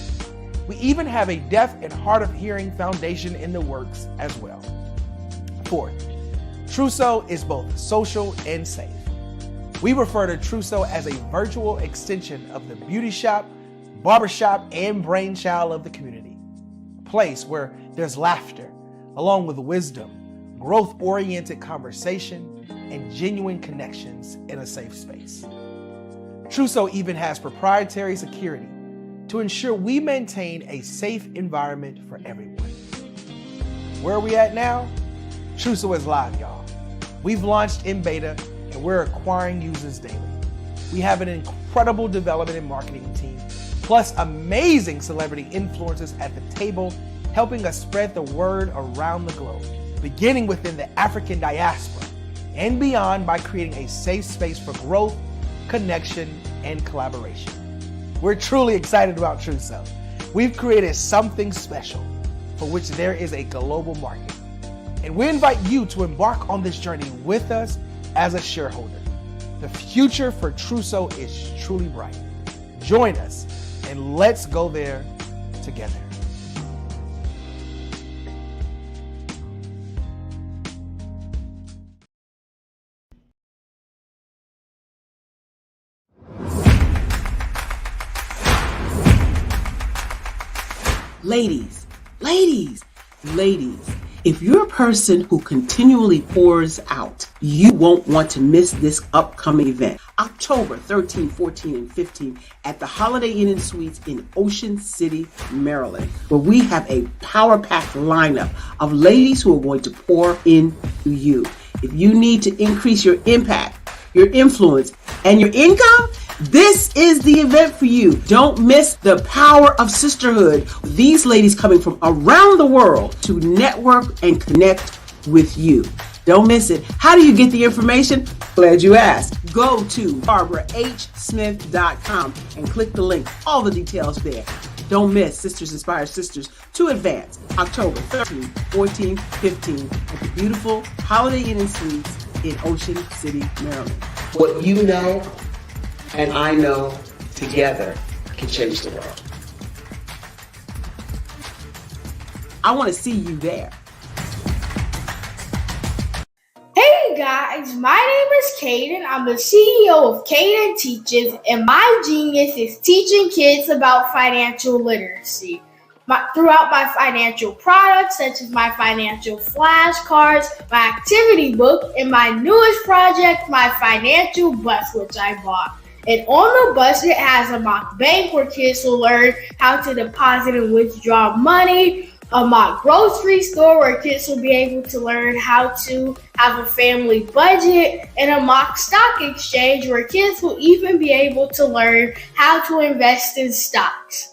We even have a deaf and hard of hearing foundation in the works as well. Fourth, Truso is both social and safe. We refer to Truso as a virtual extension of the beauty shop, barbershop, and brainchild of the community. A place where there's laughter, along with wisdom, growth-oriented conversation, and genuine connections in a safe space. Truso even has proprietary security to ensure we maintain a safe environment for everyone. Where are we at now? Truso is live, y'all. We've launched in beta, and we're acquiring users daily. We have an incredible development and marketing team, plus amazing celebrity influencers at the table, helping us spread the word around the globe, beginning within the African diaspora and beyond by creating a safe space for growth, connection, and collaboration. We're truly excited about Truso. We've created something special for which there is a global market. And we invite you to embark on this journey with us as a shareholder. The future for Truso is truly bright. Join us and let's go there together. Ladies, if you're a person who continually pours out, you won't want to miss this upcoming event. October 13, 14, and 15 at the Holiday Inn & Suites in Ocean City, Maryland, where we have a power-packed lineup of ladies who are going to pour into you. If you need to increase your impact, your influence, and your income, this is the event for you. Don't miss the power of sisterhood. These ladies coming from around the world to network and connect with you. Don't miss it. How do you get the information? Glad you asked. Go to barbarahsmith.com and click the link. All the details there. Don't miss Sisters Inspire Sisters to Advance, October 13, 14, 15 at the beautiful Holiday Inn & Suites in Ocean City, Maryland. What you know and I know together can change the world. I want to see you there. Hey guys, my name is Caden. I'm the CEO of Caden Teaches, and my genius is teaching kids about financial literacy. Throughout my financial products, such as my financial flashcards, my activity book, and my newest project, my financial bus, which I bought. And on the bus, it has a mock bank where kids will learn how to deposit and withdraw money, a mock grocery store where kids will be able to learn how to have a family budget, and a mock stock exchange where kids will even be able to learn how to invest in stocks.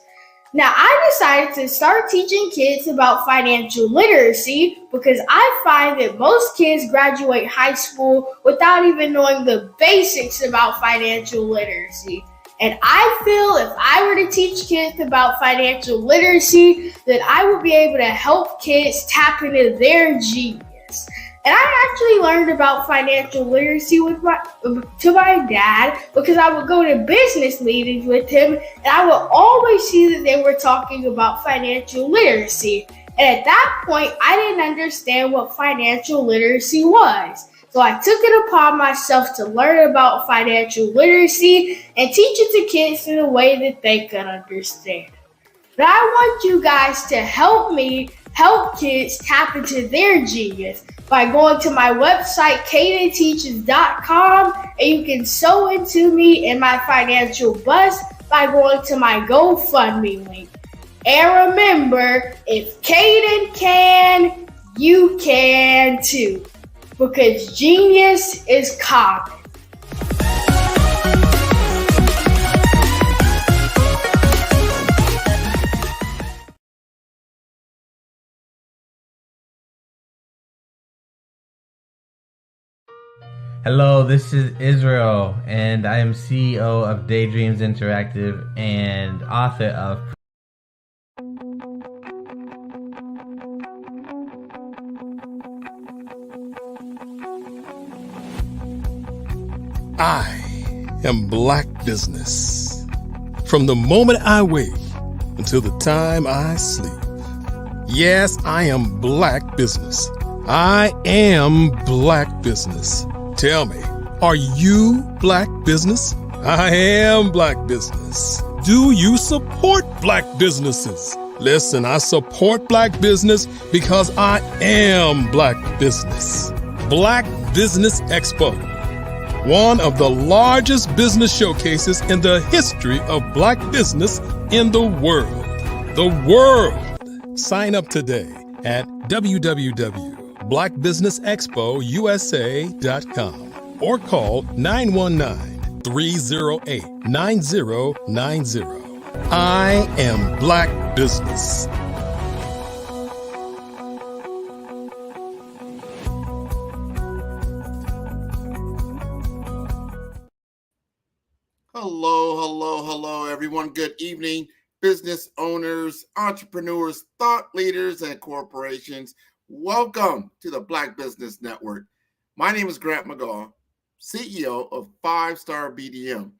Now, I decided to start teaching kids about financial literacy because I find that most kids graduate high school without even knowing the basics about financial literacy. And I feel if I were to teach kids about financial literacy, that I would be able to help kids tap into their genius. And I actually learned about financial literacy to my dad because I would go to business meetings with him and I would always see that they were talking about financial literacy. And at that point, I didn't understand what financial literacy was. So I took it upon myself to learn about financial literacy and teach it to kids in a way that they could understand. But I want you guys to help me help kids tap into their genius by going to my website, cadenteaches.com, and you can sew into me in my financial bus by going to my GoFundMe link. And remember, if Caden can, you can too, because genius is common. Hello, this is Israel, and I am CEO of Daydreams Interactive and author of I am Black Business. From the moment I wake until the time I sleep. Yes, I am Black Business. I am Black Business. Tell me, are you Black Business? I am Black Business. Do you support Black businesses? Listen, I support Black business because I am Black Business. Black Business Expo, one of the largest business showcases in the history of Black business in the world. The world! Sign up today at www.blackbusinessexpousa.com or call 919-308-9090. I am Black Business. Hello, everyone. Good evening, business owners, entrepreneurs, thought leaders, and corporations. Welcome to the Black Business Network. My name is Grant McGaugh, CEO of 5-Star BDM.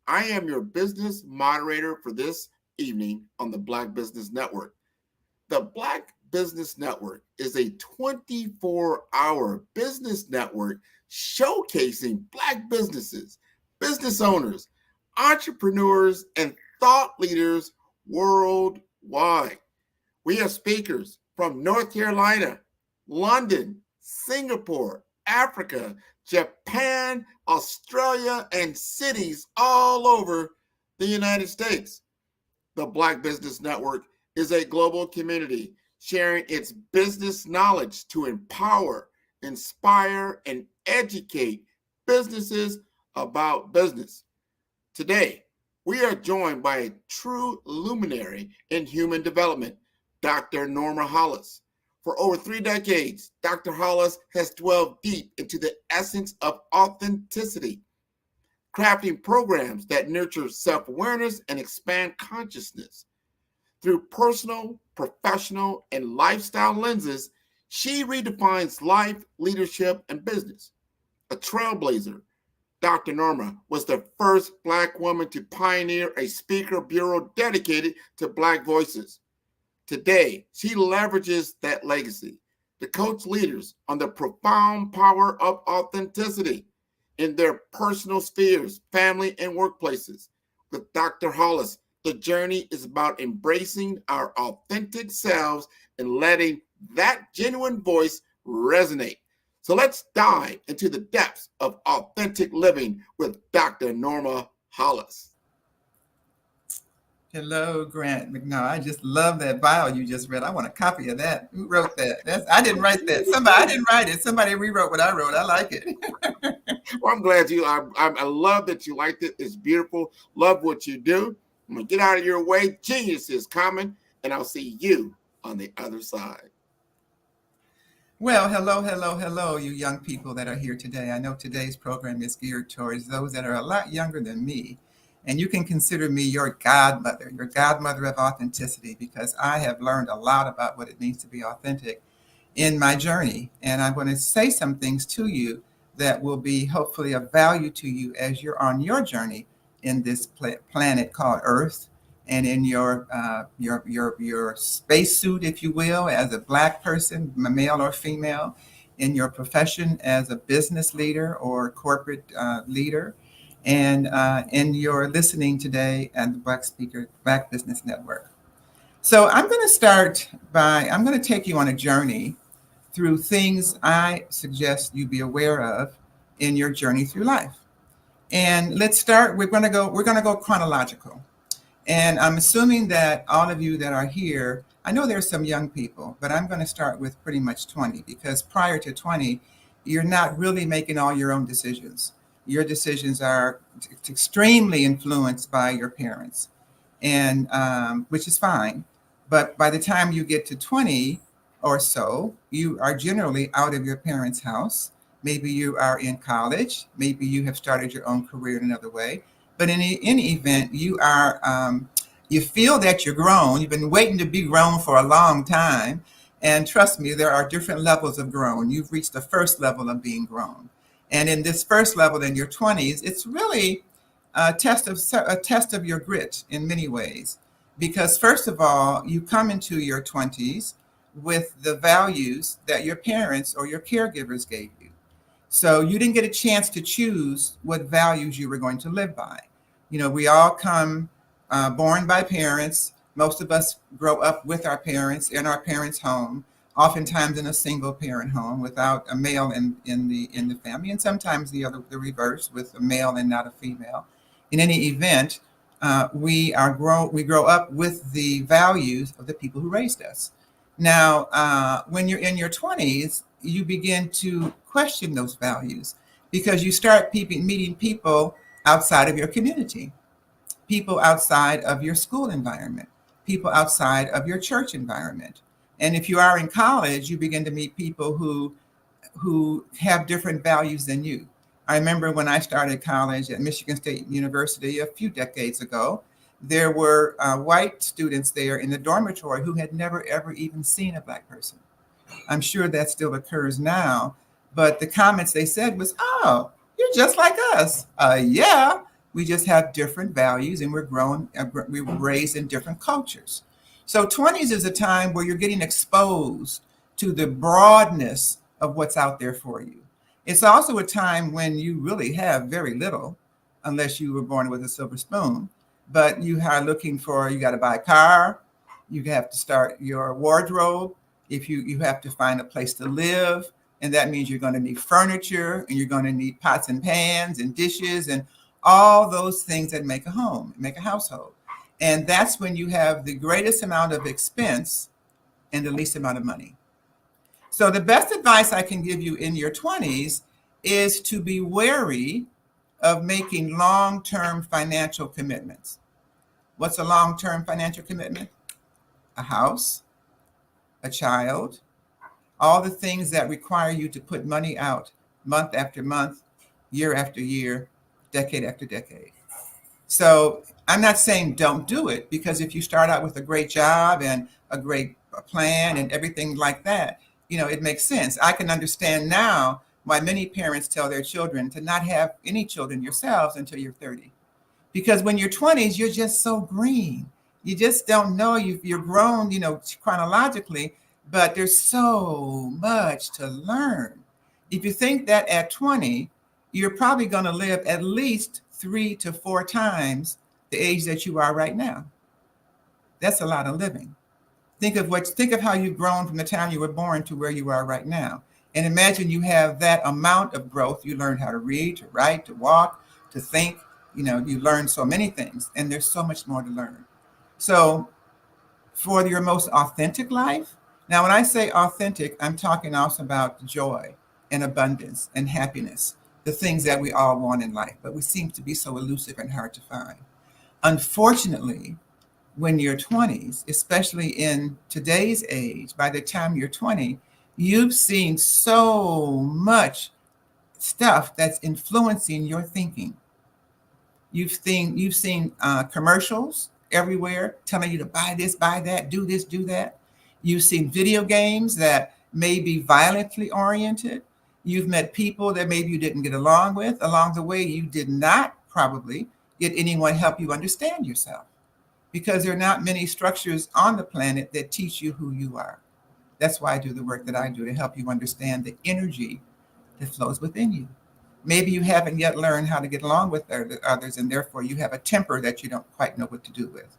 I am your business moderator for this evening on the Black Business Network. The Black Business Network is a 24-hour business network showcasing Black businesses, business owners, entrepreneurs, and thought leaders worldwide. We have speakers from North Carolina, London, Singapore, Africa, Japan, Australia, and cities all over the United States. The Black Business Network is a global community sharing its business knowledge to empower, inspire, and educate businesses about business. Today, we are joined by a true luminary in human development, Dr. Norma Hollis. For over 3 decades, Dr. Hollis has dwelled deep into the essence of authenticity, crafting programs that nurture self-awareness and expand consciousness. Through personal, professional, and lifestyle lenses, she redefines life, leadership, and business. A trailblazer, Dr. Norma was the first Black woman to pioneer a speaker bureau dedicated to Black voices. Today, she leverages that legacy to coach leaders on the profound power of authenticity in their personal spheres, family, and workplaces. With Dr. Hollis, the journey is about embracing our authentic selves and letting that genuine voice resonate. So let's dive into the depths of authentic living with Dr. Norma Hollis. Hello, Grant McNair. I just love that bio you just read. I want a copy of that. Who wrote that? I didn't write that. I didn't write it. Somebody rewrote what I wrote. I like it. Well, I'm glad you. I love that you liked it. It's beautiful. Love what you do. I'm gonna get out of your way. Genius is coming, and I'll see you on the other side. Well, hello, you young people that are here today. I know today's program is geared towards those that are a lot younger than me. And you can consider me your godmother of authenticity, because I have learned a lot about what it means to be authentic in my journey. And I'm going to say some things to you that will be hopefully of value to you as you're on your journey in this planet called Earth, and in your spacesuit, if you will, as a Black person, male or female, in your profession as a business leader or corporate leader, and you're listening today at the Black Business Network. So I'm going to take you on a journey through things I suggest you be aware of in your journey through life. And let's start, we're going to go chronological. And I'm assuming that all of you that are here, I know there's some young people, but I'm going to start with pretty much 20, because prior to 20, you're not really making all your own decisions. Your decisions are extremely influenced by your parents, and which is fine. But by the time you get to 20 or so, you are generally out of your parents' house. Maybe you are in college. Maybe you have started your own career in another way. But in any event, you feel that you're grown. You've been waiting to be grown for a long time. And trust me, there are different levels of grown. You've reached the first level of being grown. And in this first level in your 20s, it's really a test of your grit in many ways. Because first of all, you come into your 20s with the values that your parents or your caregivers gave you. So you didn't get a chance to choose what values you were going to live by. You know, we all come born by parents. Most of us grow up with our parents in our parents' home, oftentimes in a single parent home without a male in the family, and sometimes the reverse, with a male and not a female. In any event, we grow up with the values of the people who raised us. Now, when you're in your 20s, you begin to question those values, because you start meeting people outside of your community, people outside of your school environment, people outside of your church environment. And if you are in college, you begin to meet people who have different values than you. I remember when I started college at Michigan State University a few decades ago, there were white students there in the dormitory who had never, ever even seen a Black person. I'm sure that still occurs now, but the comments they said was, "Oh, you're just like us." Yeah, we just have different values, and we were raised in different cultures. So 20s is a time where you're getting exposed to the broadness of what's out there for you. It's also a time when you really have very little, unless you were born with a silver spoon. But you are looking for, you got to buy a car, you have to start your wardrobe, if you have to find a place to live, and that means you're going to need furniture, and you're going to need pots and pans and dishes and all those things that make a home, make a household. And that's when you have the greatest amount of expense and the least amount of money. So the best advice I can give you in your 20s is to be wary of making long-term financial commitments. What's a long-term financial commitment? A house, a child, all the things that require you to put money out month after month, year after year, decade after decade. So I'm not saying don't do it, because if you start out with a great job and a great plan and everything like that, it makes sense. I can understand now why many parents tell their children to not have any children yourselves until you're 30. Because when you're 20s, you're just so green. You just don't know. You're grown, chronologically, but there's so much to learn. If you think that at 20, you're probably going to live at least 3 to 4 times the age that you are right now. That's a lot of living. Think of how you've grown from the time you were born to where you are right now. And imagine you have that amount of growth. You learned how to read, to write, to walk, to think, You learn so many things, and there's so much more to learn. So for your most authentic life, now when I say authentic, I'm talking also about joy and abundance and happiness, the things that we all want in life, but we seem to be so elusive and hard to find. Unfortunately, when you're 20s, especially in today's age, by the time you're 20, you've seen so much stuff that's influencing your thinking. You've seen commercials everywhere telling you to buy this, buy that, do this, do that. You've seen video games that may be violently oriented. You've met people that maybe you didn't get along with. Along the way, you did not probably get anyone help you understand yourself, because there are not many structures on the planet that teach you who you are. That's why I do the work that I do, to help you understand the energy that flows within you. Maybe you haven't yet learned how to get along with others, and therefore you have a temper that you don't quite know what to do with.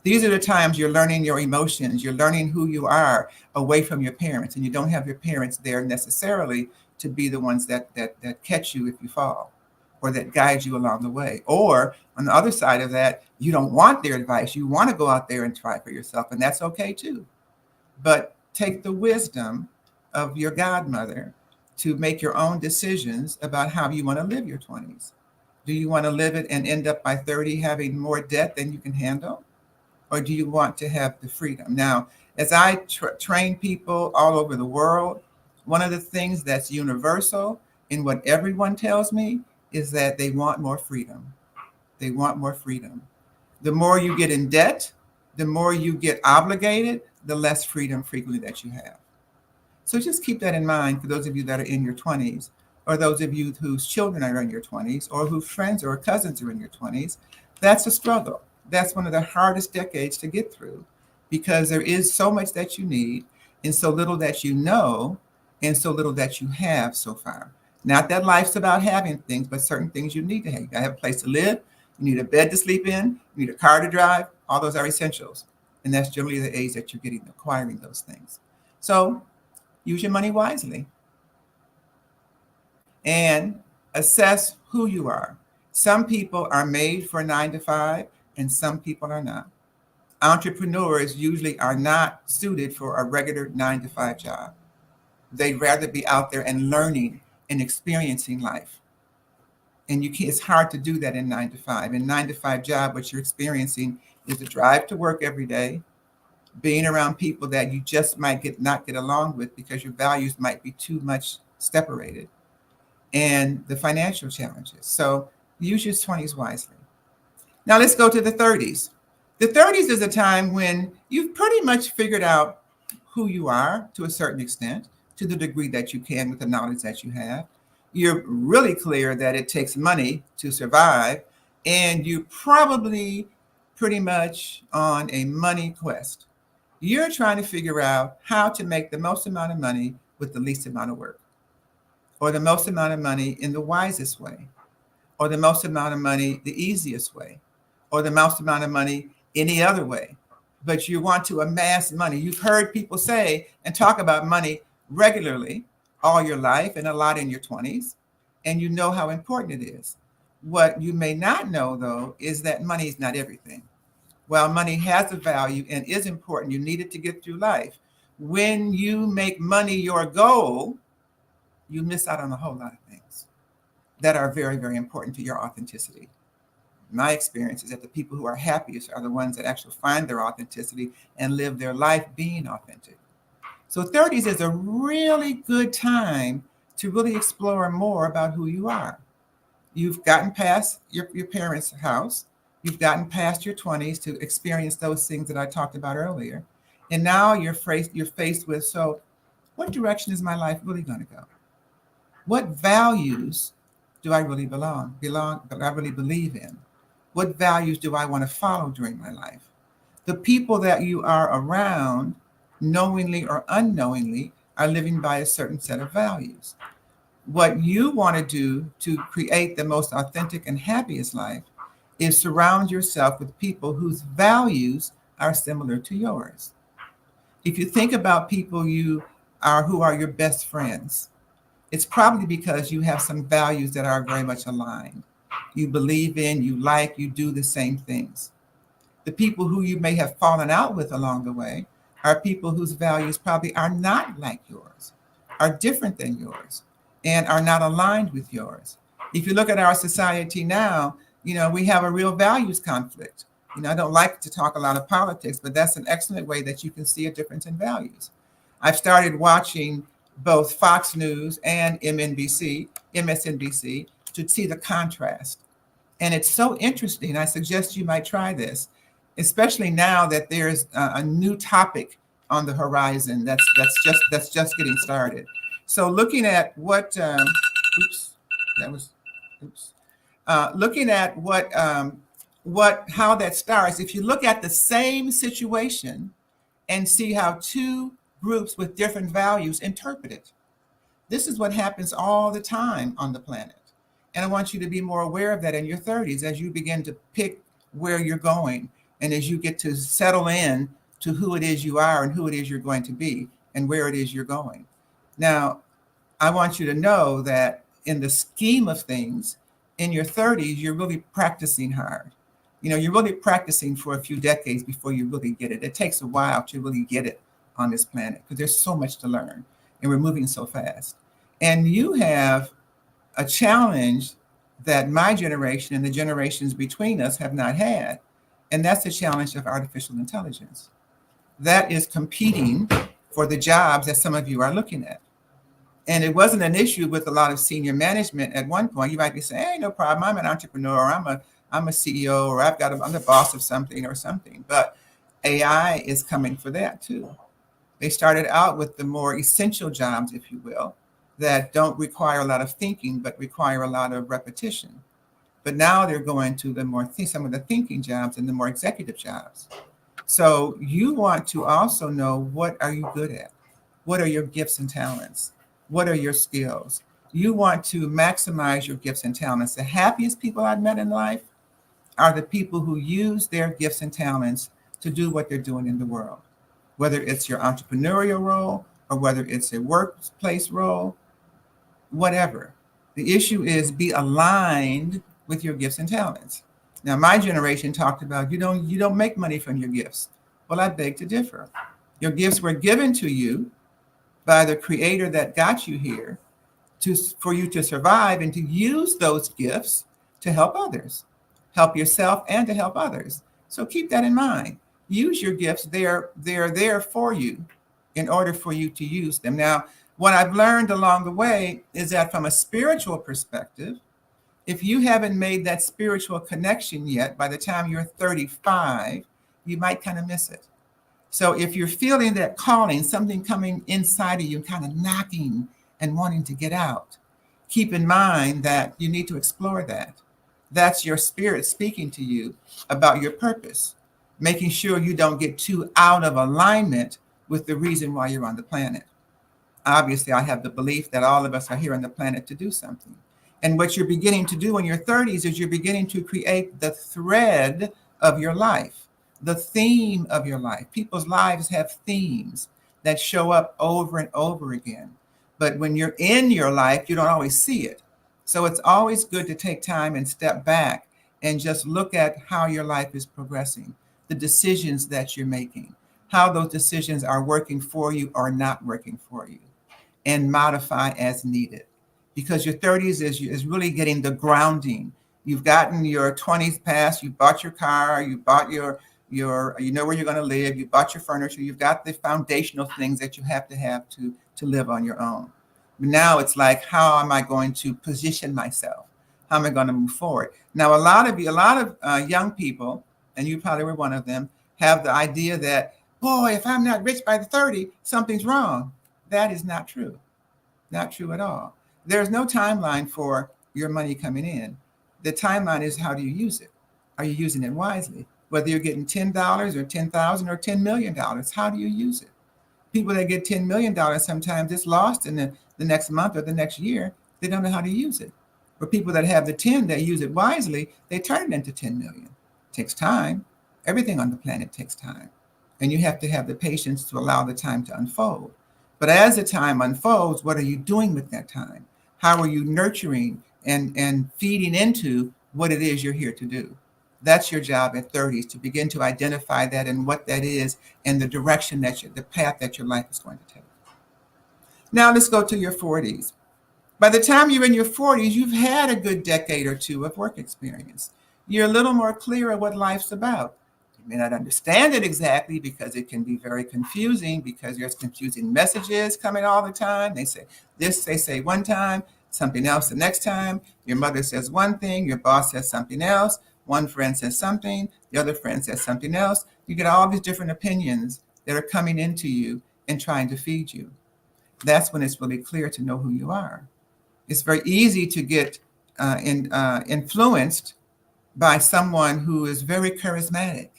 These are the times you're learning your emotions, you're learning who you are away from your parents, and you don't have your parents there necessarily to be the ones that catch you if you fall, or that guide you along the way. Or on the other side of that, you don't want their advice. You want to go out there and try for yourself, and that's okay too. But take the wisdom of your godmother to make your own decisions about how you want to live your 20s. Do you want to live it and end up by 30 having more debt than you can handle? Or do you want to have the freedom? Now, as I train people all over the world, one of the things that's universal in what everyone tells me is that they want more freedom. They want more freedom. The more you get in debt, the more you get obligated, the less freedom frequently that you have. So just keep that in mind for those of you that are in your 20s, or those of you whose children are in your 20s, or whose friends or cousins are in your 20s. That's a struggle. That's one of the hardest decades to get through, because there is so much that you need and so little that you know and so little that you have so far. Not that life's about having things, but certain things you need to have. You gotta have a place to live. You need a bed to sleep in. You need a car to drive. All those are essentials. And that's generally the age that you're acquiring those things. So use your money wisely and assess who you are. Some people are made for 9 to 5 and some people are not. Entrepreneurs usually are not suited for a regular 9 to 5 job. They'd rather be out there and learning and experiencing life. And it's hard to do that in 9 to 5. In 9 to 5 job, what you're experiencing is the drive to work every day, being around people that you just might not get along with because your values might be too much separated, and the financial challenges. So use your 20s wisely. Now let's go to the 30s. The 30s is a time when you've pretty much figured out who you are to a certain extent, to the degree that you can with the knowledge that you have. You're really clear that it takes money to survive, and you're probably pretty much on a money quest. You're trying to figure out how to make the most amount of money with the least amount of work, or the most amount of money in the wisest way, or the most amount of money the easiest way, or the most amount of money any other way. But you want to amass money. You've heard people say and talk about money regularly all your life, and a lot in your 20s, and you know how important it is. What you may not know, though, is that money is not everything. While money has a value and is important, you need it to get through life. When you make money your goal, you miss out on a whole lot of things that are very, very important to your authenticity. My experience is that the people who are happiest are the ones that actually find their authenticity and live their life being authentic. So 30s is a really good time to really explore more about who you are. You've gotten past your parents' house. You've gotten past your 20s to experience those things that I talked about earlier. And now you're faced with, so what direction is my life really going to go? What values do I really I really believe in? What values do I want to follow during my life? The people that you are around, knowingly or unknowingly, are living by a certain set of values. What you want to do to create the most authentic and happiest life is surround yourself with people whose values are similar to yours. If you think about people who are your best friends, it's probably because you have some values that are very much aligned. you believe in, you like, you do the same things. The people who you may have fallen out with along the way are people whose values probably are not like yours, are different than yours, and are not aligned with yours. If you look at our society now, we have a real values conflict. I don't like to talk a lot of politics, but that's an excellent way that you can see a difference in values. I've started watching both Fox News and MSNBC, to see the contrast. And it's so interesting. I suggest you might try this, especially now that there's a new topic on the horizon that's just getting started. So looking at what, looking at how that starts. If you look at the same situation and see how two groups with different values interpret it, this is what happens all the time on the planet. And I want you to be more aware of that in your 30s as you begin to pick where you're going and as you get to settle in to who it is you are and who it is you're going to be and where it is you're going. Now, I want you to know that in the scheme of things, in your 30s, you're really practicing hard. You're really practicing for a few decades before you really get it. It takes a while to really get it on this planet because there's so much to learn and we're moving so fast. And you have a challenge that my generation and the generations between us have not had. And that's the challenge of artificial intelligence. That is competing for the jobs that some of you are looking at. And it wasn't an issue with a lot of senior management at one point. You might be saying, hey, no problem, I'm an entrepreneur, or I'm a CEO, or I'm the boss of something or something. But AI is coming for that too. They started out with the more essential jobs, if you will, that don't require a lot of thinking, but require a lot of repetition. But now they're going to some of the thinking jobs and the more executive jobs. So you want to also know, what are you good at? What are your gifts and talents? What are your skills? You want to maximize your gifts and talents. The happiest people I've met in life are the people who use their gifts and talents to do what they're doing in the world, whether it's your entrepreneurial role or whether it's a workplace role, whatever. The issue is be aligned with your gifts and talents. Now, my generation talked about you don't make money from your gifts. Well, I beg to differ. Your gifts were given to you by the creator that got you here for you to survive and to use those gifts to help others, help yourself and to help others. So keep that in mind. Use your gifts. They're there for you in order for you to use them. Now, what I've learned along the way is that from a spiritual perspective, if you haven't made that spiritual connection yet, by the time you're 35, you might kind of miss it. So if you're feeling that calling, something coming inside of you, kind of knocking and wanting to get out, keep in mind that you need to explore that. That's your spirit speaking to you about your purpose, making sure you don't get too out of alignment with the reason why you're on the planet. Obviously, I have the belief that all of us are here on the planet to do something. And what you're beginning to do in your 30s is you're beginning to create the thread of your life, the theme of your life. People's lives have themes that show up over and over again. But when you're in your life, you don't always see it. So it's always good to take time and step back and just look at how your life is progressing, the decisions that you're making, how those decisions are working for you or not working for you, and modify as needed. Because your 30s is really getting the grounding. You've gotten your 20s past, you bought your car, you bought your you know where you're going to live, you bought your furniture, you've got the foundational things that you have to live on your own. Now it's like, how am I going to position myself? How am I going to move forward? Now, a lot of young people, and you probably were one of them, have the idea that, boy, if I'm not rich by the 30, something's wrong. That is not true. Not true at all. There's no timeline for your money coming in. The timeline is, how do you use it? Are you using it wisely? Whether you're getting $10 or $10,000 or $10 million, how do you use it? People that get $10 million, sometimes it's lost in the next month or the next year. They don't know how to use it. For people that have the 10 that use it wisely, they turn it into 10 million. It takes time. Everything on the planet takes time. And you have to have the patience to allow the time to unfold. But as the time unfolds, what are you doing with that time? How are you nurturing and feeding into what it is you're here to do. That's your job at 30s, to begin to identify that and what that is and the direction the path that your life is going to take. Now let's go to your 40s. By the time you're in your 40s, you've had a good decade or two of work experience. You're a little more clear on what life's about. You may not understand it exactly because it can be very confusing, because there's confusing messages coming all the time. They say this, they say one time, something else the next time. Your mother says one thing, your boss says something else. One friend says something, the other friend says something else. You get all these different opinions that are coming into you and trying to feed you. That's when it's really clear to know who you are. It's very easy to get influenced by someone who is very charismatic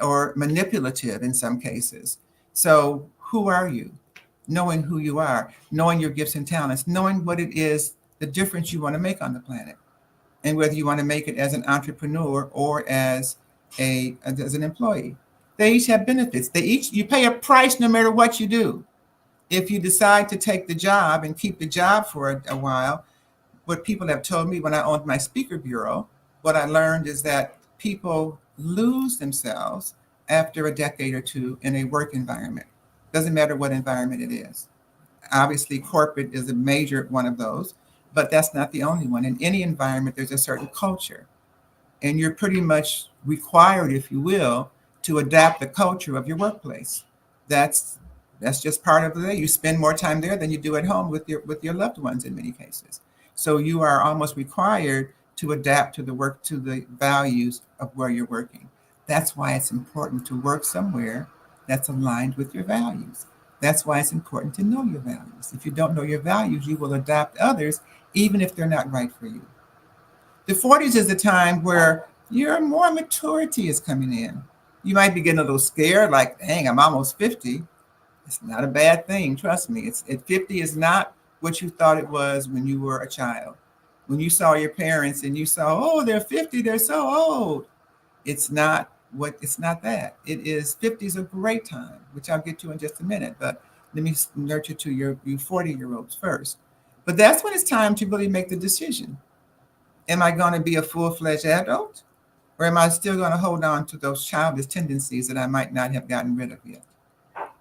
or manipulative in some cases. So who are you? Knowing who you are, knowing your gifts and talents, knowing what it is, the difference you want to make on the planet, and whether you want to make it as an entrepreneur or as an employee. They each have benefits. You pay a price no matter what you do. If you decide to take the job and keep the job for a while, what people have told me when I owned my speaker bureau, what I learned is that people lose themselves after a decade or two in a work environment. Doesn't matter what environment it is. Obviously, corporate is a major one of those, but that's not the only one. In any environment, there's a certain culture, and you're pretty much required, if you will, to adapt the culture of your workplace. That's just part of the day. You spend more time there than you do at home with your loved ones in many cases. So you are almost required to adapt to the values of where you're working. That's why it's important to work somewhere that's aligned with your values. That's why it's important to know your values. If you don't know your values, you will adapt others, even if they're not right for you. The 40s is the time where your more maturity is coming in. You might be getting a little scared, like, dang, I'm almost 50. It's not a bad thing, trust me. 50 is not what you thought it was when you were a child. When you saw your parents and you saw, oh, they're 50, they're so old. It's not that. It is 50 is a great time, which I'll get to in just a minute, but let me nurture to you 40-year-olds first. But that's when it's time to really make the decision. Am I going to be a full-fledged adult, or am I still going to hold on to those childish tendencies that I might not have gotten rid of yet?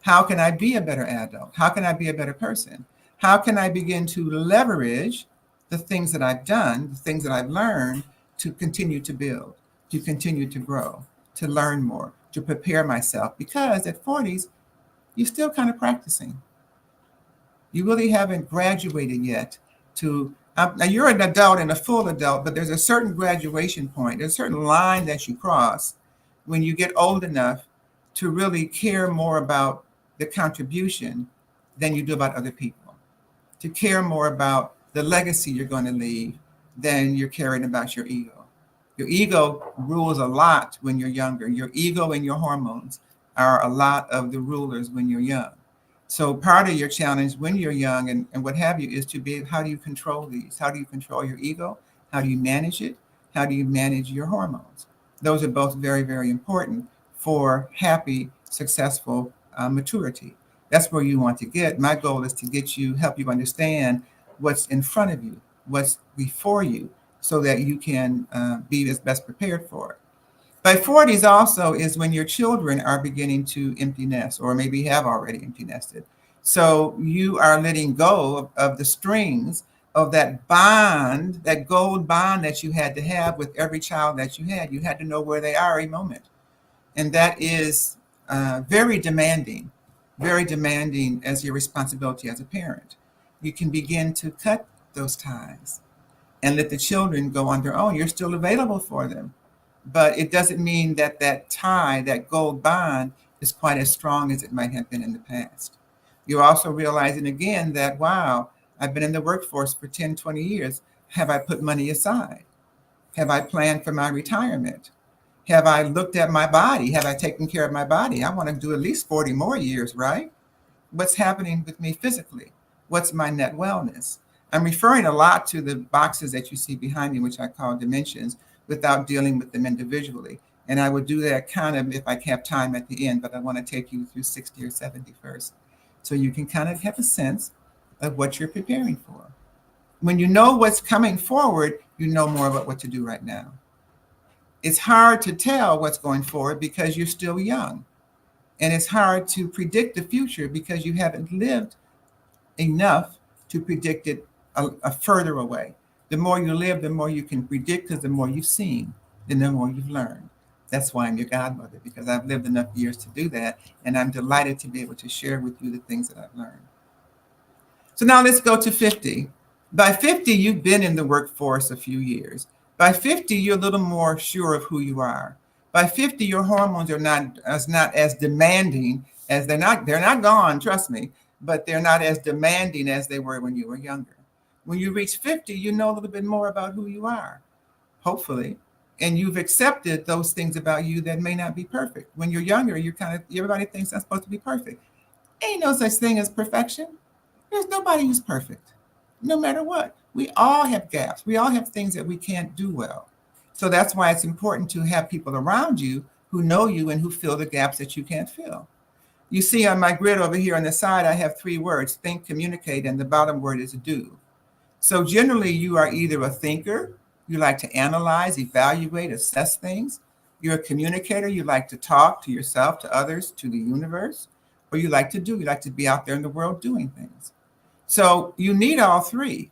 How can I be a better adult? How can I be a better person? How can I begin to leverage the things that I've done, the things that I've learned, to continue to build, to continue to grow, to learn more, to prepare myself? Because at 40s, you're still kind of practicing. You really haven't graduated yet now you're an adult and a full adult, but there's a certain graduation point. There's a certain line that you cross when you get old enough to really care more about the contribution than you do about other people, to care more about the legacy you're going to leave than you're caring about your ego. Your ego rules a lot when you're younger. Your ego and your hormones are a lot of the rulers when you're young. So part of your challenge when you're young and what have you is to be, how do you control these? How do you control your ego? How do you manage it? How do you manage your hormones? Those are both very, very important for happy, successful maturity. That's where you want to get. My goal is to help you understand what's in front of you, what's before you, so that you can be as best prepared for it. By 40s also is when your children are beginning to empty nest, or maybe have already empty nested. So you are letting go of the strings of that bond, that gold bond that you had to have with every child that you had. You had to know where they are every moment. And that is very demanding as your responsibility as a parent. You can begin to cut those ties and let the children go on their own. You're still available for them. But it doesn't mean that tie, that gold bond, is quite as strong as it might have been in the past. You're also realizing again that, wow, I've been in the workforce for 10, 20 years. Have I put money aside? Have I planned for my retirement? Have I looked at my body? Have I taken care of my body? I want to do at least 40 more years, right? What's happening with me physically? What's my net wellness? I'm referring a lot to the boxes that you see behind me, which I call dimensions, without dealing with them individually. And I would do that kind of if I have time at the end, but I want to take you through 60 or 70 first. So you can kind of have a sense of what you're preparing for. When you know what's coming forward, you know more about what to do right now. It's hard to tell what's going forward because you're still young. And it's hard to predict the future because you haven't lived enough to predict it a further away. The more you live, the more you can predict, because the more you've seen, then the more you've learned. That's why I'm your godmother, because I've lived enough years to do that. And I'm delighted to be able to share with you the things that I've learned. So now let's go to 50. By 50, you've been in the workforce a few years. By 50, you're a little more sure of who you are. By 50, your hormones are not as demanding as they're not gone, trust me, but they're not as demanding as they were when you were younger. When you reach 50, you know a little bit more about who you are, hopefully. And you've accepted those things about you that may not be perfect. When you're younger, everybody thinks that's supposed to be perfect. Ain't no such thing as perfection. There's nobody who's perfect, no matter what. We all have gaps. We all have things that we can't do well. So that's why it's important to have people around you who know you and who fill the gaps that you can't fill. You see on my grid over here on the side, I have 3 words: think, communicate, and the bottom word is do. So generally, you are either a thinker, you like to analyze, evaluate, assess things. You're a communicator, you like to talk to yourself, to others, to the universe, or you like to be out there in the world doing things. So you need all 3.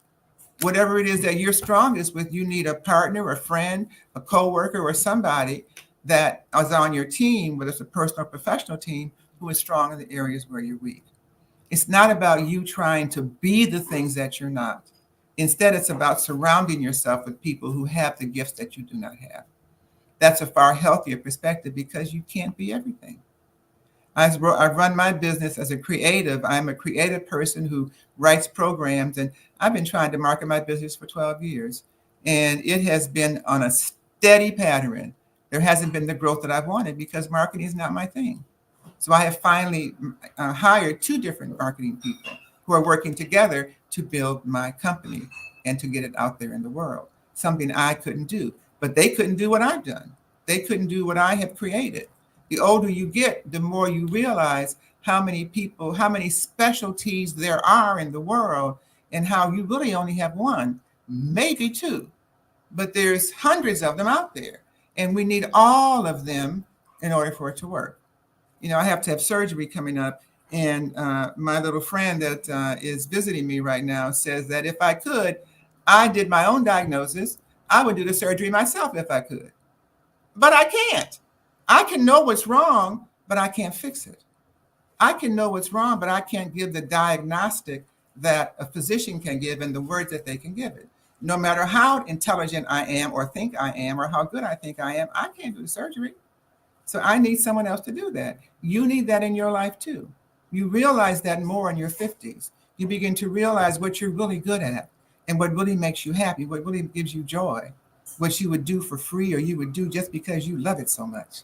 Whatever it is that you're strongest with, you need a partner, a friend, a coworker, or somebody that is on your team, whether it's a personal or professional team, who is strong in the areas where you're weak. It's not about you trying to be the things that you're not. Instead, it's about surrounding yourself with people who have the gifts that you do not have. That's a far healthier perspective because you can't be everything. I run my business as a creative. I'm a creative person who writes programs, and I've been trying to market my business for 12 years. And it has been on a steady pattern. There hasn't been the growth that I've wanted because marketing is not my thing. So I have finally hired 2 different marketing people who are working together to build my company and to get it out there in the world, something I couldn't do. But they couldn't do what I've done. They couldn't do what I have created. The older you get, the more you realize how many people, how many specialties there are in the world, and how you really only have 1, maybe 2, but there's hundreds of them out there. And we need all of them in order for it to work. You know, I have to have surgery coming up, and my little friend that is visiting me right now says that if I could, I did my own diagnosis, I would do the surgery myself if I could. But I can't. I can know what's wrong, but I can't fix it. I can know what's wrong, but I can't give the diagnostic that a physician can give and the words that they can give it. No matter how intelligent I am or think I am or how good I think I am, I can't do the surgery. So I need someone else to do that. You need that in your life too. You realize that more in your 50s. You begin to realize what you're really good at and what really makes you happy, what really gives you joy, what you would do for free or you would do just because you love it so much.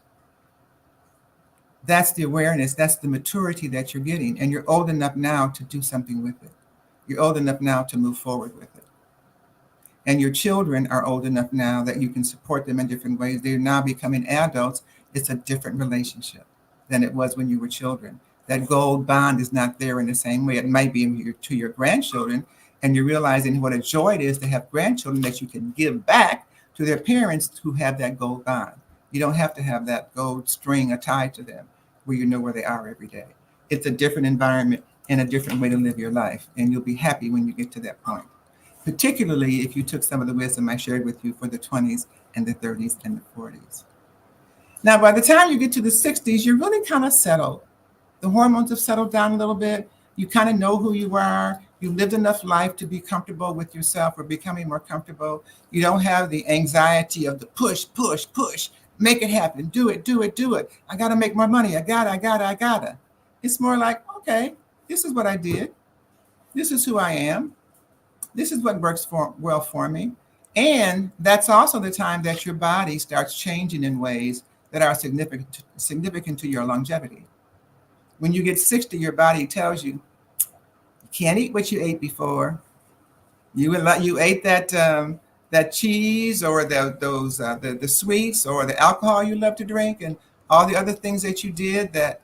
That's the awareness, that's the maturity that you're getting, and you're old enough now to do something with it. You're old enough now to move forward with it. And your children are old enough now that you can support them in different ways. They're now becoming adults. It's a different relationship than it was when you were children. That gold bond is not there in the same way. It might be to your grandchildren, and you're realizing what a joy it is to have grandchildren that you can give back to their parents who have that gold bond. You don't have to have that gold string tied to them where you know where they are every day. It's a different environment and a different way to live your life, and you'll be happy when you get to that point, particularly if you took some of the wisdom I shared with you for the 20s and the 30s and the 40s. Now, by the time you get to the 60s, you're really kind of settled. The hormones have settled down a little bit. You kind of know who you are. You lived enough life to be comfortable with yourself or becoming more comfortable. You don't have the anxiety of the push, push, push. Make it happen. Do it, do it, do it. I got to make more money. I gotta. It's more like, okay, this is what I did. This is who I am. This is what works well for me. And that's also the time that your body starts changing in ways that are significant to your longevity. When you get 60, your body tells you, you can't eat what you ate before. You ate that cheese or the sweets or the alcohol you love to drink and all the other things that you did that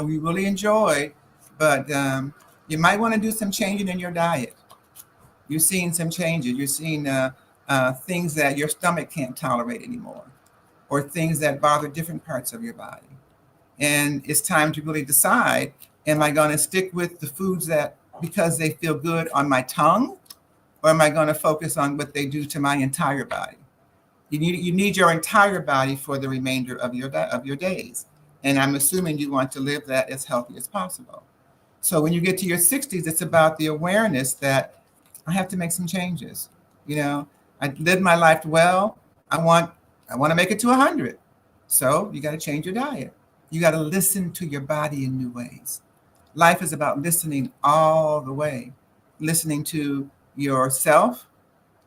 we really enjoyed, but you might want to do some changing in your diet. You're seeing some changes. You're seeing things that your stomach can't tolerate anymore, or things that bother different parts of your body. And it's time to really decide, am I going to stick with the foods that because they feel good on my tongue, or am I going to focus on what they do to my entire body? You need your entire body for the remainder of your days. And I'm assuming you want to live that as healthy as possible. So when you get to your 60s, it's about the awareness that I have to make some changes. You know, I lived my life well. I want to make it to 100. So you got to change your diet. You got to listen to your body in new ways. Life is about listening all the way, listening to yourself,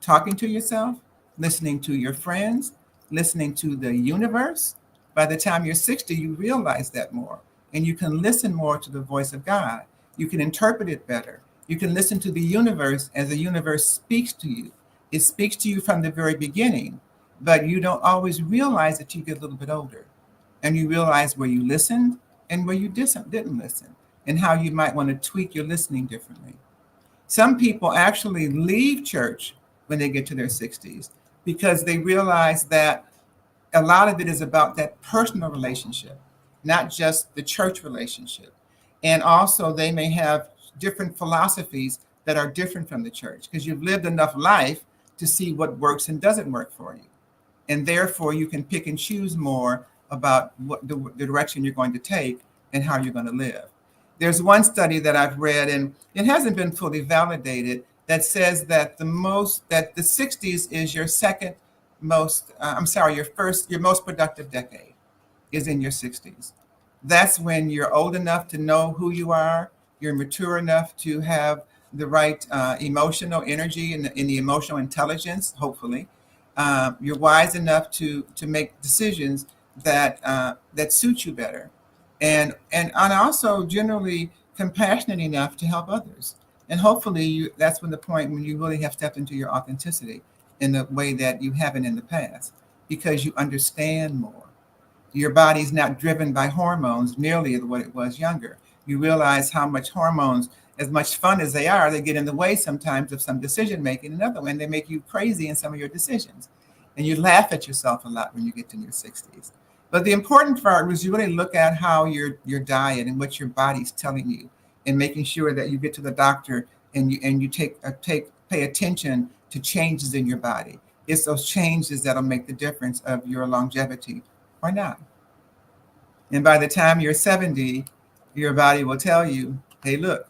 talking to yourself, listening to your friends, listening to the universe. By the time you're 60, you realize that more, and you can listen more to the voice of God. You can interpret it better. You can listen to the universe as the universe speaks to you. It speaks to you from the very beginning, but you don't always realize that you get a little bit older, and you realize where you listened and where you didn't listen, and how you might want to tweak your listening differently. Some people actually leave church when they get to their 60s because they realize that a lot of it is about that personal relationship, not just the church relationship. And also they may have different philosophies that are different from the church because you've lived enough life to see what works and doesn't work for you. And therefore you can pick and choose more about what the direction you're going to take and how you're going to live. There's one study that I've read, and it hasn't been fully validated, that says that the 60s is your your most productive decade is in your 60s. That's when you're old enough to know who you are. You're mature enough to have the right emotional energy and the emotional intelligence, hopefully. You're wise enough to make decisions that suit you better. And also generally compassionate enough to help others. And hopefully that's when the point when you really have stepped into your authenticity in the way that you haven't in the past, because you understand more. Your body's not driven by hormones nearly as what it was younger. You realize how much hormones, as much fun as they are, they get in the way sometimes of some decision making. Another one, they make you crazy in some of your decisions. And you laugh at yourself a lot when you get to your 60s. But the important part was you really look at how your diet and what your body's telling you, and making sure that you get to the doctor and you pay attention to changes in your body. It's those changes that'll make the difference of your longevity or not. And by the time you're 70, your body will tell you, hey, look,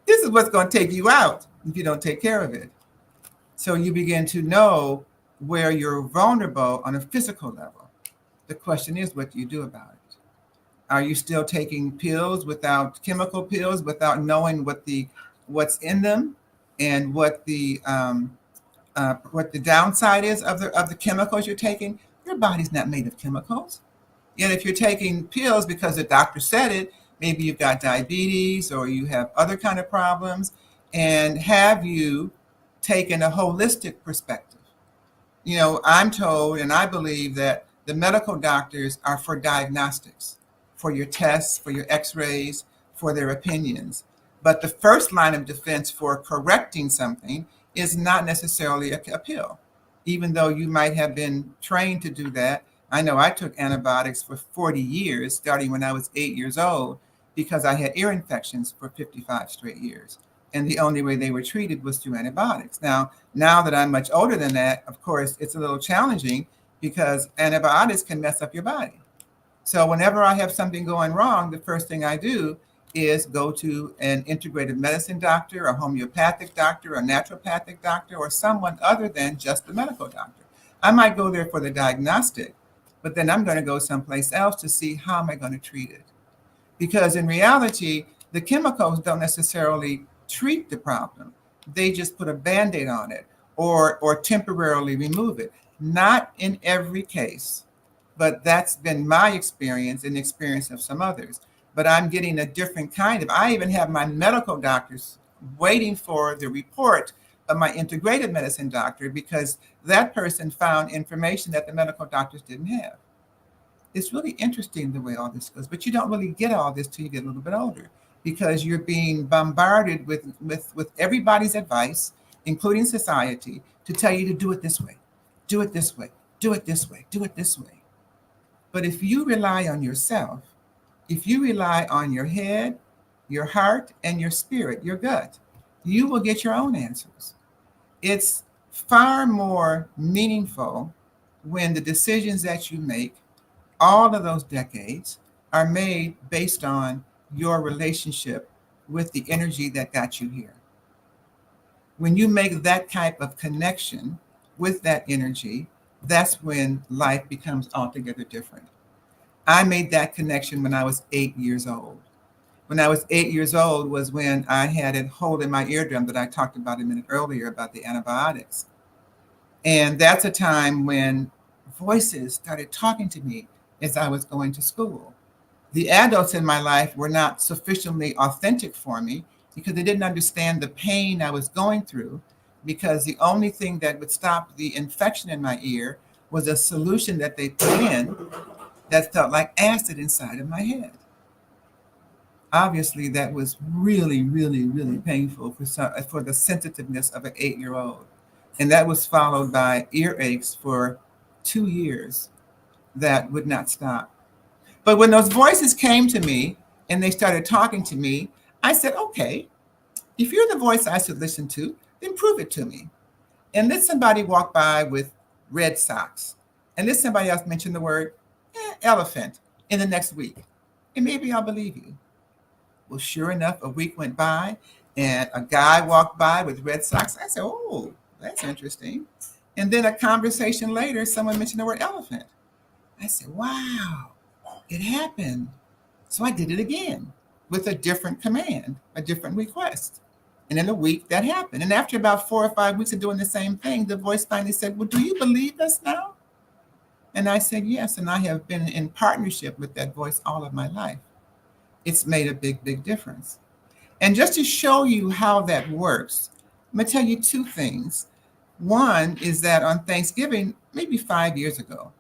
this is what's going to take you out if you don't take care of it. So you begin to know where you're vulnerable on a physical level. The question is, what do you do about it? Are you still taking pills without chemical pills, without knowing what's in them and what the downside is of the chemicals you're taking? Your body's not made of chemicals. Yet if you're taking pills because the doctor said it, maybe you've got diabetes or you have other kind of problems, and have you taken a holistic perspective? You know, I'm told and I believe that the medical doctors are for diagnostics, for your tests, for your x-rays, for their opinions. But the first line of defense for correcting something is not necessarily a pill, even though you might have been trained to do that. I know I took antibiotics for 40 years, starting when I was 8 years old, because I had ear infections for 55 straight years. And the only way they were treated was through antibiotics. Now that I'm much older than that, of course, it's a little challenging because antibiotics can mess up your body. So whenever I have something going wrong, the first thing I do is go to an integrative medicine doctor, a homeopathic doctor, a naturopathic doctor, or someone other than just the medical doctor. I might go there for the diagnostic, but then I'm going to go someplace else to see how am I going to treat it. Because in reality, the chemicals don't necessarily treat the problem. They just put a Band-Aid on it or temporarily remove it. Not in every case, but that's been my experience and the experience of some others. But I'm getting a different kind of, I even have my medical doctors waiting for the report of my integrated medicine doctor because that person found information that the medical doctors didn't have. It's really interesting the way all this goes, but you don't really get all this till you get a little bit older because you're being bombarded with everybody's advice including society, to tell you to do it this way, do it this way, do it this way, do it this way. But if you rely on yourself, if you rely on your head, your heart, and your spirit, your gut, you will get your own answers. It's far more meaningful when the decisions that you make, all of those decades, are made based on your relationship with the energy that got you here. When you make that type of connection with that energy, that's when life becomes altogether different. I made that connection when I was 8 years old. When I was 8 years old was when I had a hole in my eardrum that I talked about a minute earlier about the antibiotics. And that's a time when voices started talking to me as I was going to school. The adults in my life were not sufficiently authentic for me because they didn't understand the pain I was going through, because the only thing that would stop the infection in my ear was a solution that they put in that felt like acid inside of my head. Obviously, that was really, really, really painful for the sensitiveness of an 8-year-old. And that was followed by earaches for 2 years that would not stop. But when those voices came to me and they started talking to me, I said, okay, if you're the voice I should listen to, then prove it to me. And then somebody walked by with red socks. And then somebody else mentioned the word elephant in the next week. And maybe I'll believe you. Well, sure enough, a week went by and a guy walked by with red socks. I said, oh, that's interesting. And then a conversation later, someone mentioned the word elephant. I said, wow, it happened. So I did it again with a different command, a different request. And in a week that happened. And after about 4 or 5 weeks of doing the same thing, the voice finally said, well, do you believe us now? And I said, yes. And I have been in partnership with that voice all of my life. It's made a big, big difference. And just to show you how that works, I'm going to tell you 2 things. One is that on Thanksgiving, maybe 5 years ago,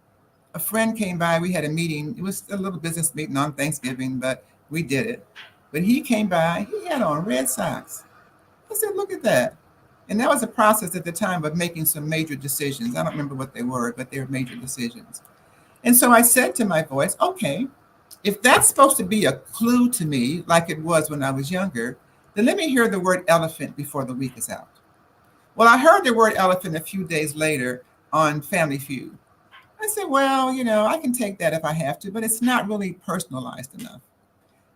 a friend came by. We had a meeting. It was a little business meeting on Thanksgiving, but we did it. But he came by. He had on red socks. I said, look at that. And that was a process at the time of making some major decisions. I don't remember what they were, but they were major decisions. And so I said to my voice, okay, if that's supposed to be a clue to me, like it was when I was younger, then let me hear the word elephant before the week is out. Well, I heard the word elephant a few days later on Family Feud. I said, well, I can take that if I have to, but it's not really personalized enough.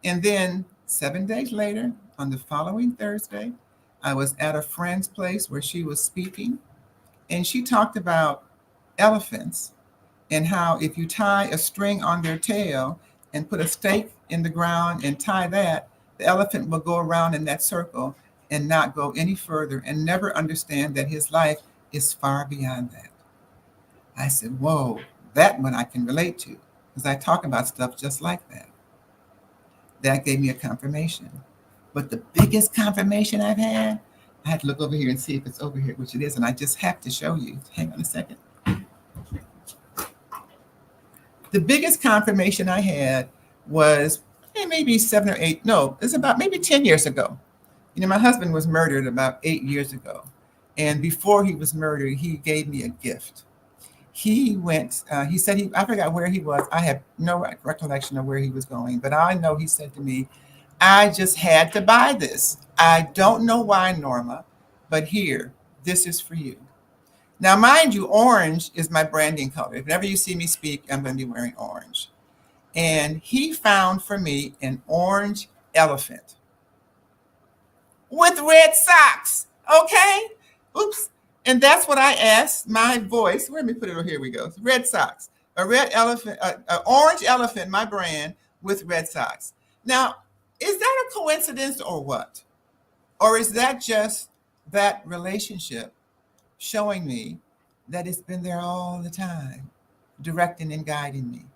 And then 7 days later, on the following Thursday, I was at a friend's place where she was speaking, and she talked about elephants and how if you tie a string on their tail and put a stake in the ground and tie that, the elephant will go around in that circle and not go any further and never understand that his life is far beyond that. I said, whoa, that one I can relate to, because I talk about stuff just like that. That gave me a confirmation. But the biggest confirmation I've had, I had to look over here and see if it's over here, which it is, and I just have to show you. Hang on a second. The biggest confirmation I had was maybe 7 or 8, no, it's about maybe 10 years ago. My husband was murdered about 8 years ago. And before he was murdered, he gave me a gift. He went, he said, I forgot where he was. I have no recollection of where he was going, but I know he said to me, I just had to buy this. I don't know why, Norma, but here, this is for you. Now, mind you, orange is my branding color. If ever you see me speak, I'm going to be wearing orange. And he found for me an orange elephant with red socks. Okay? Oops. And that's what I asked my voice. Let me put it over here. We go. Red socks. A red elephant, an orange elephant, my brand, with red socks. Now, is that a coincidence or what? Or is that just that relationship showing me that it's been there all the time, directing and guiding me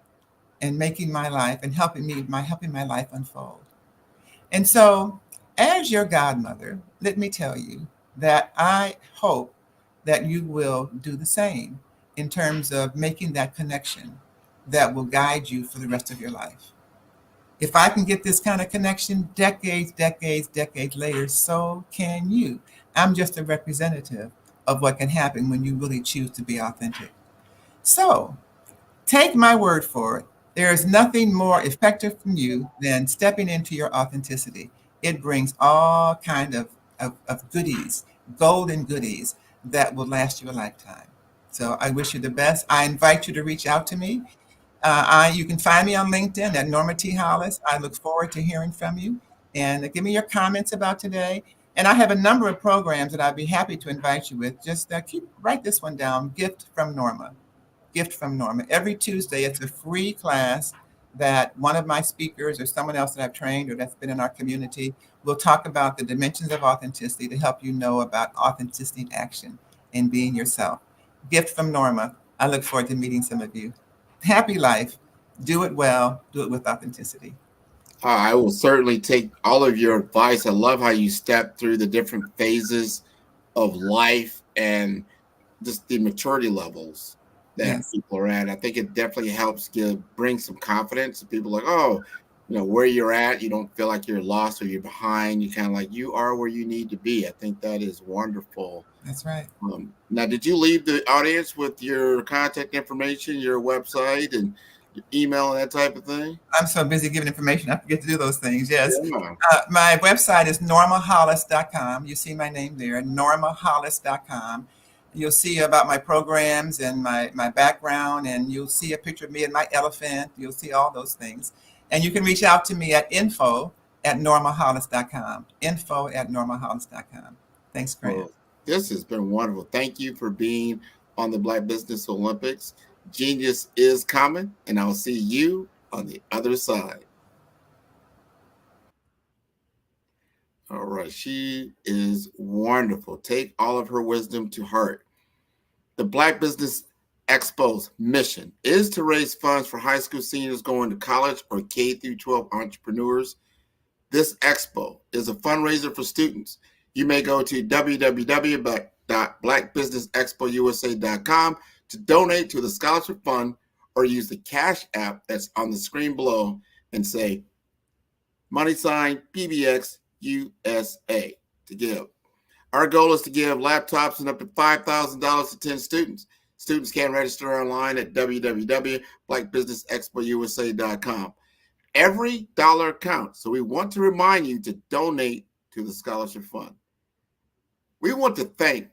and making my life and helping my life unfold? And so, as your godmother, let me tell you that I hope that you will do the same in terms of making that connection that will guide you for the rest of your life. If I can get this kind of connection decades later, so can you. I'm just a representative of what can happen when you really choose to be authentic. So take my word for it. There is nothing more effective from you than stepping into your authenticity. It brings all kind of goodies, golden goodies that will last you a lifetime. So I wish you the best. I invite you to reach out to me. You can find me on LinkedIn at Norma T. Hollis. I look forward to hearing from you and give me your comments about today. And I have a number of programs that I'd be happy to invite you with. Just write this one down, Gift from Norma. Gift from Norma. Every Tuesday, it's a free class that one of my speakers or someone else that I've trained or that's been in our community will talk about the dimensions of authenticity to help you know about authenticity in action and being yourself. Gift from Norma. I look forward to meeting some of you. Happy life. Do it well. Do it with authenticity. I will certainly take all of your advice. I love how you step through the different phases of life and just the maturity levels that people are at. I think it definitely helps bring some confidence to people like, oh, where you're at, you don't feel like you're lost or you're behind. You kind of like, you are where you need to be. I think that is wonderful. That's right. Now, did you leave the audience with your contact information, your website, and your email and that type of thing? I'm so busy giving information, I forget to do those things. Yes. Yeah. My website is normahollis.com. You see my name there, normahollis.com. You'll see about my programs and my background, and you'll see a picture of me and my elephant. You'll see all those things. And you can reach out to me at info@normahollis.com. info@normahollis.com. Thanks, Grant. Well, this has been wonderful. Thank you for being on the Black Business Olympics. Genius is coming, and I'll see you on the other side. All right. She is wonderful. Take all of her wisdom to heart. The Black Business Expo's mission is to raise funds for high school seniors going to college or K-12 entrepreneurs. This expo is a fundraiser for students. You may go to www.blackbusinessexpousa.com to donate to the scholarship fund, or use the Cash app that's on the screen below and say $PBX USA to give. Our goal is to give laptops and up to $5,000 to 10 students. Students can register online at www.blackbusinessexpousa.com. Every dollar counts, so we want to remind you to donate to the scholarship fund. We want to thank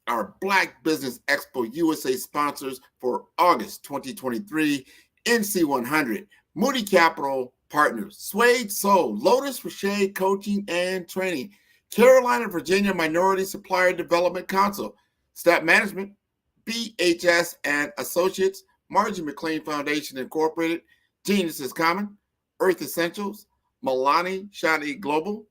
our Black Business Expo USA sponsors for August 2023, NC100, Moody Capital Partners, Suede Soul, Lotus for Shade Coaching and Training, Carolina, Virginia Minority Supplier Development Council, Staff Management, BHS and Associates, Margie McLean Foundation Incorporated, Genius is Common, Earth Essentials, Milani Shadi Global,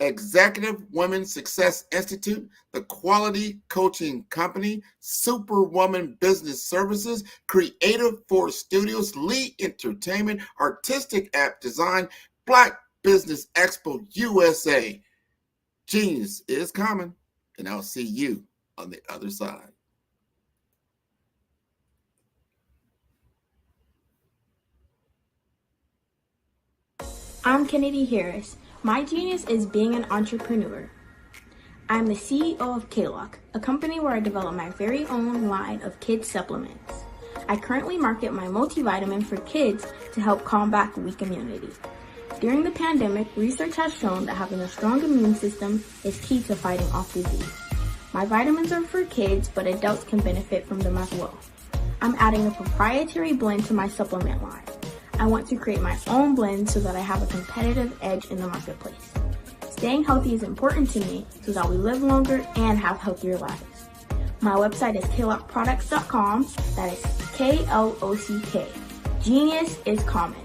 Executive Women's Success Institute, The Quality Coaching Company, Superwoman Business Services, Creative Force Studios, Lee Entertainment, Artistic App Design, Black Business Expo USA. Genius is coming, and I'll see you on the other side. I'm Kennedy Harris. My genius is being an entrepreneur. I'm the CEO of K-Lock, a company where I develop my very own line of kids supplements. I currently market my multivitamin for kids to help combat weak immunity. During the pandemic, research has shown that having a strong immune system is key to fighting off disease. My vitamins are for kids, but adults can benefit from them as well. I'm adding a proprietary blend to my supplement line. I want to create my own blend so that I have a competitive edge in the marketplace. Staying healthy is important to me so that we live longer and have healthier lives. My website is klockproducts.com. That is K-L-O-C-K. Genius is common.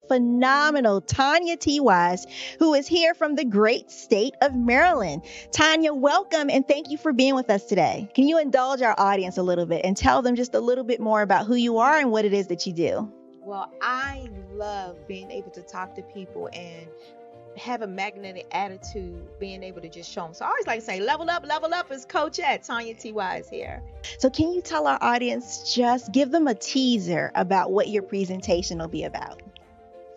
Phenomenal Tanya T. Wise, who is here from the great state of Maryland. Tanya, welcome and thank you for being with us today. Can you indulge our audience a little bit and tell them just a little bit more about who you are and what it is that you do? Well, I love being able to talk to people and have a magnetic attitude, being able to just show them. So I always like to say, level up is Coach at Tanya T.Y. is here. So can you tell our audience, just give them a teaser about what your presentation will be about?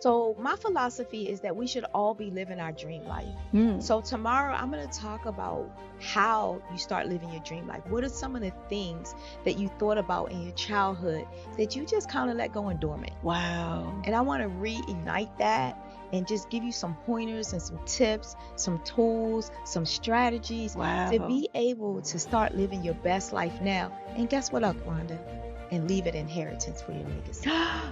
So my philosophy is that we should all be living our dream life. So tomorrow I'm going to talk about how you start living your dream life. What are some of the things that you thought about in your childhood that you just kind of let go and dormant? Wow. And I want to reignite that and just give you some pointers and some tips, some tools, some strategies to be able to start living your best life now. And guess what, Rhonda? And leave an inheritance for your legacy.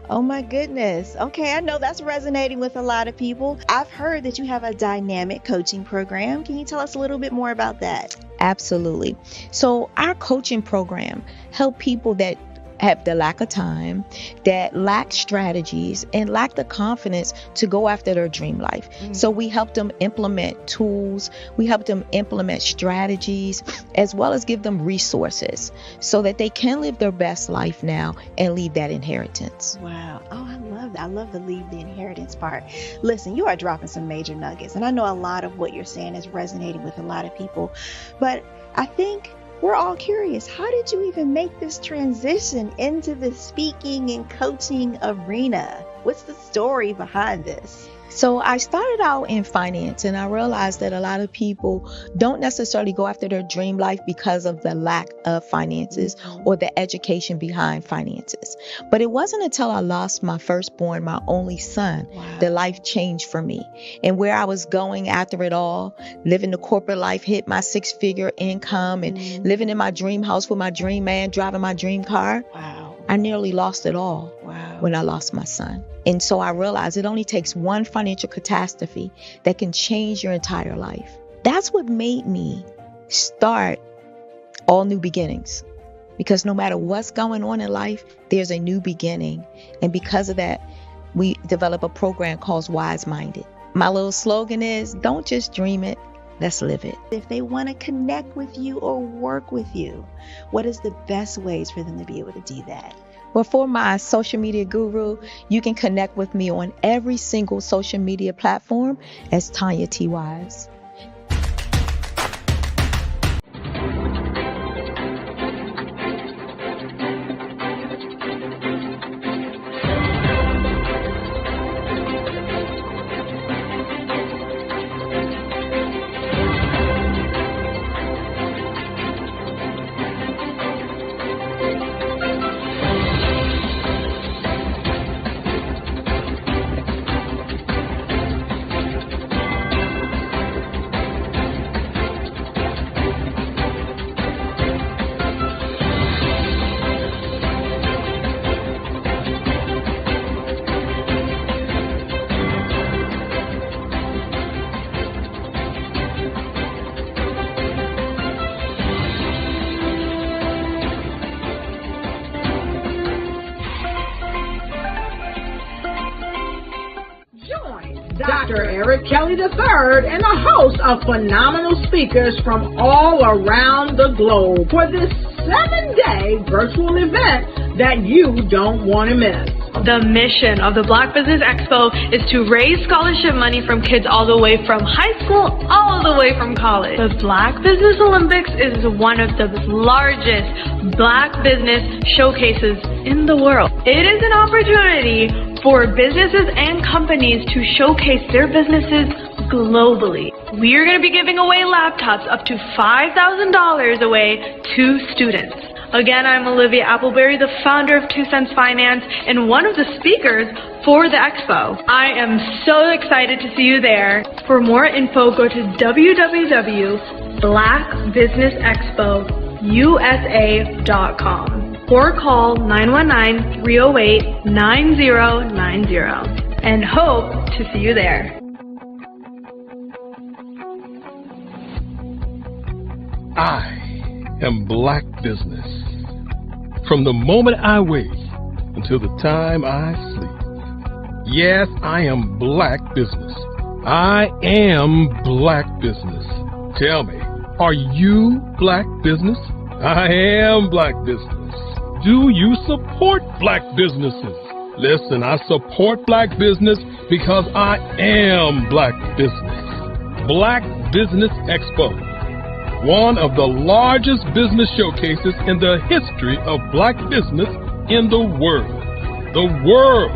Oh my goodness. Okay, I know that's resonating with a lot of people. I've heard that you have a dynamic coaching program. Can you tell us a little bit more about that? Absolutely. So our coaching program help people that have the lack of time, that lack strategies, and lack the confidence to go after their dream life. So we help them implement tools, we help them implement strategies, as well as give them resources so that they can live their best life now and leave that inheritance. Wow. Oh, I love that. I love the leave the inheritance part. Listen, you are dropping some major nuggets, and I know a lot of what you're saying is resonating with a lot of people, but I think we're all curious. How did you even make this transition into the speaking and coaching arena? What's the story behind this? So I started out in finance, and I realized that a lot of people don't necessarily go after their dream life because of the lack of finances or the education behind finances. But it wasn't until I lost my firstborn, my only son, that life changed for me. And where I was going after it all, living the corporate life, hit my 6-figure income and living in my dream house with my dream man, driving my dream car. I nearly lost it all when I lost my son. And so I realized it only takes one financial catastrophe that can change your entire life. That's what made me start All New Beginnings. Because no matter what's going on in life, there's a new beginning. And because of that, we develop a program called Wise Minded. My little slogan is, don't just dream it, let's live it. If they want to connect with you or work with you, what is the best ways for them to be able to do that? Well, for my social media guru, you can connect with me on every single social media platform as Tanya T. Wise. Dr. Eric Kelly III and a host of phenomenal speakers from all around the globe for this 7-day virtual event that you don't want to miss. The mission of the Black Business Expo is to raise scholarship money from kids all the way from high school, all the way from college. The Black Business Olympics is one of the largest Black business showcases in the world. It is an opportunity for businesses and companies to showcase their businesses globally. We are going to be giving away laptops up to $5,000 away to students. Again, I'm Olivia Appleberry, the founder of 2 Cents Finance and one of the speakers for the expo. I am so excited to see you there. For more info, go to www.blackbusinessexpousa.com or call 919-308-9090 and hope to see you there. I am Black Business. From the moment I wake until the time I sleep. Yes, I am Black Business. I am Black Business. Tell me, are you Black Business? I am Black Business. Do you support Black businesses? Listen, I support Black business because I am Black business. Black Business Expo, one of the largest business showcases in the history of Black business in the world. The world!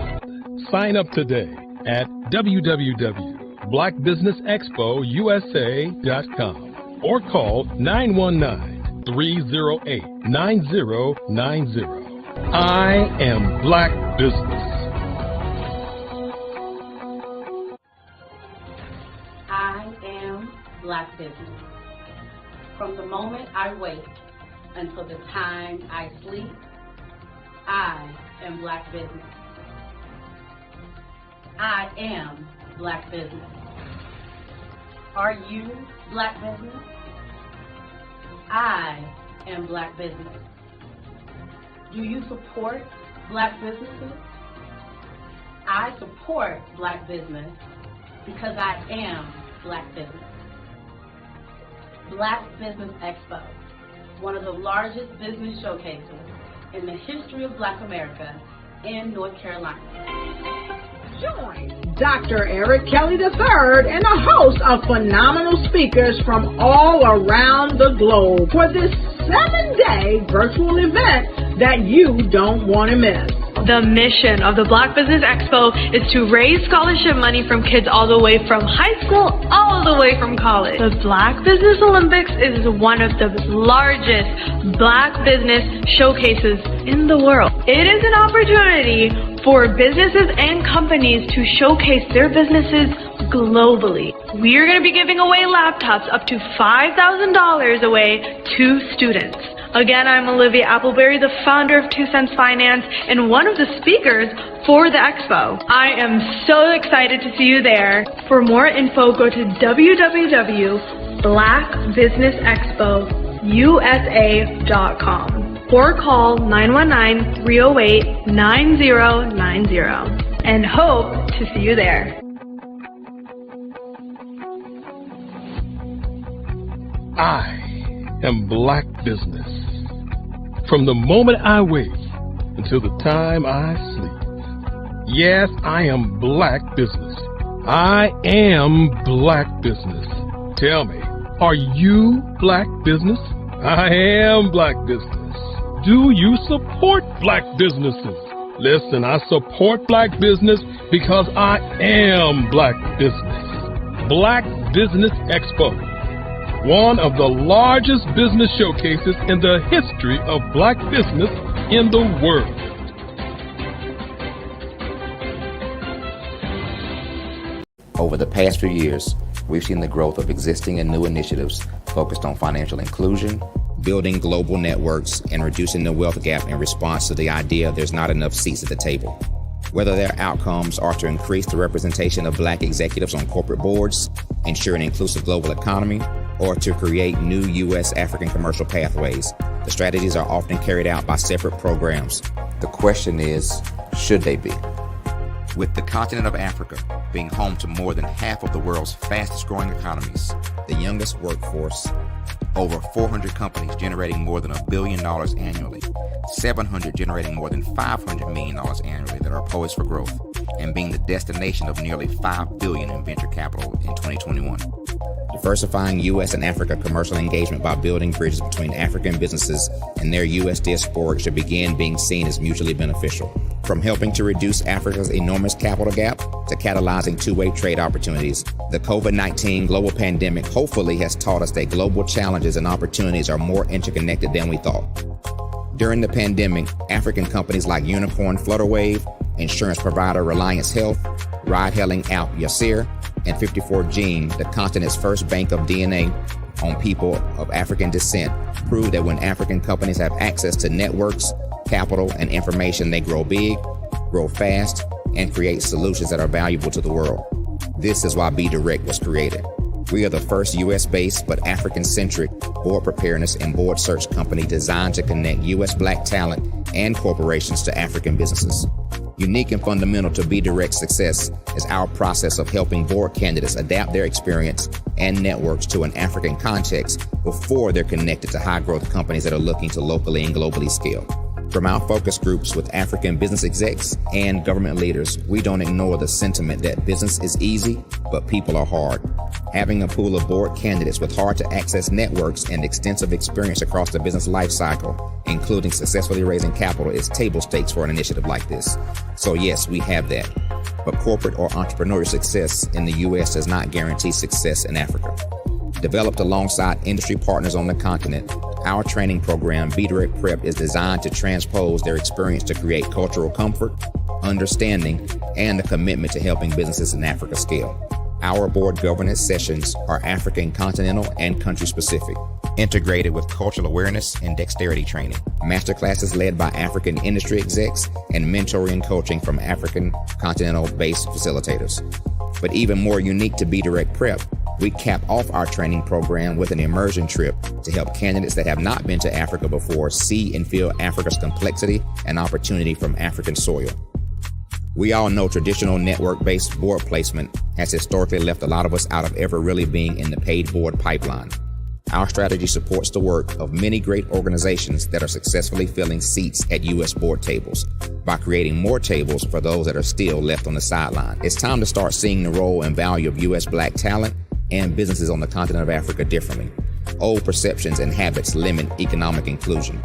Sign up today at www.blackbusinessexpousa.com or call 919-308-9090. I am Black business. I am Black business. From the moment I wake until the time I sleep, I am Black business. I am Black business. Are you Black business? I am Black business. Do you support Black businesses? I support Black business because I am Black business. Black Business Expo, one of the largest business showcases in the history of Black America in North Carolina. Join Dr. Eric Kelly III and a host of phenomenal speakers from all around the globe for this 7-day virtual event that you don't want to miss. The mission of the Black Business Expo is to raise scholarship money from kids all the way from high school all the way from college. The Black Business Olympics is one of the largest Black business showcases in the world. It is an opportunity for businesses and companies to showcase their businesses globally. We are going to be giving away laptops up to $5,000 away to students. Again, I'm Olivia Appleberry, the founder of 2 Cents Finance and one of the speakers for the expo. I am so excited to see you there. For more info, go to www.blackbusinessexpousa.com or call 919-308-9090 and hope to see you there. I am Black business. From the moment I wake until the time I sleep. Yes, I am Black business. I am Black business. Tell me, are you Black business? I am Black business. Do you support Black businesses? Listen, I support Black business because I am Black business. Black Business Expo, one of the largest business showcases in the history of Black business in the world. Over the past few years, we've seen the growth of existing and new initiatives focused on financial inclusion, building global networks, and reducing the wealth gap in response to the idea there's not enough seats at the table. Whether their outcomes are to increase the representation of Black executives on corporate boards, ensure an inclusive global economy, or to create new U.S.-African commercial pathways, the strategies are often carried out by separate programs. The question is, should they be? With the continent of Africa being home to more than half of the world's fastest-growing economies, the youngest workforce, over 400 companies generating more than $1 billion annually, 700 generating more than $500 million annually that are poised for growth, and being the destination of nearly $5 billion in venture capital in 2021. Diversifying U.S. and Africa commercial engagement by building bridges between African businesses and their U.S. diaspora should begin being seen as mutually beneficial. From helping to reduce Africa's enormous capital gap to catalyzing two-way trade opportunities, the COVID-19 global pandemic hopefully has taught us that global challenges and opportunities are more interconnected than we thought. During the pandemic, African companies like Unicorn Flutterwave, insurance provider Reliance Health, ride-hailing app Yasir, and 54Gene, the continent's first bank of DNA on people of African descent, proved that when African companies have access to networks, capital, and information, they grow big, grow fast, and create solutions that are valuable to the world. This is why Be Direct was created. We are the first U.S.-based but African-centric board preparedness and board search company designed to connect U.S. Black talent and corporations to African businesses. Unique and fundamental to Be Direct's success is our process of helping board candidates adapt their experience and networks to an African context before they're connected to high-growth companies that are looking to locally and globally scale. From our focus groups with African business execs and government leaders, we don't ignore the sentiment that business is easy, but people are hard. Having a pool of board candidates with hard-to-access networks and extensive experience across the business life cycle, including successfully raising capital, is table stakes for an initiative like this. So yes, we have that. But corporate or entrepreneurial success in the U.S. does not guarantee success in Africa. Developed alongside industry partners on the continent, our training program, Be Direct Prep, is designed to transpose their experience to create cultural comfort, understanding, and a commitment to helping businesses in Africa scale. Our board governance sessions are African continental and country specific, integrated with cultural awareness and dexterity training, masterclasses led by African industry execs, and mentoring and coaching from African continental-based facilitators. But even more unique to Be Direct Prep, we cap off our training program with an immersion trip to help candidates that have not been to Africa before see and feel Africa's complexity and opportunity from African soil. We all know traditional network-based board placement has historically left a lot of us out of ever really being in the paid board pipeline. Our strategy supports the work of many great organizations that are successfully filling seats at U.S. board tables by creating more tables for those that are still left on the sideline. It's time to start seeing the role and value of U.S. Black talent and businesses on the continent of Africa differently. Old perceptions and habits limit economic inclusion.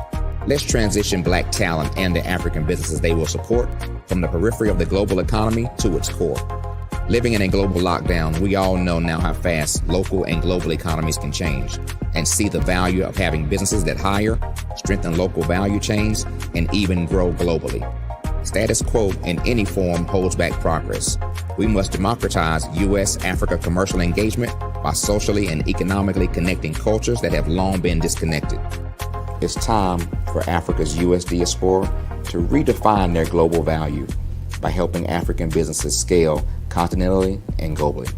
Let's transition Black talent and the African businesses they will support from the periphery of the global economy to its core. Living in a global lockdown, we all know now how fast local and global economies can change, and see the value of having businesses that hire, strengthen local value chains, and even grow globally. Status quo in any form holds back progress. We must democratize U.S.-Africa commercial engagement by socially and economically connecting cultures that have long been disconnected. It's time for Africa's U.S. diaspora to redefine their global value by helping African businesses scale continentally and globally.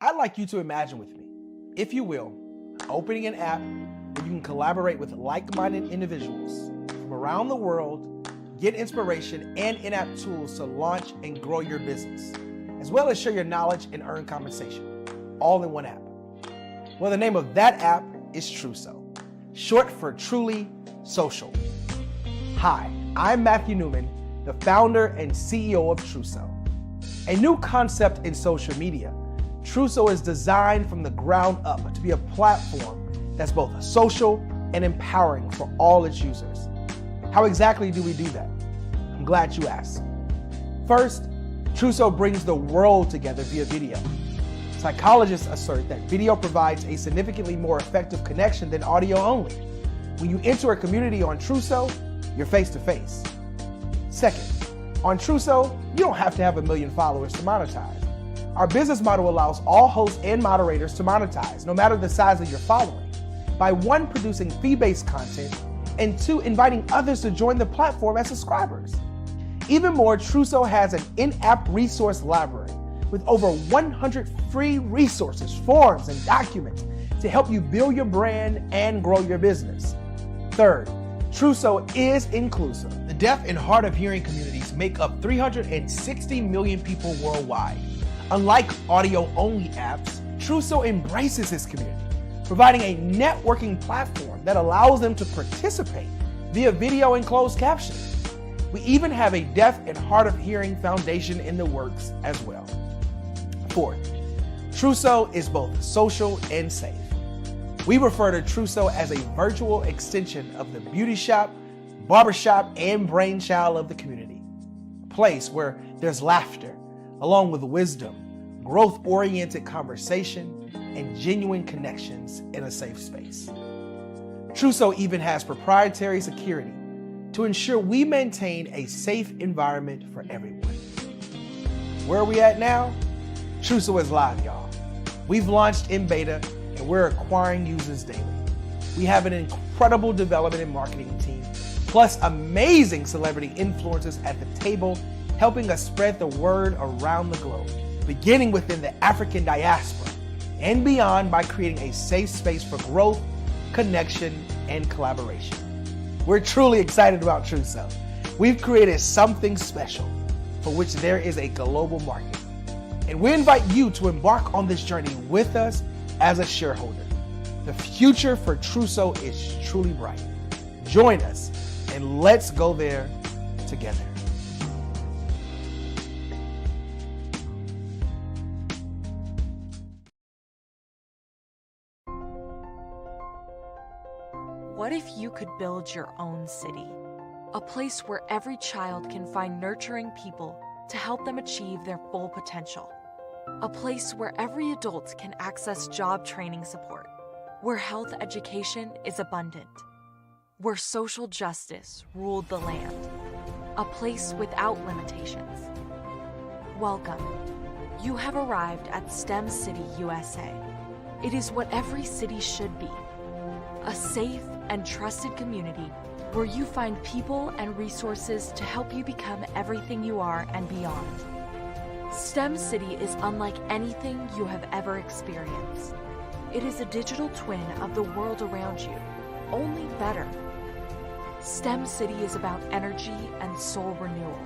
I'd like you to imagine with me, if you will, opening an app where you can collaborate with like-minded individuals from around the world, get inspiration and in-app tools to launch and grow your business, as well as share your knowledge and earn compensation, all in one app. Well, the name of that app is Truso, short for Truly Social. Hi, I'm Matthew Newman, the founder and CEO of Truso. A new concept in social media, Truso is designed from the ground up to be a platform that's both social and empowering for all its users. How exactly do we do that? I'm glad you asked. First, Truso brings the world together via video. Psychologists assert that video provides a significantly more effective connection than audio only. When you enter a community on Truso, you're face to face. Second, on Truso, you don't have to have 1 million followers to monetize. Our business model allows all hosts and moderators to monetize, no matter the size of your following, by 1, producing fee-based content, and 2, inviting others to join the platform as subscribers. Even more, Truso has an in-app resource library with over 100 free resources, forms, and documents to help you build your brand and grow your business. Third, Truso is inclusive. The deaf and hard of hearing communities make up 360 million people worldwide. Unlike audio-only apps, Truso embraces this community, providing a networking platform that allows them to participate via video and closed captioning. We even have a deaf and hard of hearing foundation in the works as well. Fourth, Truso is both social and safe. We refer to Truso as a virtual extension of the beauty shop, barbershop, and brainchild of the community. A place where there's laughter, along with wisdom, growth-oriented conversation, and genuine connections in a safe space. Truso even has proprietary security to ensure we maintain a safe environment for everyone. Where are we at now? Truso is live, y'all. We've launched in beta and we're acquiring users daily. We have an incredible development and marketing team, plus amazing celebrity influencers at the table, helping us spread the word around the globe, beginning within the African diaspora and beyond by creating a safe space for growth, connection, and collaboration. We're truly excited about Truso. We've created something special for which there is a global market. And we invite you to embark on this journey with us as a shareholder. The future for Truso is truly bright. Join us and let's go there together. What if you could build your own city? A place where every child can find nurturing people to help them achieve their full potential. A place where every adult can access job training support, where health education is abundant, where social justice ruled the land. A place without limitations. Welcome. You have arrived at STEM City USA. It is what every city should be. A safe and trusted community where you find people and resources to help you become everything you are and beyond. STEM City is unlike anything you have ever experienced. It is a digital twin of the world around you, only better. STEM City is about energy and soul renewal.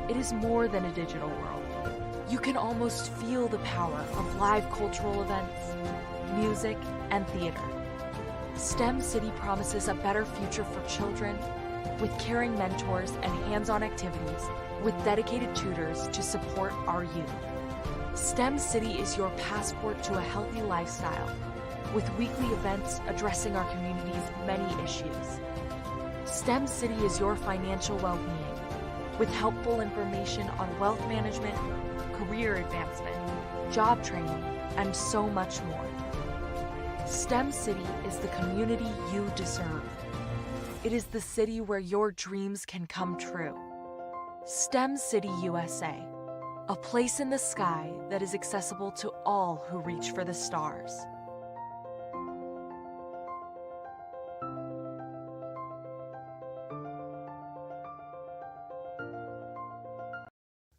It is more than a digital world. You can almost feel the power of live cultural events, music, and theater. STEM City promises a better future for children with caring mentors and hands-on activities with dedicated tutors to support our youth. STEM City is your passport to a healthy lifestyle with weekly events addressing our community's many issues. STEM City is your financial well-being with helpful information on wealth management, career advancement, job training, and so much more. STEM City is the community you deserve. It is the city where your dreams can come true. STEM City USA, a place in the sky that is accessible to all who reach for the stars.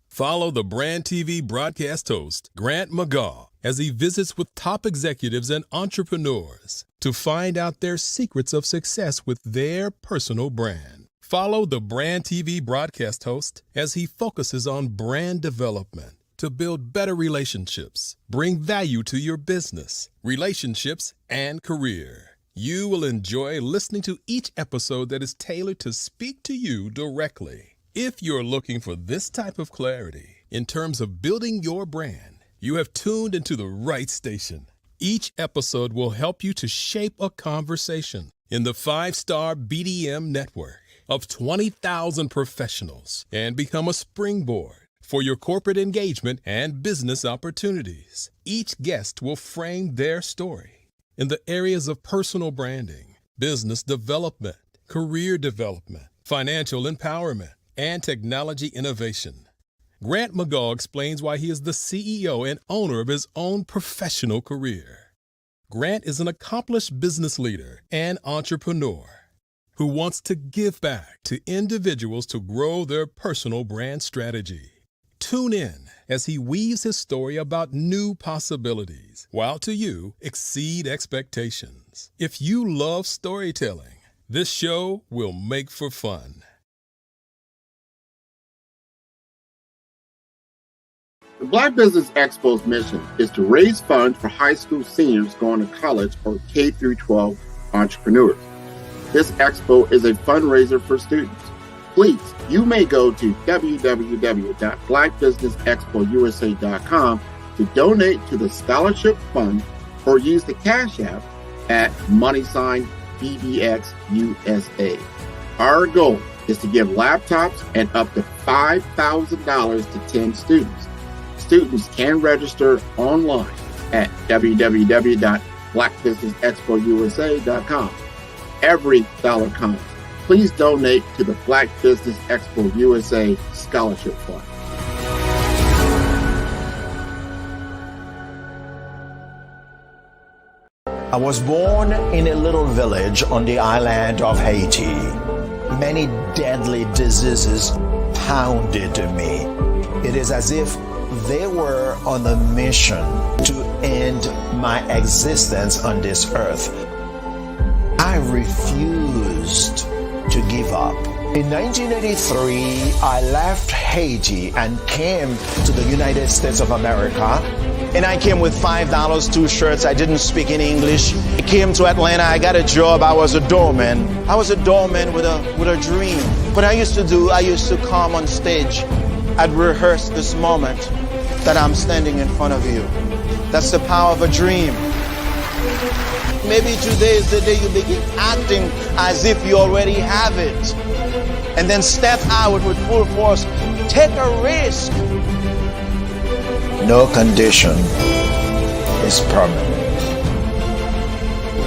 Follow the Brand TV broadcast host, Grant McGaugh, as he visits with top executives and entrepreneurs to find out their secrets of success with their personal brand. Follow the Brand TV broadcast host as he focuses on brand development to build better relationships, bring value to your business, relationships, and career. You will enjoy listening to each episode that is tailored to speak to you directly. If you're looking for this type of clarity in terms of building your brand, you have tuned into the right station. Each episode will help you to shape a conversation in the 5-star BDM network of 20,000 professionals and become a springboard for your corporate engagement and business opportunities. Each guest will frame their story in the areas of personal branding, business development, career development, financial empowerment, and technology innovation. Grant McGaugh explains why he is the CEO and owner of his own professional career. Grant is an accomplished business leader and entrepreneur who wants to give back to individuals to grow their personal brand strategy. Tune in as he weaves his story about new possibilities, while to you exceed expectations. If you love storytelling, this show will make for fun. The Black Business Expo's mission is to raise funds for high school seniors going to college or K-12 entrepreneurs. This expo is a fundraiser for students. Please, you may go to www.blackbusinessexpousa.com to donate to the scholarship fund or use the Cash App at $BBXUSA. Our goal is to give laptops and up to $5,000 to 10 students. Students can register online at www.blackbusinessexpousa.com. Every dollar counts. Please donate to the Black Business Expo USA Scholarship Fund. I was born in a little village on the island of Haiti. Many deadly diseases pounded me. It is as if they were on a mission to end my existence on this earth. I refused to give up. In 1983, I left Haiti and came to the United States of America and I came with $5, 2 shirts. I didn't speak in English. I came to Atlanta. I got a job. I was a doorman. I was a doorman with a dream. What I used to come on stage. I'd rehearse this moment that I'm standing in front of you. That's the power of a dream. Maybe today is the day you begin acting as if you already have it. And then step out with full force. Take a risk. No condition is permanent.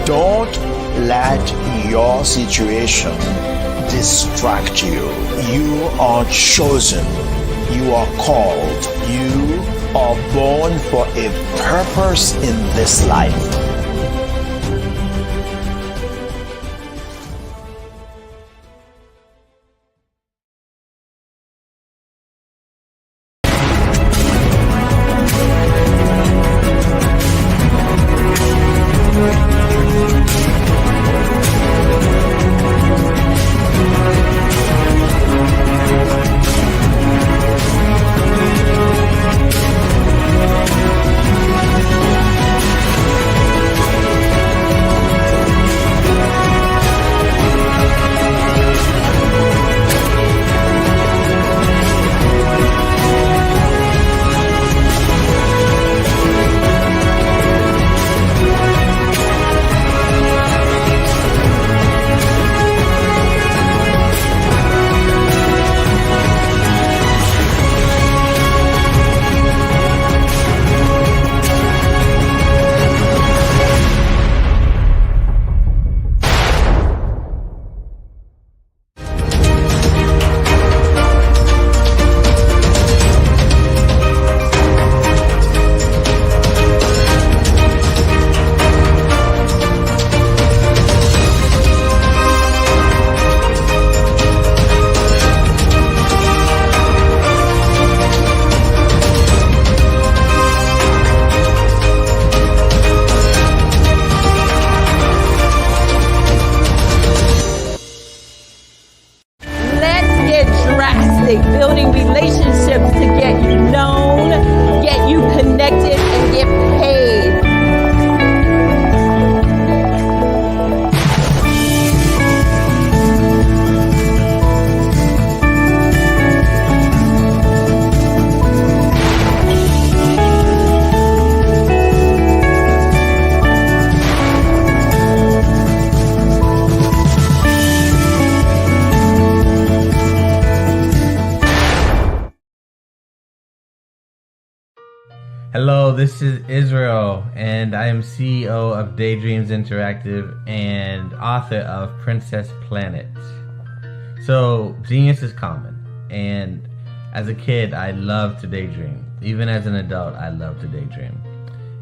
Don't let your situation distract you. You are chosen. You are called. You are born for a purpose in this life. Building relationships to get you known, get you connected, and get paid. Hello, this is Israel, and I am CEO of Daydreams Interactive and author of Princess Planet. So, genius is common, and as a kid, I loved to daydream. Even as an adult, I love to daydream.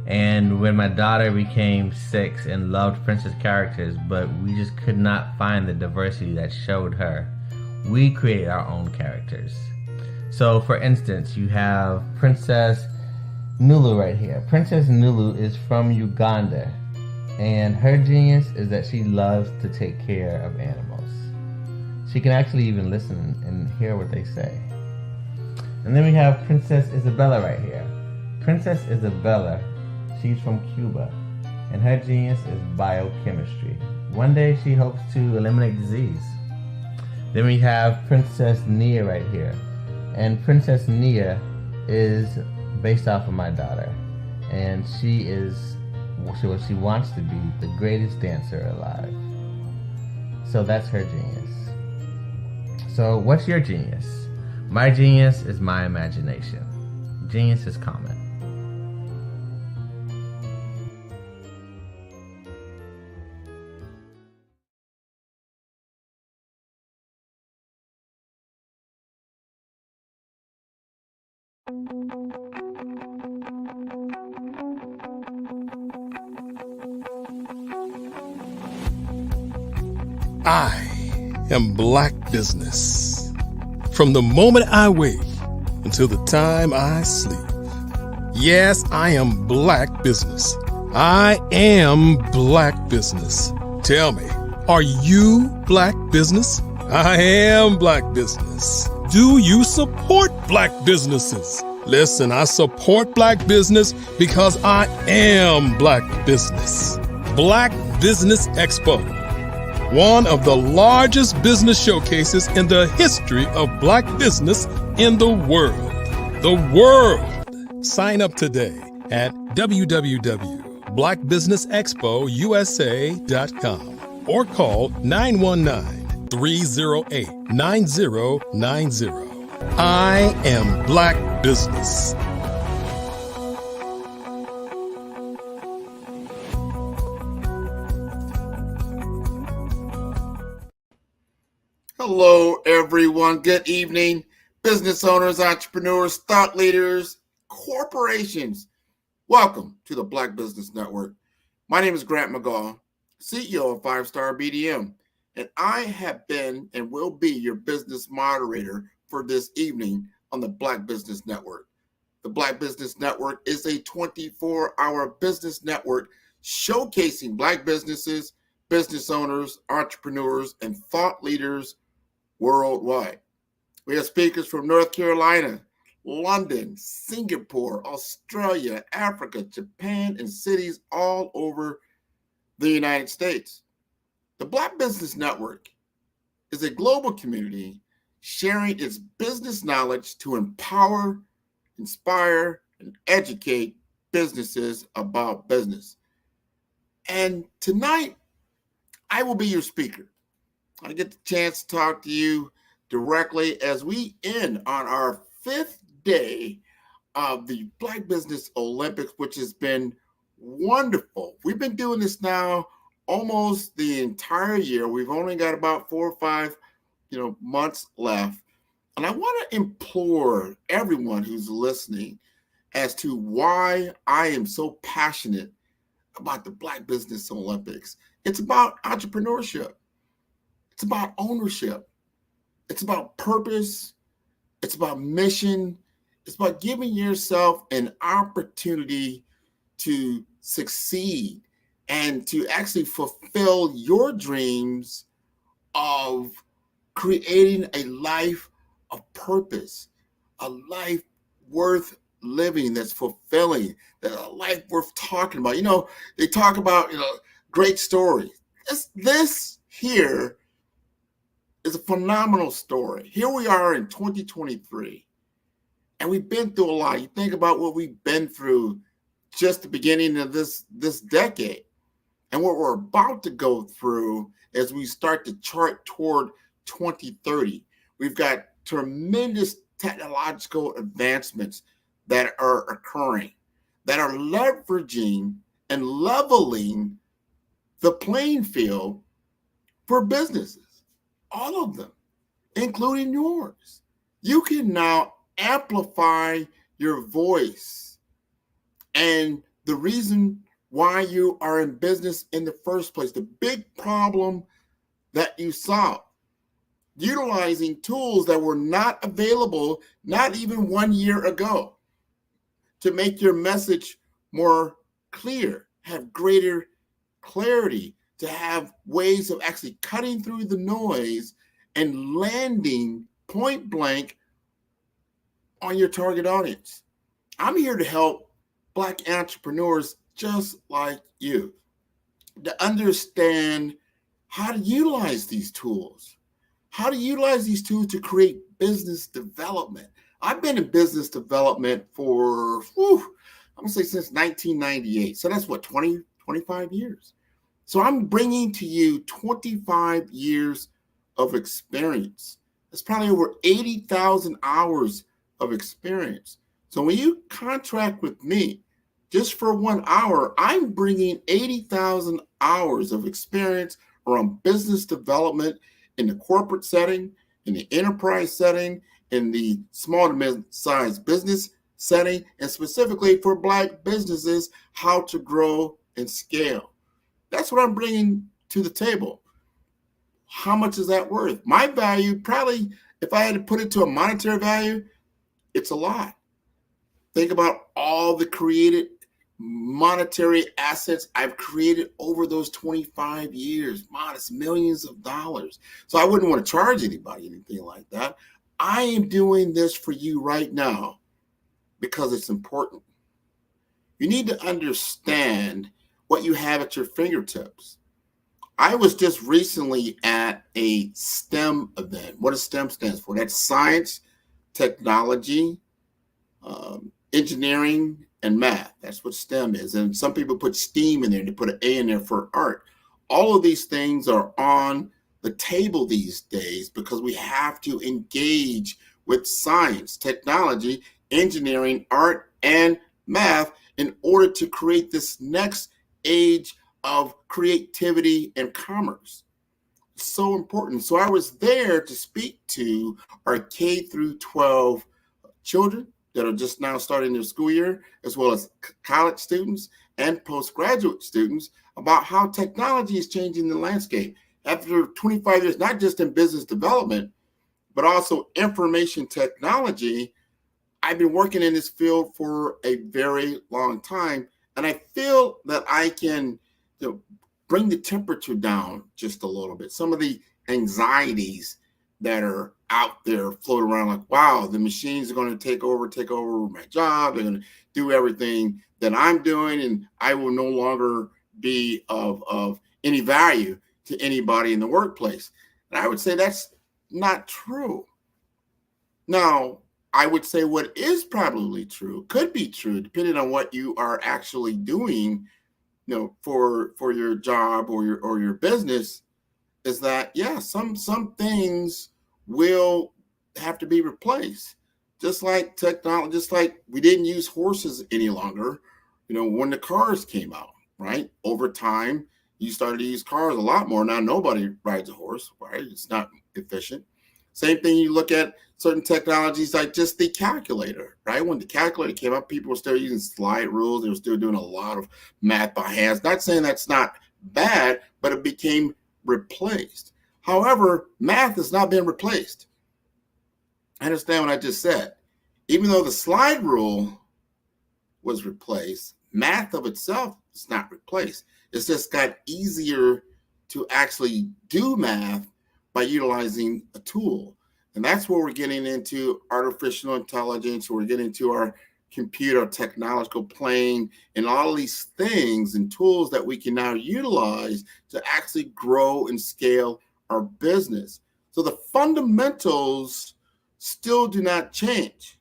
And when my daughter became 6 and loved princess characters, but we just could not find the diversity that showed her, we created our own characters. So, for instance, you have Princess Nulu right here. Princess Nulu is from Uganda, and her genius is that she loves to take care of animals. She can actually even listen and hear what they say. And then we have Princess Isabella right here. Princess Isabella, she's from Cuba, and her genius is biochemistry. One day she hopes to eliminate disease. Then we have Princess Nia right here, and Princess Nia is based off of my daughter, and she is what she wants to be, the greatest dancer alive. So that's her genius. So what's your genius? My genius is my imagination. Genius is common. I am Black Business. From the moment I wake until the time I sleep. Yes, I am Black Business. I am Black Business. Tell me, are you Black Business? I am Black Business. Do you support Black businesses? Listen, I support Black business because I am Black business. Black Business Expo, one of the largest business showcases in the history of Black business in the world. The world! Sign up today at www.blackbusinessexpousa.com or call 919-308-9090. I am Black business. Hello, everyone. Good evening. Business owners, entrepreneurs, thought leaders, corporations. Welcome to the Black Business Network. My name is Grant McGaw, CEO of 5-Star BDM, and I have been and will be your business moderator for this evening on the Black Business Network. The Black Business Network is a 24-hour business network showcasing Black businesses, business owners, entrepreneurs, and thought leaders worldwide. We have speakers from North Carolina, London, Singapore, Australia, Africa, Japan, and cities all over the United States. The Black Business Network is a global community sharing its business knowledge to empower, inspire, and educate businesses about business. And tonight, I will be your speaker. I get the chance to talk to you directly as we end on our 5th day of the Black Business Olympics, which has been wonderful. We've been doing this now almost the entire year. We've only got about 4 or 5, months left. And I want to implore everyone who's listening as to why I am so passionate about the Black Business Olympics. It's about entrepreneurship. It's about ownership. It's about purpose. It's about mission. It's about giving yourself an opportunity to succeed and to actually fulfill your dreams of creating a life of purpose, a life worth living that's fulfilling, that a life worth talking about. They talk about, great stories. This here is a phenomenal story. Here we are in 2023, and we've been through a lot. You think about what we've been through just the beginning of this decade and what we're about to go through as we start to chart toward 2030. We've got tremendous technological advancements that are occurring, that are leveraging and leveling the playing field for businesses. All of them, including yours. You can now amplify your voice. And the reason why you are in business in the first place, the big problem that you solve, utilizing tools that were not available, not even 1 year ago, to make your message more clear, have greater clarity, to have ways of actually cutting through the noise and landing point blank on your target audience. I'm here to help Black entrepreneurs just like you to understand how to utilize these tools, to create business development. I've been in business development for, I'm going to say since 1998. So that's 25 years. So I'm bringing to you 25 years of experience. That's probably over 80,000 hours of experience. So when you contract with me just for 1 hour, I'm bringing 80,000 hours of experience around business development in the corporate setting, in the enterprise setting, in the small to mid-sized business setting, and specifically for Black businesses, how to grow and scale. That's what I'm bringing to the table. How much is that worth? My value, probably, if I had to put it to a monetary value, it's a lot. Think about all the created monetary assets I've created over those 25 years, modest millions of dollars. So I wouldn't want to charge anybody anything like that. I am doing this for you right now because it's important. You need to understand what you have at your fingertips. I was just recently at a STEM event. What does STEM stands for? That's science, technology, engineering, and math. That's what STEM is. And some people put STEAM in there. They put an A in there for art. All of these things are on the table these days because we have to engage with science, technology, engineering, art, and math in order to create this next age of creativity and commerce. So important. So I was there to speak to our K through 12 children that are just now starting their school year, as well as college students and postgraduate students, about how technology is changing the landscape. After 25 years, not just in business development, but also information technology, I've been working in this field for a very long time, and I feel that I can bring the temperature down just a little bit. Some of the anxieties that are out there floating around, like, wow, the machines are going to take over my job. They're going to do everything that I'm doing, and I will no longer be of any value to anybody in the workplace. And I would say that's not true. Now, I would say what is probably true, could be true, depending on what you are actually doing, for your job or your business, is that, yeah, some things will have to be replaced. Just like technology, just like we didn't use horses any longer, when the cars came out, right? Over time, you started to use cars a lot more. Now nobody rides a horse, right? It's not efficient. Same thing, you look at certain technologies like just the calculator, right? When the calculator came up, people were still using slide rules. They were still doing a lot of math by hands. Not saying that's not bad, but it became replaced. However, math has not been replaced. I understand what I just said. Even though the slide rule was replaced, math of itself is not replaced. It's just got easier to actually do math by utilizing a tool. And that's where we're getting into artificial intelligence. We're getting into our computer technological plane and all these things and tools that we can now utilize to actually grow and scale our business. So the fundamentals still do not change.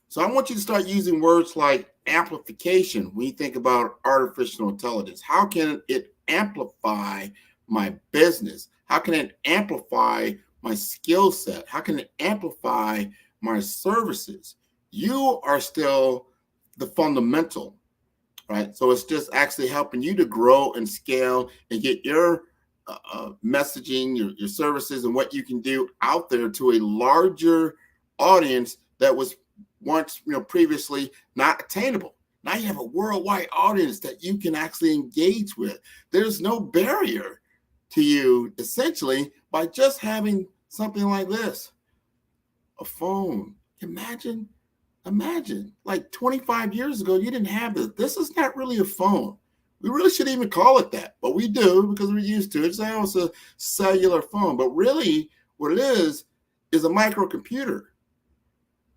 So I want you to start using words like amplification when you think about artificial intelligence. How can it amplify my business? How can it amplify my skill set? How can it amplify my services? You are still the fundamental, right? So it's just actually helping you to grow and scale and get your messaging, your services, and what you can do out there to a larger audience that was once, previously not attainable. Now you have a worldwide audience that you can actually engage with. There's no barrier to you, essentially, by just having something like this, a phone. Imagine, like 25 years ago, you didn't have this. This is not really a phone. We really shouldn't even call it that, but we do because we're used to it. It's almost a cellular phone, but really what it is a microcomputer.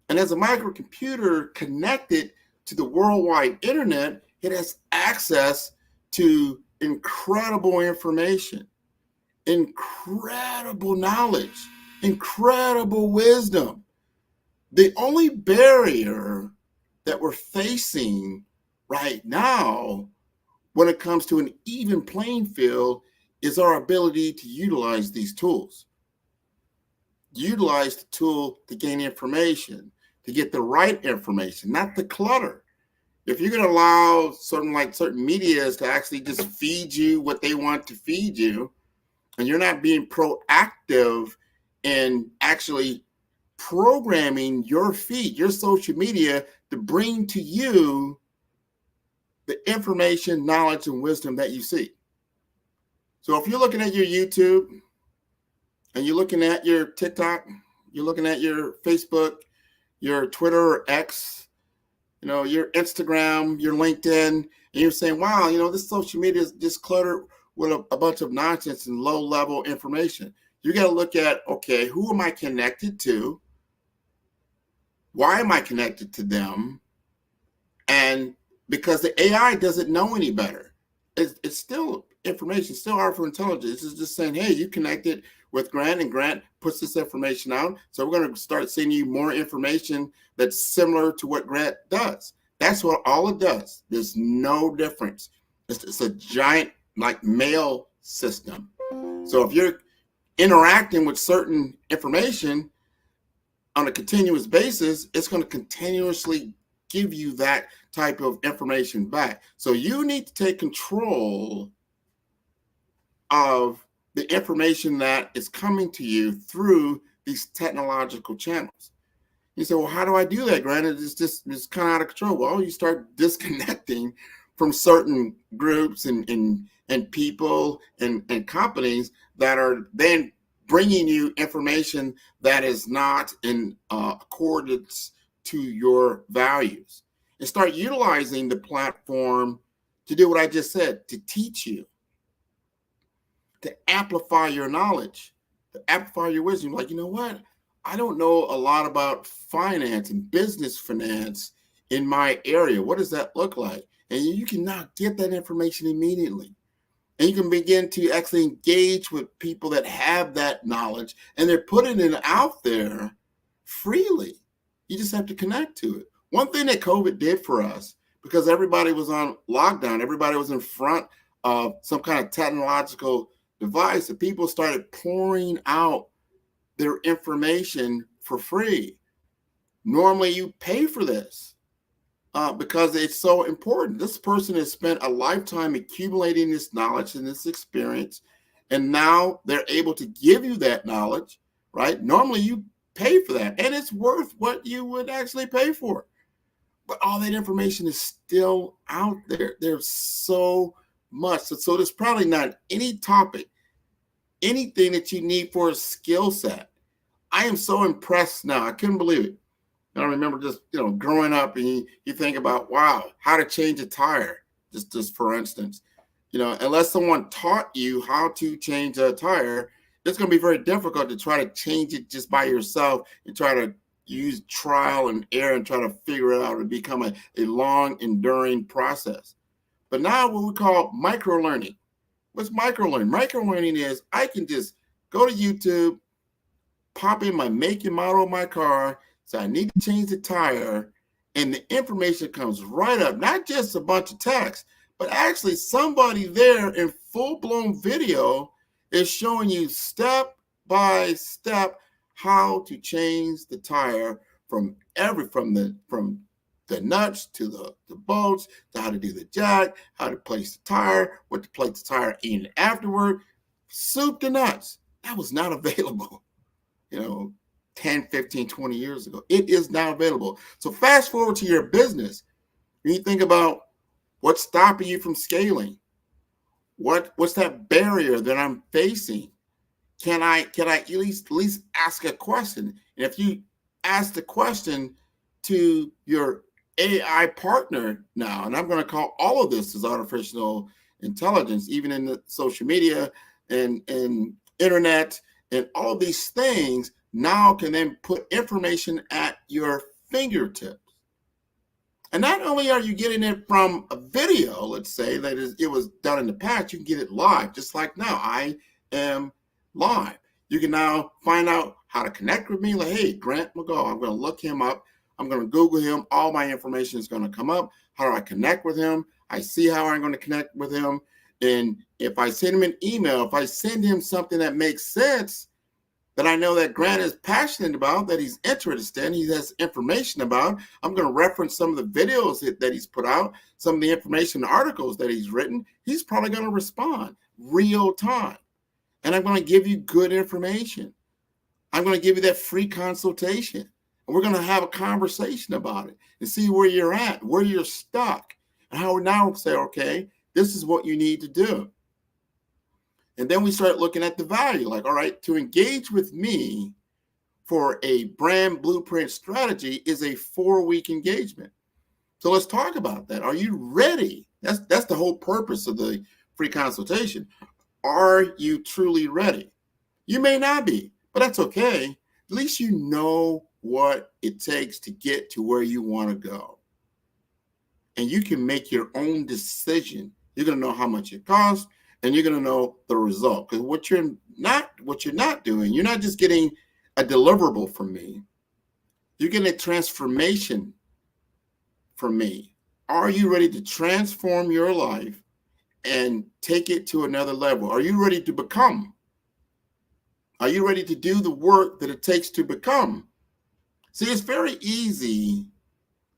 And as a microcomputer connected to the worldwide internet, it has access to incredible information, incredible knowledge, incredible wisdom. The only barrier that we're facing right now when it comes to an even playing field is our ability to utilize these tools. Utilize the tool to gain information, to get the right information, not the clutter. If you're going to allow certain medias to actually just feed you what they want to feed you, and you're not being proactive in actually programming your feed, your social media, to bring to you the information, knowledge, and wisdom that you seek. So if you're looking at your YouTube and you're looking at your TikTok, you're looking at your Facebook, your Twitter or X, your Instagram, your LinkedIn, and you're saying, wow, this social media is just cluttered with a bunch of nonsense and low-level information. You got to look at, okay, who am I connected to? Why am I connected to them? And because the AI doesn't know any better. It's still information, still artificial intelligence. It's just saying, hey, you connected with Grant, and Grant puts this information out. So we're going to start sending you more information that's similar to what Grant does. That's what all it does. There's no difference. It's a giant like mail system. So if you're interacting with certain information on a continuous basis, it's going to continuously give you that type of information back. So you need to take control of the information that is coming to you through these technological channels. You say, well, how do I do that, Grant? It's kind of out of control. Well, you start disconnecting from certain groups and people and companies that are then bringing you information that is not in accordance to your values. And start utilizing the platform to do what I just said, to teach you, to amplify your knowledge, to amplify your wisdom. Like, you know what? I don't know a lot about finance and business finance in my area. What does that look like? And you can now get that information immediately. And you can begin to actually engage with people that have that knowledge, and they're putting it out there freely. You just have to connect to it. One thing that COVID did for us, because everybody was on lockdown, everybody was in front of some kind of technological device, and people started pouring out their information for free. Normally you pay for this because it's so important. This person has spent a lifetime accumulating this knowledge and this experience, and now they're able to give you that knowledge, right? Normally you pay for that, and it's worth what you would actually pay for. But all that information is still out there. There's so much. So there's probably not any topic, anything that you need for a skill set. I am so impressed now. I couldn't believe it. I remember just, growing up, and you think about, wow, how to change a tire, just for instance. Unless someone taught you how to change a tire, it's going to be very difficult to try to change it just by yourself and try to use trial and error and try to figure it out and become a long, enduring process. But now what we call micro-learning. What's micro-learning? Micro-learning is I can just go to YouTube, pop in my make and model of my car, so I need to change the tire, and the information comes right up. Not just a bunch of text, but actually somebody there in full-blown video is showing you step by step how to change the tire from the nuts to the bolts, to how to do the jack, how to place the tire, what to place the tire in afterward. Soup to nuts. That was not available, 10, 15, 20 years ago. It is now available. So fast forward to your business. When you think about what's stopping you from scaling, what's that barrier that I'm facing? Can I at least ask a question? And if you ask the question to your AI partner now, and I'm going to call all of this as artificial intelligence, even in the social media and internet and all these things, now can then put information at your fingertips. And not only are you getting it from a video, let's say that it was done in the past, you can get it live, just like now. I am live. You can now find out how to connect with me. Like, hey, Grant McGaw, I'm going to look him up. I'm going to Google him. All my information is going to come up. How do I connect with him? I see how I'm going to connect with him. And if I send him an email, if I send him something that makes sense, that I know that Grant is passionate about, that he's interested in, he has information about, I'm going to reference some of the videos that he's put out, some of the information articles that he's written. He's probably going to respond real time. And I'm going to give you good information. I'm going to give you that free consultation. And we're going to have a conversation about it and see where you're at, where you're stuck, and how we now say, okay, this is what you need to do. And then we start looking at the value, like, all right, to engage with me for a brand blueprint strategy is a 4-week engagement. So let's talk about that. Are you ready? That's the whole purpose of the free consultation. Are you truly ready? You may not be, but that's okay. At least you know what it takes to get to where you want to go. And you can make your own decision. You're going to know how much it costs, and you're going to know the result. Because what you're not doing, you're not just getting a deliverable from me. You're getting a transformation from me. Are you ready to transform your life and take it to another level? Are you ready to become? Are you ready to do the work that it takes to become? See, it's very easy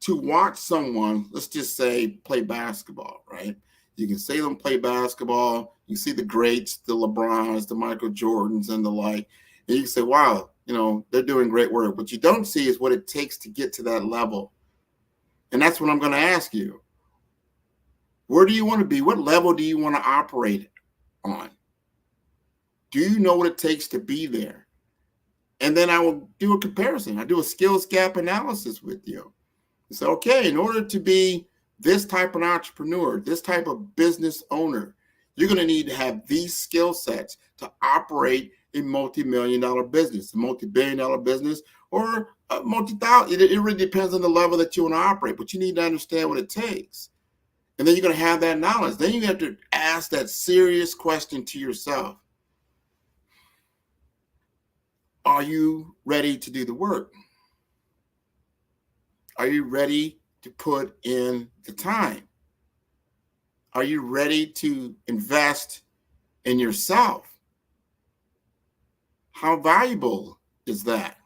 to watch someone, let's just say, play basketball, right? You can see them play basketball. You see the greats, the LeBrons, the Michael Jordans, and the like. And you can say, wow, they're doing great work. What you don't see is what it takes to get to that level. And that's what I'm going to ask you. Where do you want to be? What level do you want to operate on? Do you know what it takes to be there? And then I will do a comparison. I do a skills gap analysis with you. So, okay, in order to be this type of entrepreneur, this type of business owner, you're going to need to have these skill sets to operate a multi-million-dollar business, a multi-billion-dollar business, or a multi-thousand. It really depends on the level that you want to operate, but you need to understand what it takes. And then you're going to have that knowledge. Then you have to ask that serious question to yourself. Are you ready to do the work? Are you ready to put in the time? Are you ready to invest in yourself? How valuable is that?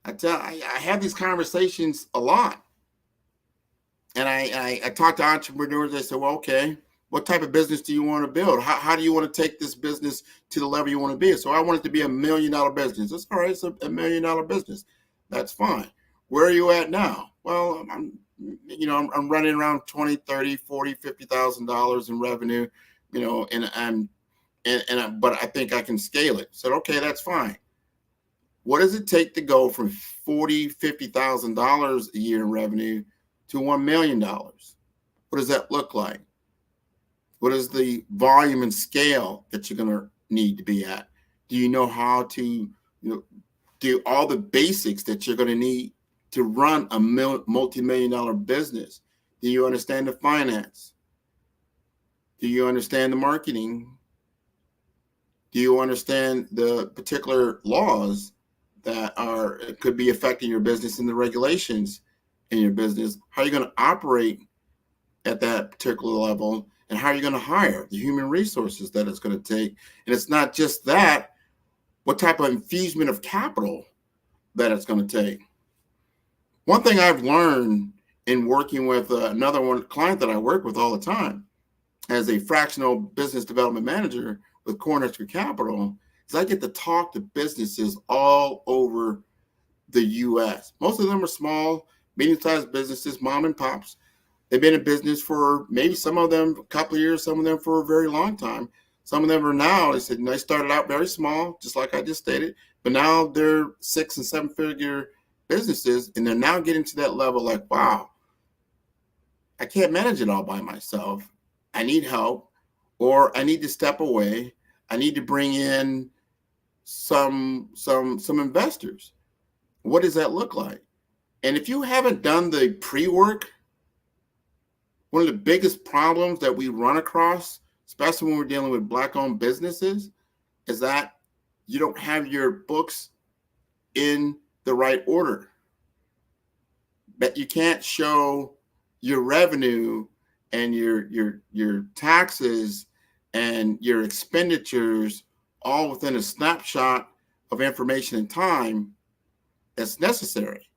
I have these conversations a lot. And I talk to entrepreneurs. They say, well, okay, what type of business do you want to build? How do you want to take this business to the level you want to be? So I want it to be $1 million business. That's all right. It's a $1 million business. That's fine. Where are you at now? Well, I'm running around $20, $30, $40, $50,000 in revenue, but I think I can scale it. So, okay, that's fine. What does it take to go from $40,000, $50,000 a year in revenue to $1 million? What does that look like? What is the volume and scale that you're going to need to be at? Do you know how to do all the basics that you're going to need to run a multi-million-dollar business? Do you understand the finance? Do you understand the marketing? Do you understand the particular laws that could be affecting your business and the regulations in your business? How are you going to operate at that particular level? And how are you going to hire the human resources that it's going to take? And it's not just that, what type of infusion of capital that it's going to take. One thing I've learned in working with another client that I work with all the time as a fractional business development manager with Cornerstone Capital is I get to talk to businesses all over the U.S. Most of them are small, medium-sized businesses, mom and pops. They've been in business for maybe some of them a couple of years, some of them for a very long time. Some of them are now, they started out very small, just like I just stated, but now they're 6- and 7-figure businesses, and they're now getting to that level like, wow, I can't manage it all by myself. I need help, or I need to step away. I need to bring in some investors. What does that look like? And if you haven't done the pre-work, one of the biggest problems that we run across, especially when we're dealing with Black-owned businesses, is that you don't have your books in the right order. That you can't show your revenue and your taxes and your expenditures all within a snapshot of information and time that's necessary.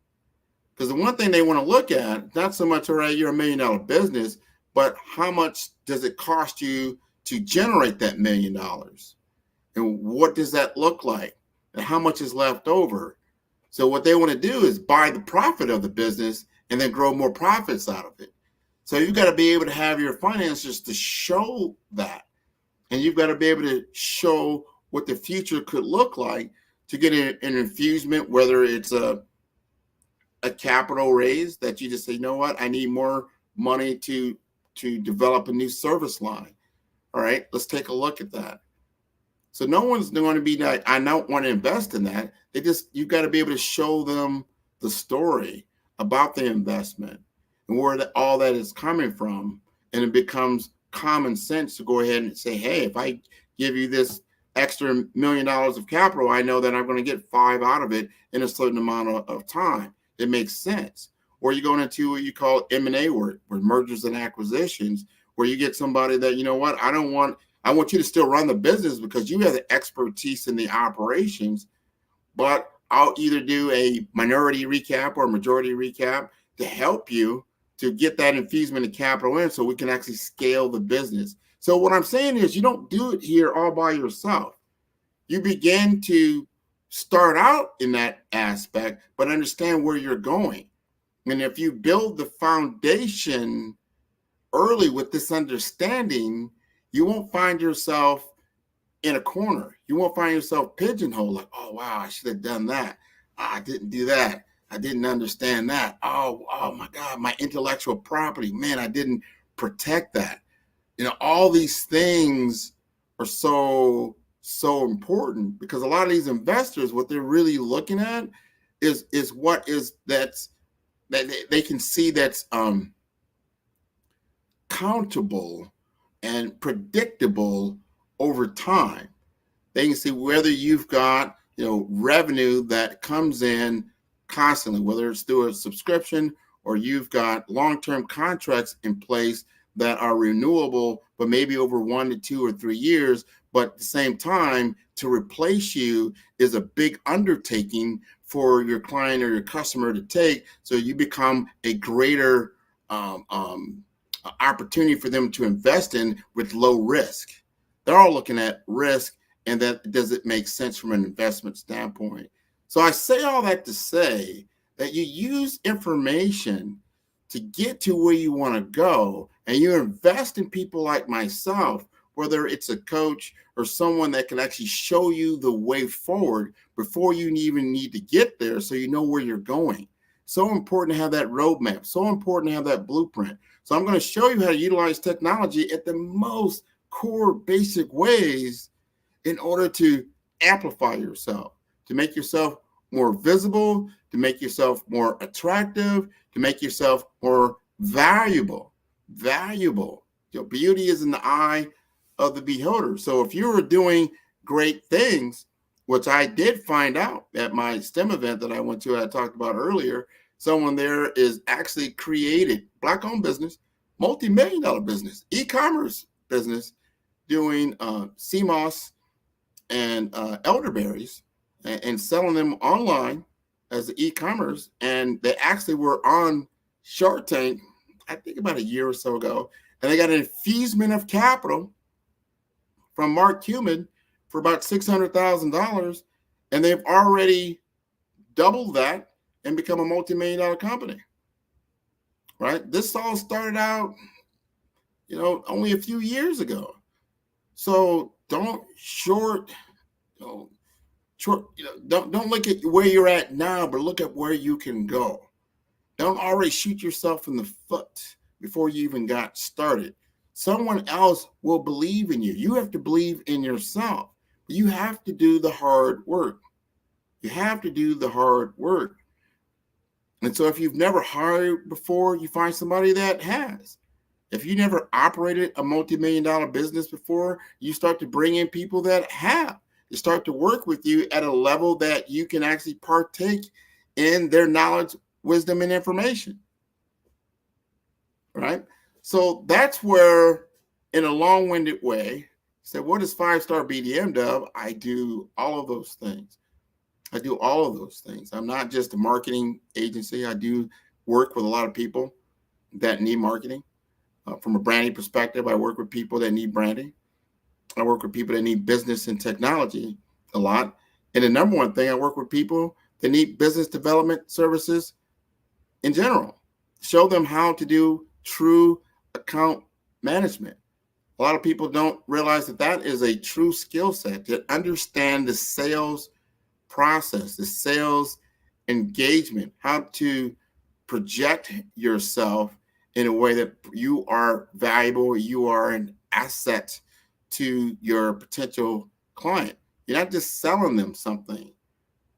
Because the one thing they want to look at, not so much, all right, you're $1 million business, but how much does it cost you to generate that $1 million? And what does that look like? And how much is left over? So what they want to do is buy the profit of the business and then grow more profits out of it. So you've got to be able to have your finances to show that. And you've got to be able to show what the future could look like to get an infusement, whether it's a capital raise that you just say, you know what, I need more money to develop a new service line. All right, let's take a look at that. So no one's going to be like, I don't want to invest in that. You've got to be able to show them the story about the investment and where all that is coming from. And it becomes common sense to go ahead and say, hey, if I give you this extra $1 million of capital, I know that I'm going to get 5 out of it in a certain amount of time. It makes sense. Or you're going into what you call M&A work, where mergers and acquisitions, where you get somebody that, you know what, I want you to still run the business because you have the expertise in the operations, but I'll either do a minority recap or a majority recap to help you to get that infusion of capital in so we can actually scale the business. So what I'm saying is you don't do it here all by yourself. You begin to start out in that aspect, but understand where you're going. And if you build the foundation early with this understanding, you won't find yourself in a corner. You won't find yourself pigeonholed like, oh, wow, I should have done that. I didn't do that. I didn't understand that. Oh my God, my intellectual property, man, I didn't protect that. All these things are so important because a lot of these investors, what they're really looking at is what is that they can see that's countable and predictable over time. They can see whether you've got revenue that comes in constantly, whether it's through a subscription or you've got long-term contracts in place that are renewable, but maybe over 1 to 2 or 3 years. But at the same time, to replace you is a big undertaking for your client or your customer to take. So you become a greater opportunity for them to invest in with low risk. They're all looking at risk, and that does it make sense from an investment standpoint. So I say all that to say that you use information to get to where you want to go, and you invest in people like myself, whether it's a coach or someone that can actually show you the way forward before you even need to get there, so you know where you're going. So important to have that roadmap, so important to have that blueprint. So I'm going to show you how to utilize technology at the most core basic ways in order to amplify yourself, to make yourself more visible, to make yourself more attractive, to make yourself more valuable. Beauty is in the eye of the beholder. So if you were doing great things, which I did find out at my STEM event that I went to, I talked about earlier, someone there is actually created Black-owned business, multi-million-dollar business, e-commerce business, doing CMOS and elderberries and selling them online as the e-commerce. And they actually were on Shark Tank, I think about a year or so ago, and they got an infusion of capital from Mark Cuban for about $600,000, and they've already doubled that and become a multi-million-dollar company. Right? This all started out, only a few years ago. So don't don't look at where you're at now, but look at where you can go. Don't already shoot yourself in the foot before you even got started. Someone else will believe in you. You have to believe in yourself. You have to do the hard work. You have to do the hard work. And so if you've never hired before, you find somebody that has. If you never operated a multi-million-dollar business before, you start to bring in people that have. They start to work with you at a level that you can actually partake in their knowledge, wisdom, and information. Right? So that's where, in a long-winded way, say, what is 5-Star BDM Dub? I do all of those things. I'm not just a marketing agency. I do work with a lot of people that need marketing. From a branding perspective, I work with people that need branding. I work with people that need business and technology a lot. And the number one thing, I work with people that need business development services in general. Show them how to do true account management. A lot of people don't realize that is a true skill set, to understand the sales process, the sales engagement, how to project yourself in a way that you are valuable, you are an asset to your potential client. You're not just selling them something.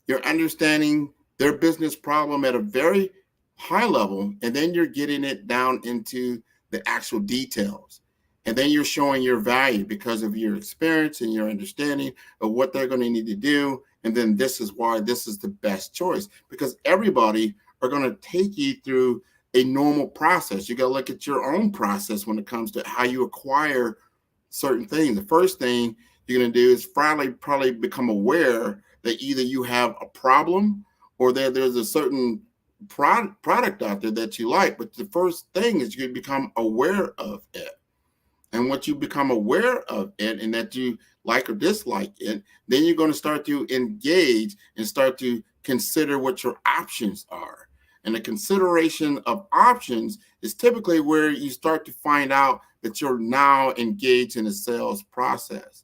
You're understanding their business problem at a very high level, and then you're getting it down into the actual details. And then you're showing your value because of your experience and your understanding of what they're going to need to do. And then this is why this is the best choice, because everybody are going to take you through a normal process. You got to look at your own process when it comes to how you acquire certain things. The first thing you're going to do is probably become aware that either you have a problem or that there's a certain product out there that you like. But the first thing is you become aware of it. And once you become aware of it and that you like or dislike it, then you're going to start to engage and start to consider what your options are. And the consideration of options is typically where you start to find out that you're now engaged in a sales process.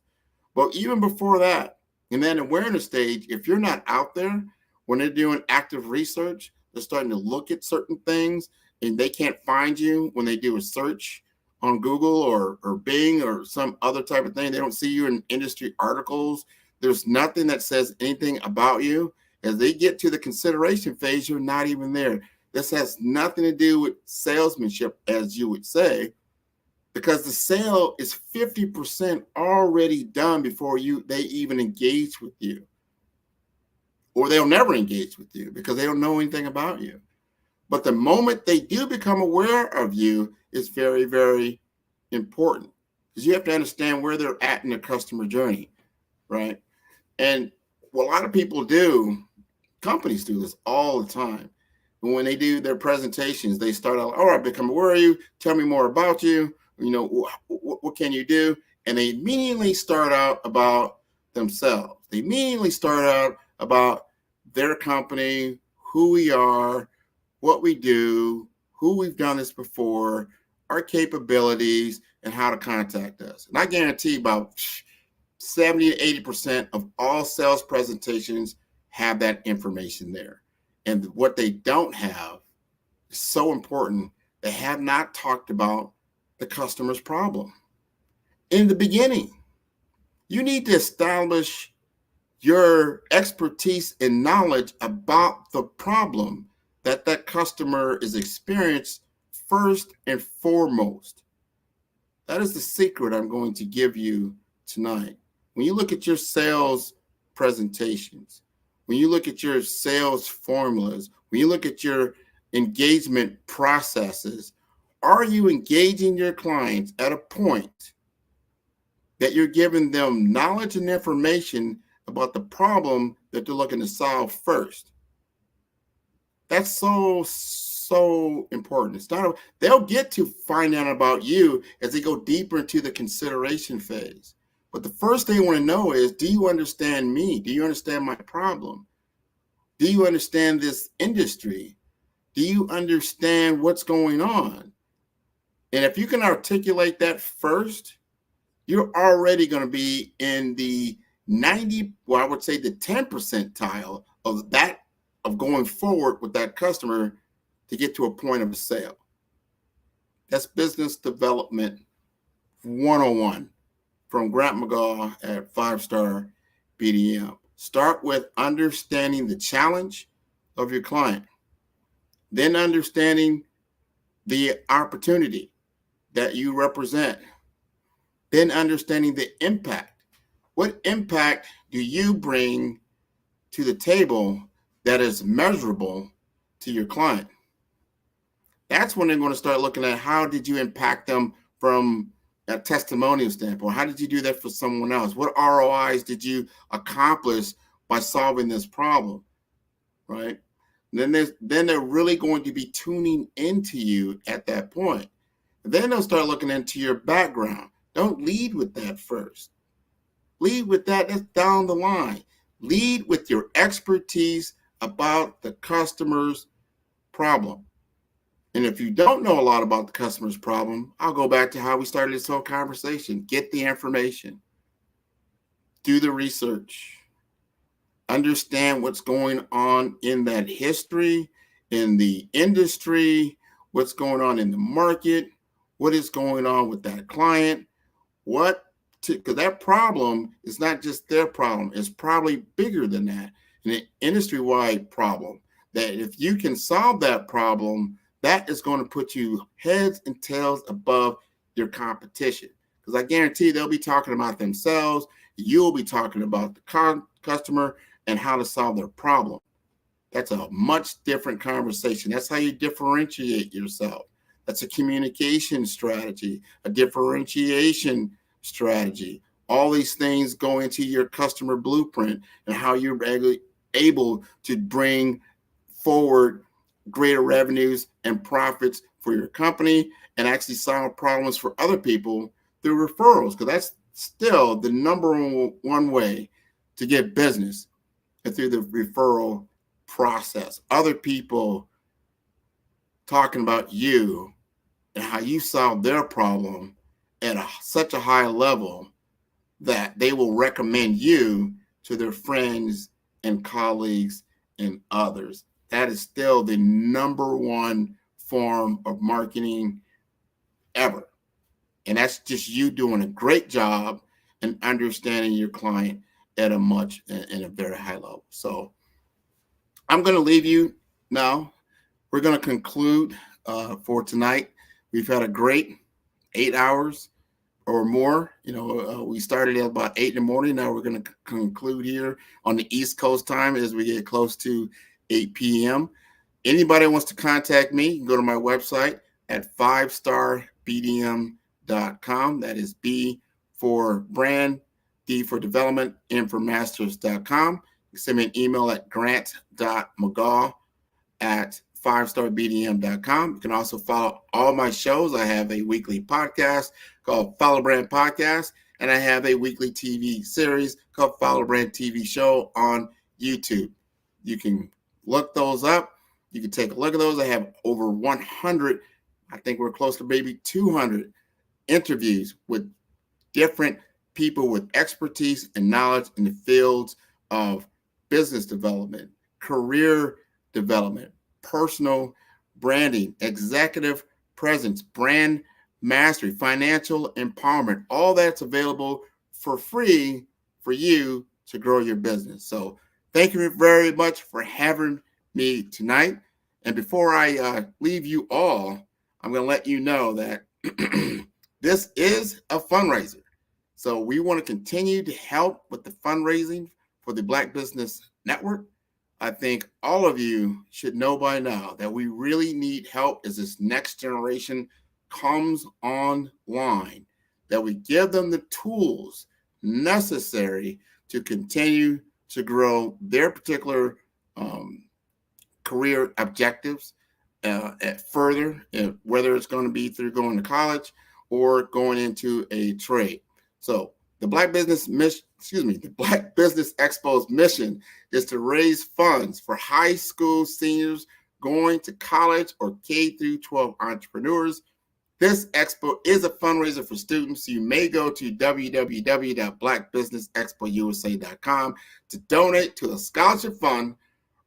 But even before that, in that awareness stage, if you're not out there, when they're doing active research, they're starting to look at certain things and they can't find you when they do a search on Google or Bing or some other type of thing. They don't see you in industry articles. There's nothing that says anything about you. As they get to the consideration phase, you're not even there. This has nothing to do with salesmanship, as you would say, because the sale is 50% already done before they even engage with you. Or they'll never engage with you because they don't know anything about you. But the moment they do become aware of you is very, very important, because you have to understand where they're at in the customer journey, right? And what a lot of people do, companies do this all the time. And when they do their presentations, they start out, all right, become aware of you, tell me more about you, what can you do? And they immediately start out about themselves. They immediately start out about their company, who we are, what we do, who we've done this before, our capabilities, and how to contact us. And I guarantee about 70 to 80% of all sales presentations have that information there. And what they don't have is so important. They have not talked about the customer's problem. In the beginning, you need to establish your expertise and knowledge about the problem that customer is experiencing first and foremost. That is the secret I'm going to give you tonight. When you look at your sales presentations, when you look at your sales formulas, when you look at your engagement processes, are you engaging your clients at a point that you're giving them knowledge and information about the problem that they're looking to solve first? That's so important. It's not, they'll get to find out about you as they go deeper into the consideration phase. But the first thing they want to know is, do you understand me? Do you understand my problem? Do you understand this industry? Do you understand what's going on? And if you can articulate that first, you're already going to be in the 90, well, I would say the 10 percentile of that, of going forward with that customer to get to a point of a sale. That's business development 101 from Grant McGaw at 5-Star BDM. Start with understanding the challenge of your client, then understanding the opportunity that you represent, then understanding the impact. What impact do you bring to the table that is measurable to your client? That's when they're going to start looking at, how did you impact them from a testimonial standpoint? How did you do that for someone else? What ROIs did you accomplish by solving this problem, right? Then they're really going to be tuning into you at that point. Then they'll start looking into your background. Don't lead with that first. Lead with that. That's down the line. Lead with your expertise about the customer's problem. And if you don't know a lot about the customer's problem, I'll go back to how we started this whole conversation. Get the information. Do the research. Understand what's going on in that history, in the industry, what's going on in the market, what is going on with that client, what because that problem is not just their problem. It's probably bigger than that, and an industry-wide problem. That if you can solve that problem, that is going to put you heads and tails above your competition. Because I guarantee they'll be talking about themselves. You'll be talking about the customer and how to solve their problem. That's a much different conversation. That's how you differentiate yourself. That's a communication strategy, a differentiation strategy. All these things go into your customer blueprint and how you're able to bring forward greater revenues and profits for your company and actually solve problems for other people through referrals, because that's still the number one way to get business, and through the referral process. Other people talking about you and how you solve their problem at such a high level that they will recommend you to their friends and colleagues and others. That is still the number one form of marketing ever. And that's just you doing a great job and understanding your client at a very high level. So I'm going to leave you now. We're going to conclude for tonight. We've had a great 8 hours or more. We started at about 8 in the morning. Now we're going to conclude here on the East Coast time as we get close to 8 p.m. Anybody wants to contact me, you can go to my website at 5starbdm.com. That is B for brand, D for development, M for masters.com. You can send me an email at grant.mcgaw@5starbdm.com. You can also follow all my shows. I have a weekly podcast called Follow Brand Podcast, and I have a weekly TV series called Follow Brand TV Show on YouTube. You can look those up. You can take a look at those. I have over 100, I think we're close to maybe 200 interviews with different people with expertise and knowledge in the fields of business development, career development, personal branding, executive presence, brand mastery, financial empowerment. All that's available for free for you to grow your business. So thank you very much for having me tonight. And before I leave you all, I'm going to let you know that this is a fundraiser. So we want to continue to help with the fundraising for the Black Business Network. I think all of you should know by now that we really need help as this next generation comes online, that we give them the tools necessary to continue to grow their particular career objectives further, whether it's going to be through going to college or going into a trade. So the Black Business Expo's mission is to raise funds for high school seniors going to college or K through 12 entrepreneurs. This expo is a fundraiser for students. So you may go to www.blackbusinessexpousa.com to donate to a scholarship fund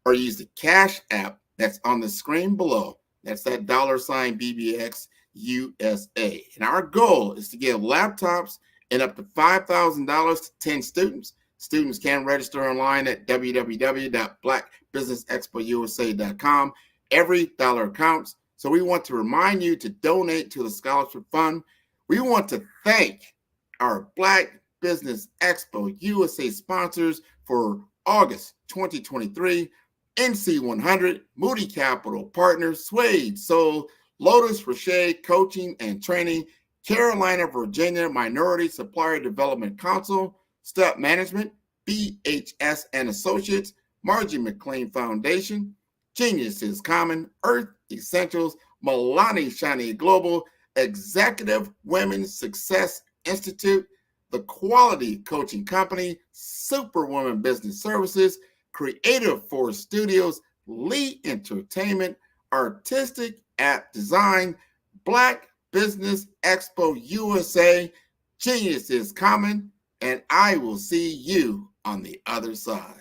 or use the Cash app that's on the screen below. That's that $BBX USA. And our goal is to give laptops and up to $5,000 to 10 students. Students can register online at www.blackbusinessexpousa.com. Every dollar counts. So we want to remind you to donate to the scholarship fund. We want to thank our Black Business Expo USA sponsors for August 2023. NC100, Moody Capital Partners, Suede Soul, Lotus Rocher Coaching and Training, Carolina, Virginia Minority Supplier Development Council, Step Management, BHS and Associates, Margie McLean Foundation, Genius is Common, Earth Essentials, Milani Shani Global, Executive Women's Success Institute, The Quality Coaching Company, Superwoman Business Services, Creative Force Studios, Lee Entertainment, Artistic App Design, Black Business Expo USA, Genius is Common, and I will see you on the other side.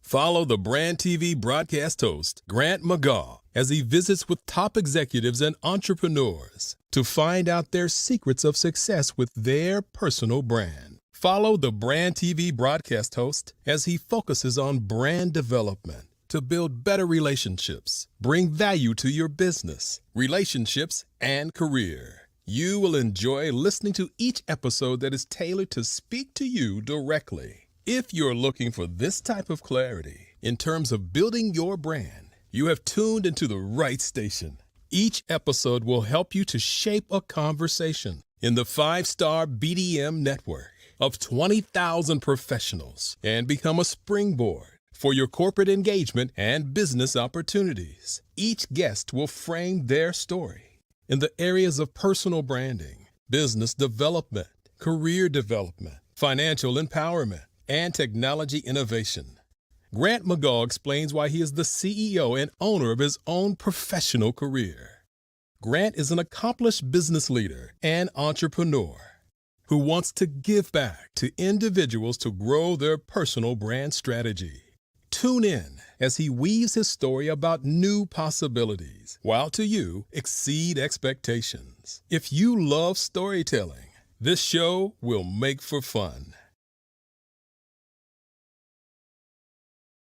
Follow the Brand TV broadcast host, Grant McGaw, as he visits with top executives and entrepreneurs to find out their secrets of success with their personal brand. Follow the Brand TV broadcast host as he focuses on brand development to build better relationships, bring value to your business, relationships, and career. You will enjoy listening to each episode that is tailored to speak to you directly. If you're looking for this type of clarity in terms of building your brand, you have tuned into the right station. Each episode will help you to shape a conversation in the 5-star BDM network of 20,000 professionals and become a springboard for your corporate engagement and business opportunities. Each guest will frame their story in the areas of personal branding, business development, career development, financial empowerment, and technology innovation. Grant McGaugh explains why he is the CEO and owner of his own professional career. Grant is an accomplished business leader and entrepreneur who wants to give back to individuals to grow their personal brand strategy. Tune in as he weaves his story about new possibilities, while to you exceed expectations. If you love storytelling, this show will make for fun.